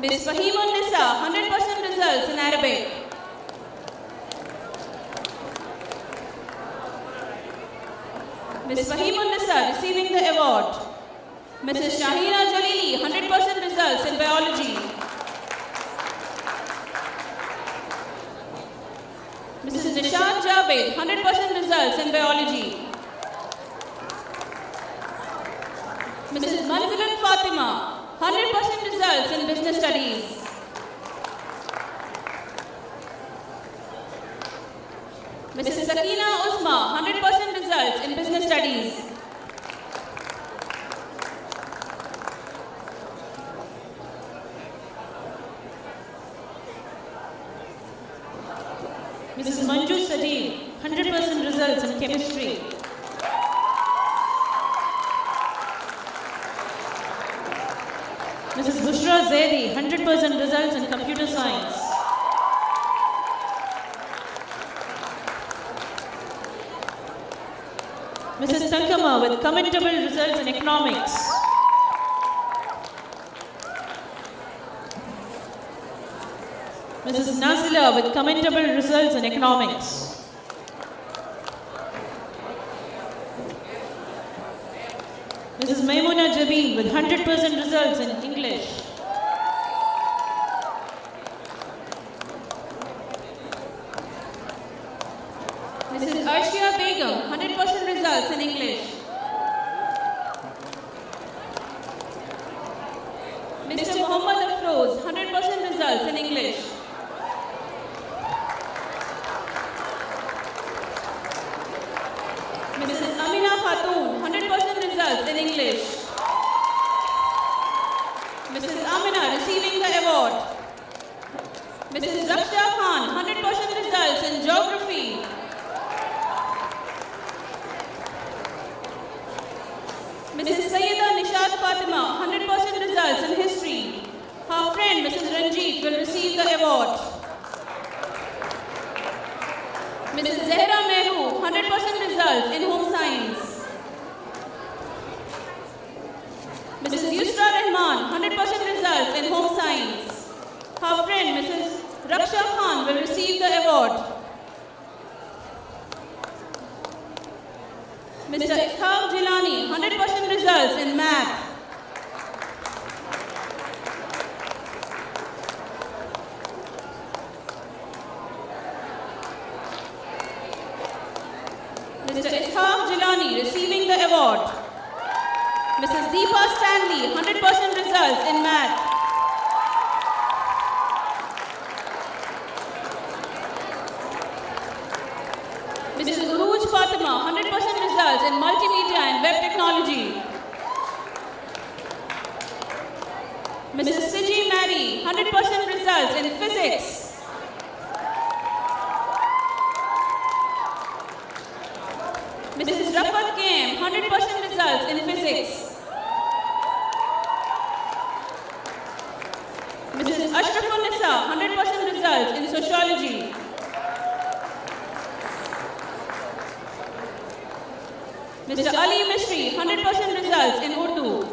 Ms. Fahimun Nisa, 100% results in Arabic. Ms. Fahimun Nisa receiving the award. Mrs. Shahina Jalili, 100% results in biology. Mrs. Nishan Javed, 100% results in biology. Mrs. Manzilat Fatima, 100% results in business studies. Mrs. Sakina Uzma, 100% results in business studies. Mrs. Manju Sadeep, 100% results in chemistry. Mrs. Bushra Zaidi, 100% results in computer science. Mrs. Tankama with commendable results in economics. Mrs. Nazila with commendable results in economics. Mrs. Maimuna Jabeen with 100% results in English. Mrs. Arshia Begum, 100% results in English. Mr. Muhammad Afroz, 100% results in English. Mrs. Amina Khatun, 100% results in English. Mrs. Amina receiving the award. Mrs. Raksha Khan, 100% results in geography. Mrs. Sayyida Nishad Fatima, 100% results in history. Her friend Mrs. Ranjit will receive the award. Mrs. Zehra Mehu, 100% results in home science. Mrs. Yusra Rahman, 100% results in home science. Her friend Mrs. Raksha Khan will receive the award. Mr. Ishaq Jilani, 100% results in math. Mr. Ishaq Jilani receiving the award. Mrs. Deepa Stanley, 100% results in math. Mrs. Uruj Fatima, 100% results in multimedia and web technology. Mrs. Siji Mary, 100% results in physics. Mrs. Rafat Game, 100% results in physics. Mrs. Ashrafun Nisa, 100% results in sociology. Mr. Ali Mishri, 100% results in Urdu.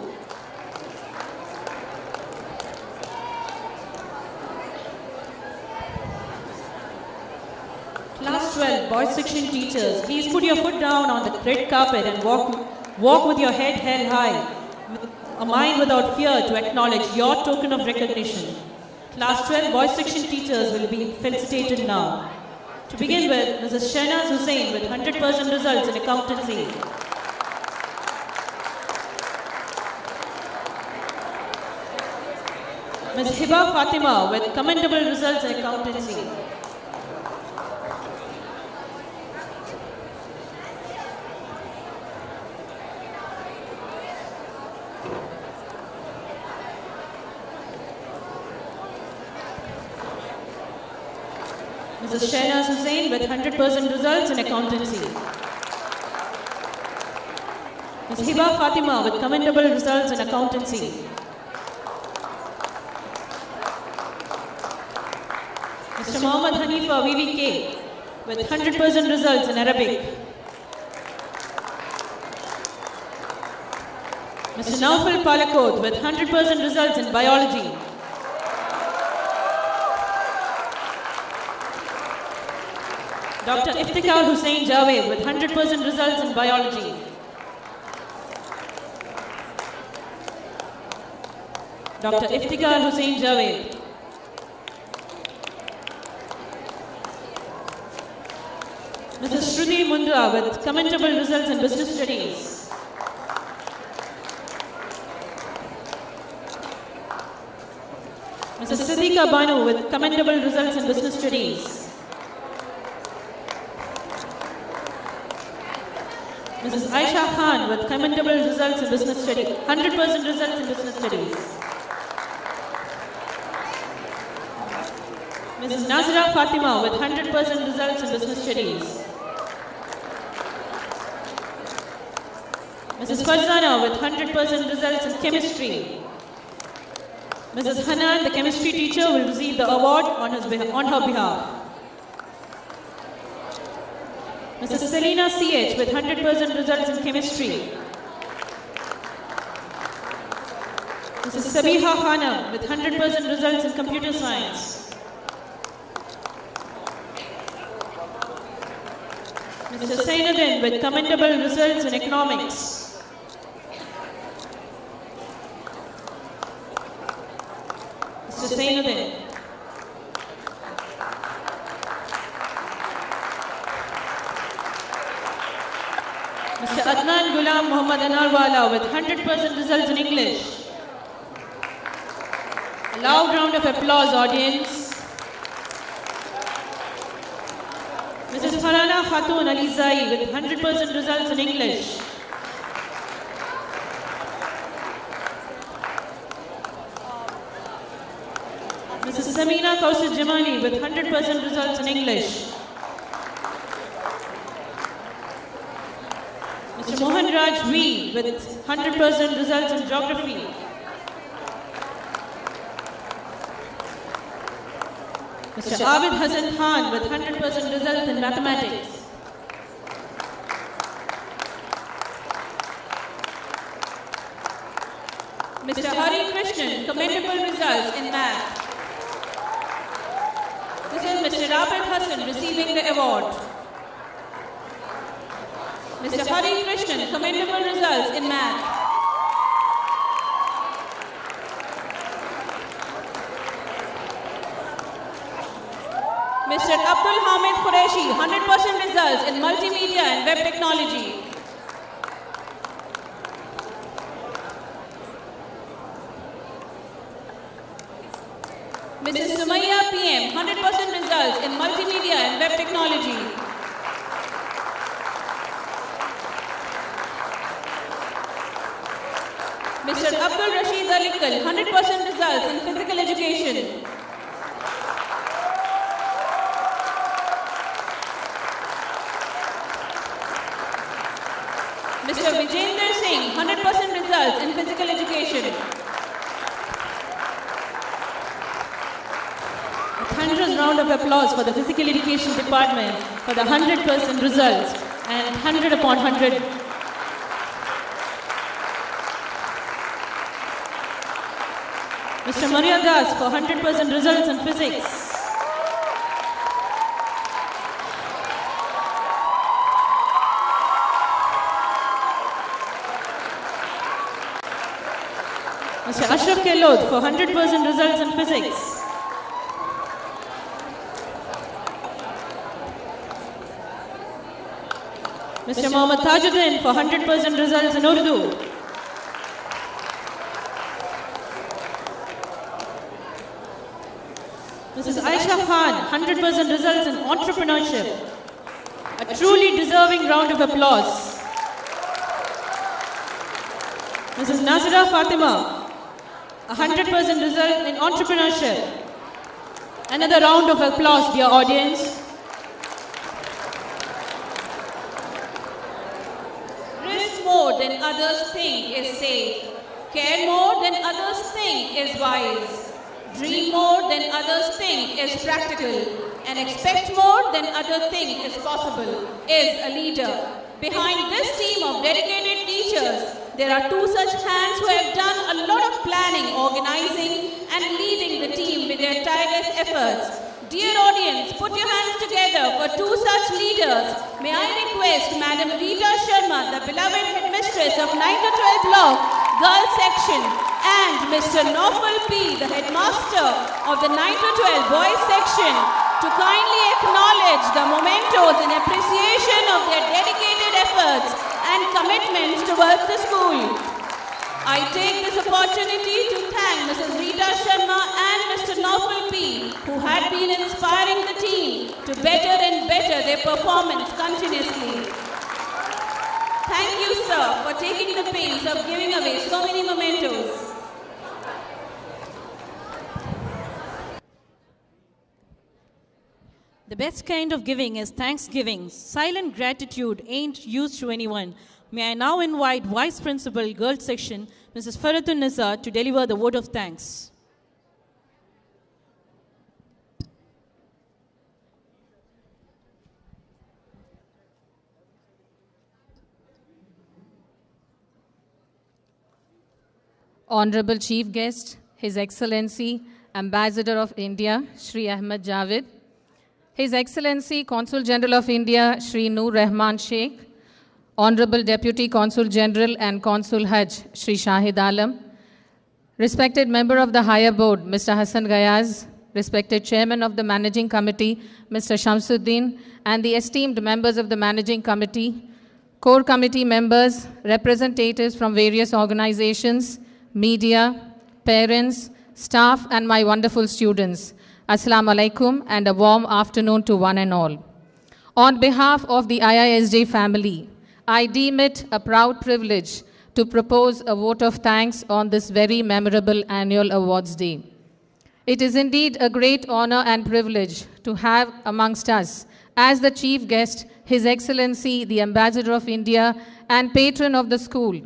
Class 12, boys section teachers, please put your foot down on the red carpet and walk with your head held high, with a mind without fear to acknowledge your token of recognition. Class 12, boys section teachers will be felicitated now. To begin with, Mrs. Shahnaz Hussain with 100% results in accountancy. Ms. Hiba Fatima with commendable results in accountancy. Mrs. Shahnaz Hussain with 100% results in accountancy. Ms. Hiba Fatima with commendable results in accountancy. Mr. Mohammad Hanifa VVK with 100% results in Arabic. Mr. Naufal Palakot with 100% results in biology. Dr. Iftikhar Hussain Javed with 100% results in biology. Dr. Iftikhar Hussain Javed. Mrs. Shruti Mundra with commendable results in business studies. Mrs. Siddiqa Banu with commendable results in business studies. Mrs. Aisha Khan with commendable results in business studies, 100% results in business studies. Mrs. Nazira Fatima with 100% results in business studies. Mrs. Farzana with 100% results in chemistry. Mrs. Hanan, the chemistry teacher, will receive the award on her behalf. Mrs. Selina CH with 100% results in chemistry. Mrs. Sabiha Khanam with 100% results in computer science. Mr. Sainuddin with commendable results in economics. Mr. Sainuddin. Mr. Adnan Ghulam Muhammad Anarwala with 100% results in English. A loud round of applause, audience. Mrs. Farana Khatun Alizai with 100% results in English. Mrs. Samina Kausid Jamali with 100% results in English. Mr. Mohan Raj V with 100% results in geography. Mr. Abid Hassan Khan with 100% results in mathematics. Mr. Hari Krishnan, commendable results in math. This is Mr. Abid Hassan receiving the award. Mr. Hari Krishnan, commendable results in math. Mr. Abdul Hamid Qureshi, 100% results in multimedia and web technology. Mrs. Sumaya PM, 100% results in multimedia and web technology. Mr. Abdul Rashid Alikal, 100% results in physical education. Mr. Vijender Singh, 100% results in physical education. A thunderous round of applause for the physical education department for the 100% results and 100 upon 100. Mr. Maria Das for 100% results in physics. Mr. Ashraf Kelod for 100% results in physics. Mr. Mohammad Tajuddin for 100% results in Urdu. Mrs. Aisha Khan, 100% results in entrepreneurship. A truly deserving round of applause. Mrs. Nasira Fatima, 100% result in entrepreneurship. Another round of applause, dear audience. Risk more than others think is safe. Care more than others think is wise. Dream more than others think is practical. And expect more than others think is possible is a leader. Behind this team of dedicated teachers, there are two such hands who have done a lot of planning, organizing, and leading the team with their tireless efforts. Dear audience, put your hands together for two such leaders. May I request Madam Rita Sharma, the beloved headmistress of 9 to 12 block, girls section, and Mr. Naufal P, the headmaster of the 9 to 12 boys section, to kindly acknowledge the mementos in appreciation of their dedicated efforts and commitments towards the school. I take this opportunity to thank Mrs. Rita Sharma and Mr. Naufal P, who had been inspiring the team to better and better their performance continuously. Thank you, sir, for taking the pains of giving away so many mementos. The best kind of giving is thanksgiving. Silent gratitude ain't used to anyone. May I now invite Vice Principal, Girls Section, Mrs. Faratun Nisa, to deliver the vote of thanks. Honorable Chief Guest, His Excellency, Ambassador of India, Shri Ahmed Javed, His Excellency, Consul General of India, Shri Noor Rahman Sheikh, Honorable Deputy Consul General and Consul Hajj, Shri Shahid Alam, respected Member of the Higher Board, Mr. Hassan Gayaz, respected Chairman of the Managing Committee, Mr. Shamsuddin, and the esteemed members of the Managing Committee, core committee members, representatives from various organizations, media, parents, staff, and my wonderful students. Assalamu alaikum and a warm afternoon to one and all. On behalf of the IISJ family, I deem it a proud privilege to propose a vote of thanks on this very memorable annual awards day. It is indeed a great honor and privilege to have amongst us as the chief guest, His Excellency, the Ambassador of India and patron of the school,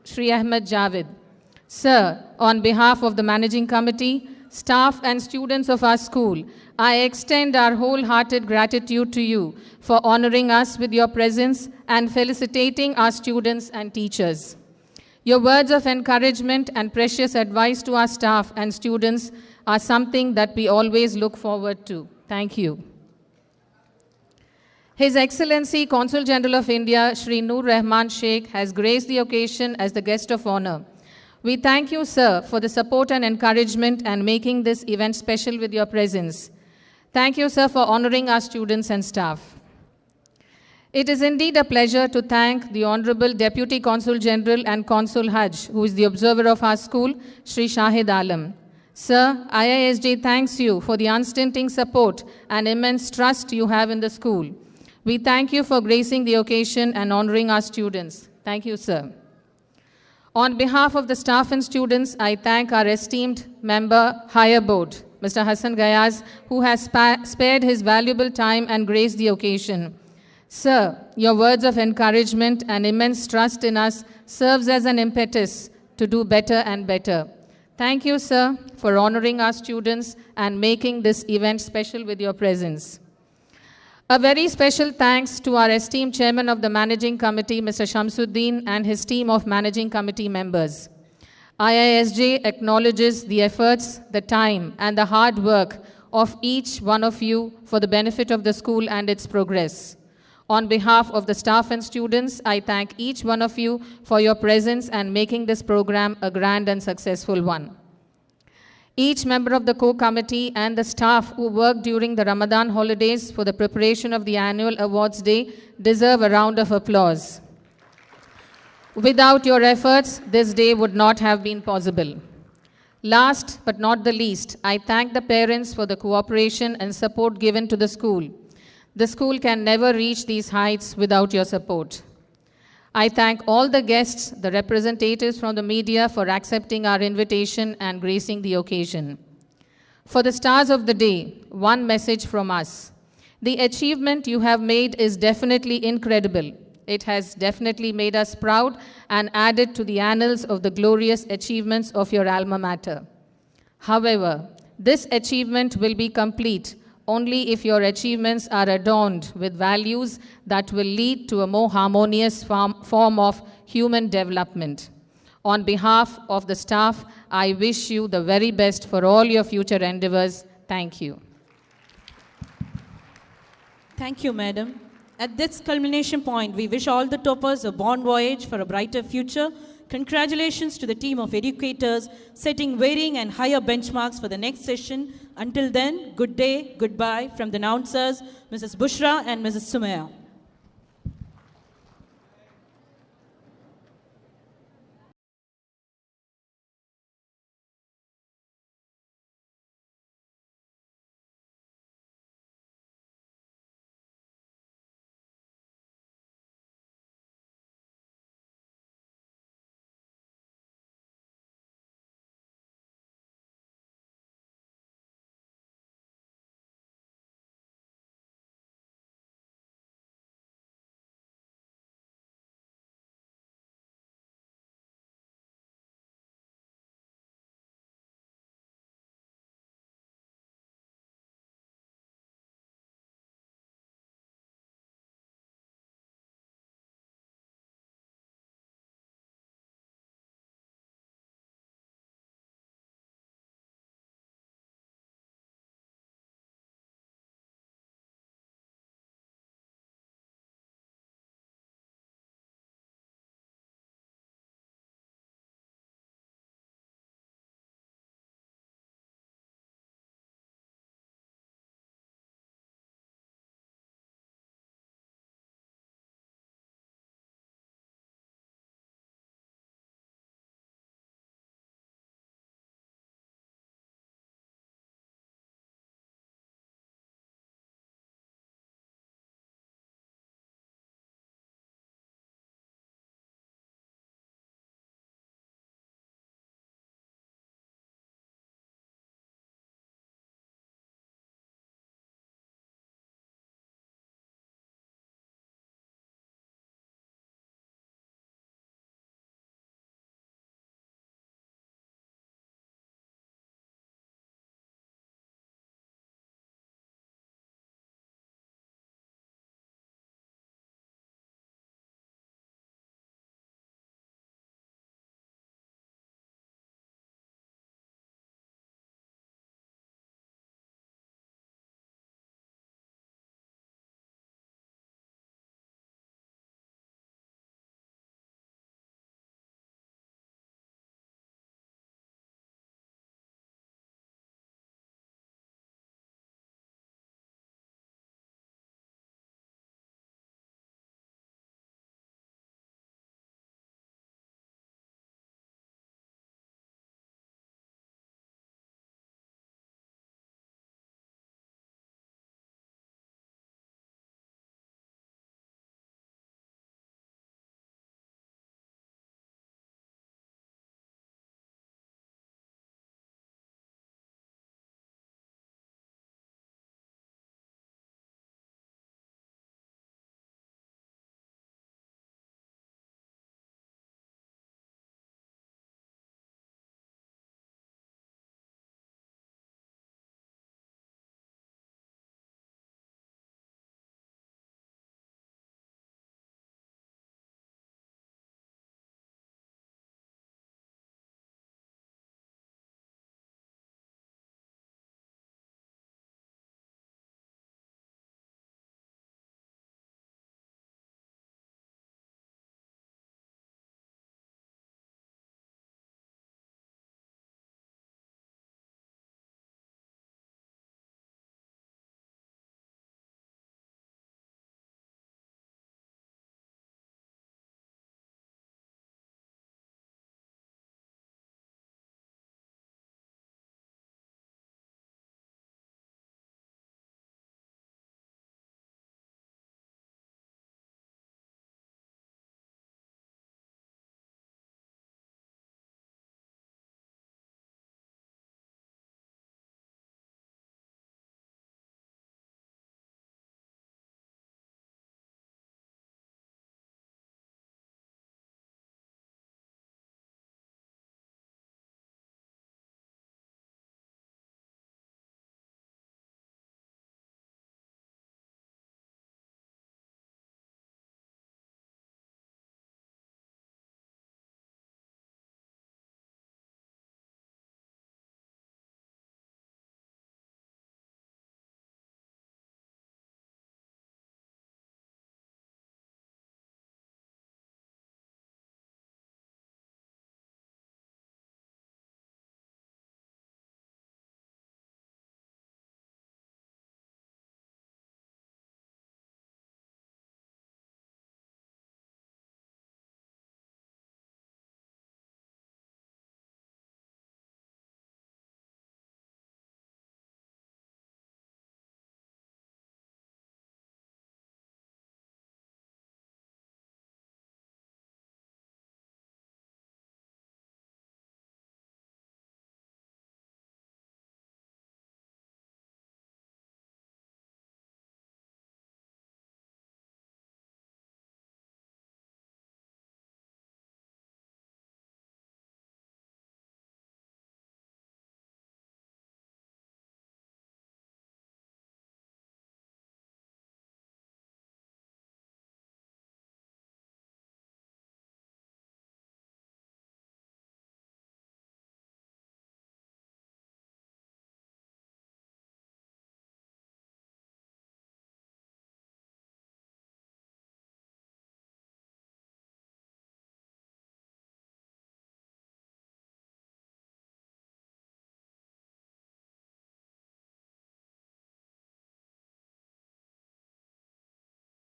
Shri Ahmed Javed. Sir, on behalf of the Managing Committee, staff and students of our school, I extend our wholehearted gratitude to you for honoring us with your presence and felicitating our students and teachers. Your words of encouragement and precious advice to our staff and students are something that we always look forward to. Thank you. His Excellency, Consul General of India, Shri Noor Rahman Sheikh, has graced the occasion as the guest of honor. We thank you, sir, for the support and encouragement and making this event special with your presence. Thank you, sir, for honoring our students and staff. It is indeed a pleasure to thank the Honorable Deputy Consul General and Consul Hajj, who is the observer of our school, Shri Shahid Alam. Sir, IISJ thanks you for the unstinting support and immense trust you have in the school. We thank you for gracing the occasion and honoring our students. Thank you, sir. On behalf of the staff and students, I thank our esteemed member, Higher Board, Mr. Hassan Gayaz, who has spared his valuable time and graced the occasion. Sir, your words of encouragement and immense trust in us serves as an impetus to do better and better. Thank you, sir, for honoring our students and making this event special with your presence. A very special thanks to our esteemed Chairman of the Managing Committee, Mr. Shamsuddin, and his team of Managing Committee members. IISJ acknowledges the efforts, the time, and the hard work of each one of you for the benefit of the school and its progress. On behalf of the staff and students, I thank each one of you for your presence and making this program a grand and successful one. Each member of the core committee and the staff who worked during the Ramadan holidays for the preparation of the annual awards day deserve a round of applause. Without your efforts, this day would not have been possible. Last but not the least, I thank the parents for the cooperation and support given to the school. The school can never reach these heights without your support. I thank all the guests, the representatives from the media for accepting our invitation and gracing the occasion. For the stars of the day, one message from us. The achievement you have made is definitely incredible. It has definitely made us proud and added to the annals of the glorious achievements of your alma mater. However, this achievement will be complete only if your achievements are adorned with values that will lead to a more harmonious form of human development. On behalf of the staff, I wish you the very best for all your future endeavors. Thank you. Thank you, madam. At this culmination point, we wish all the toppers a bon voyage for a brighter future. Congratulations to the team of educators setting varying and higher benchmarks for the next session. Until then, good day, goodbye from the announcers, Mrs. Bushra and Mrs. Sumaya.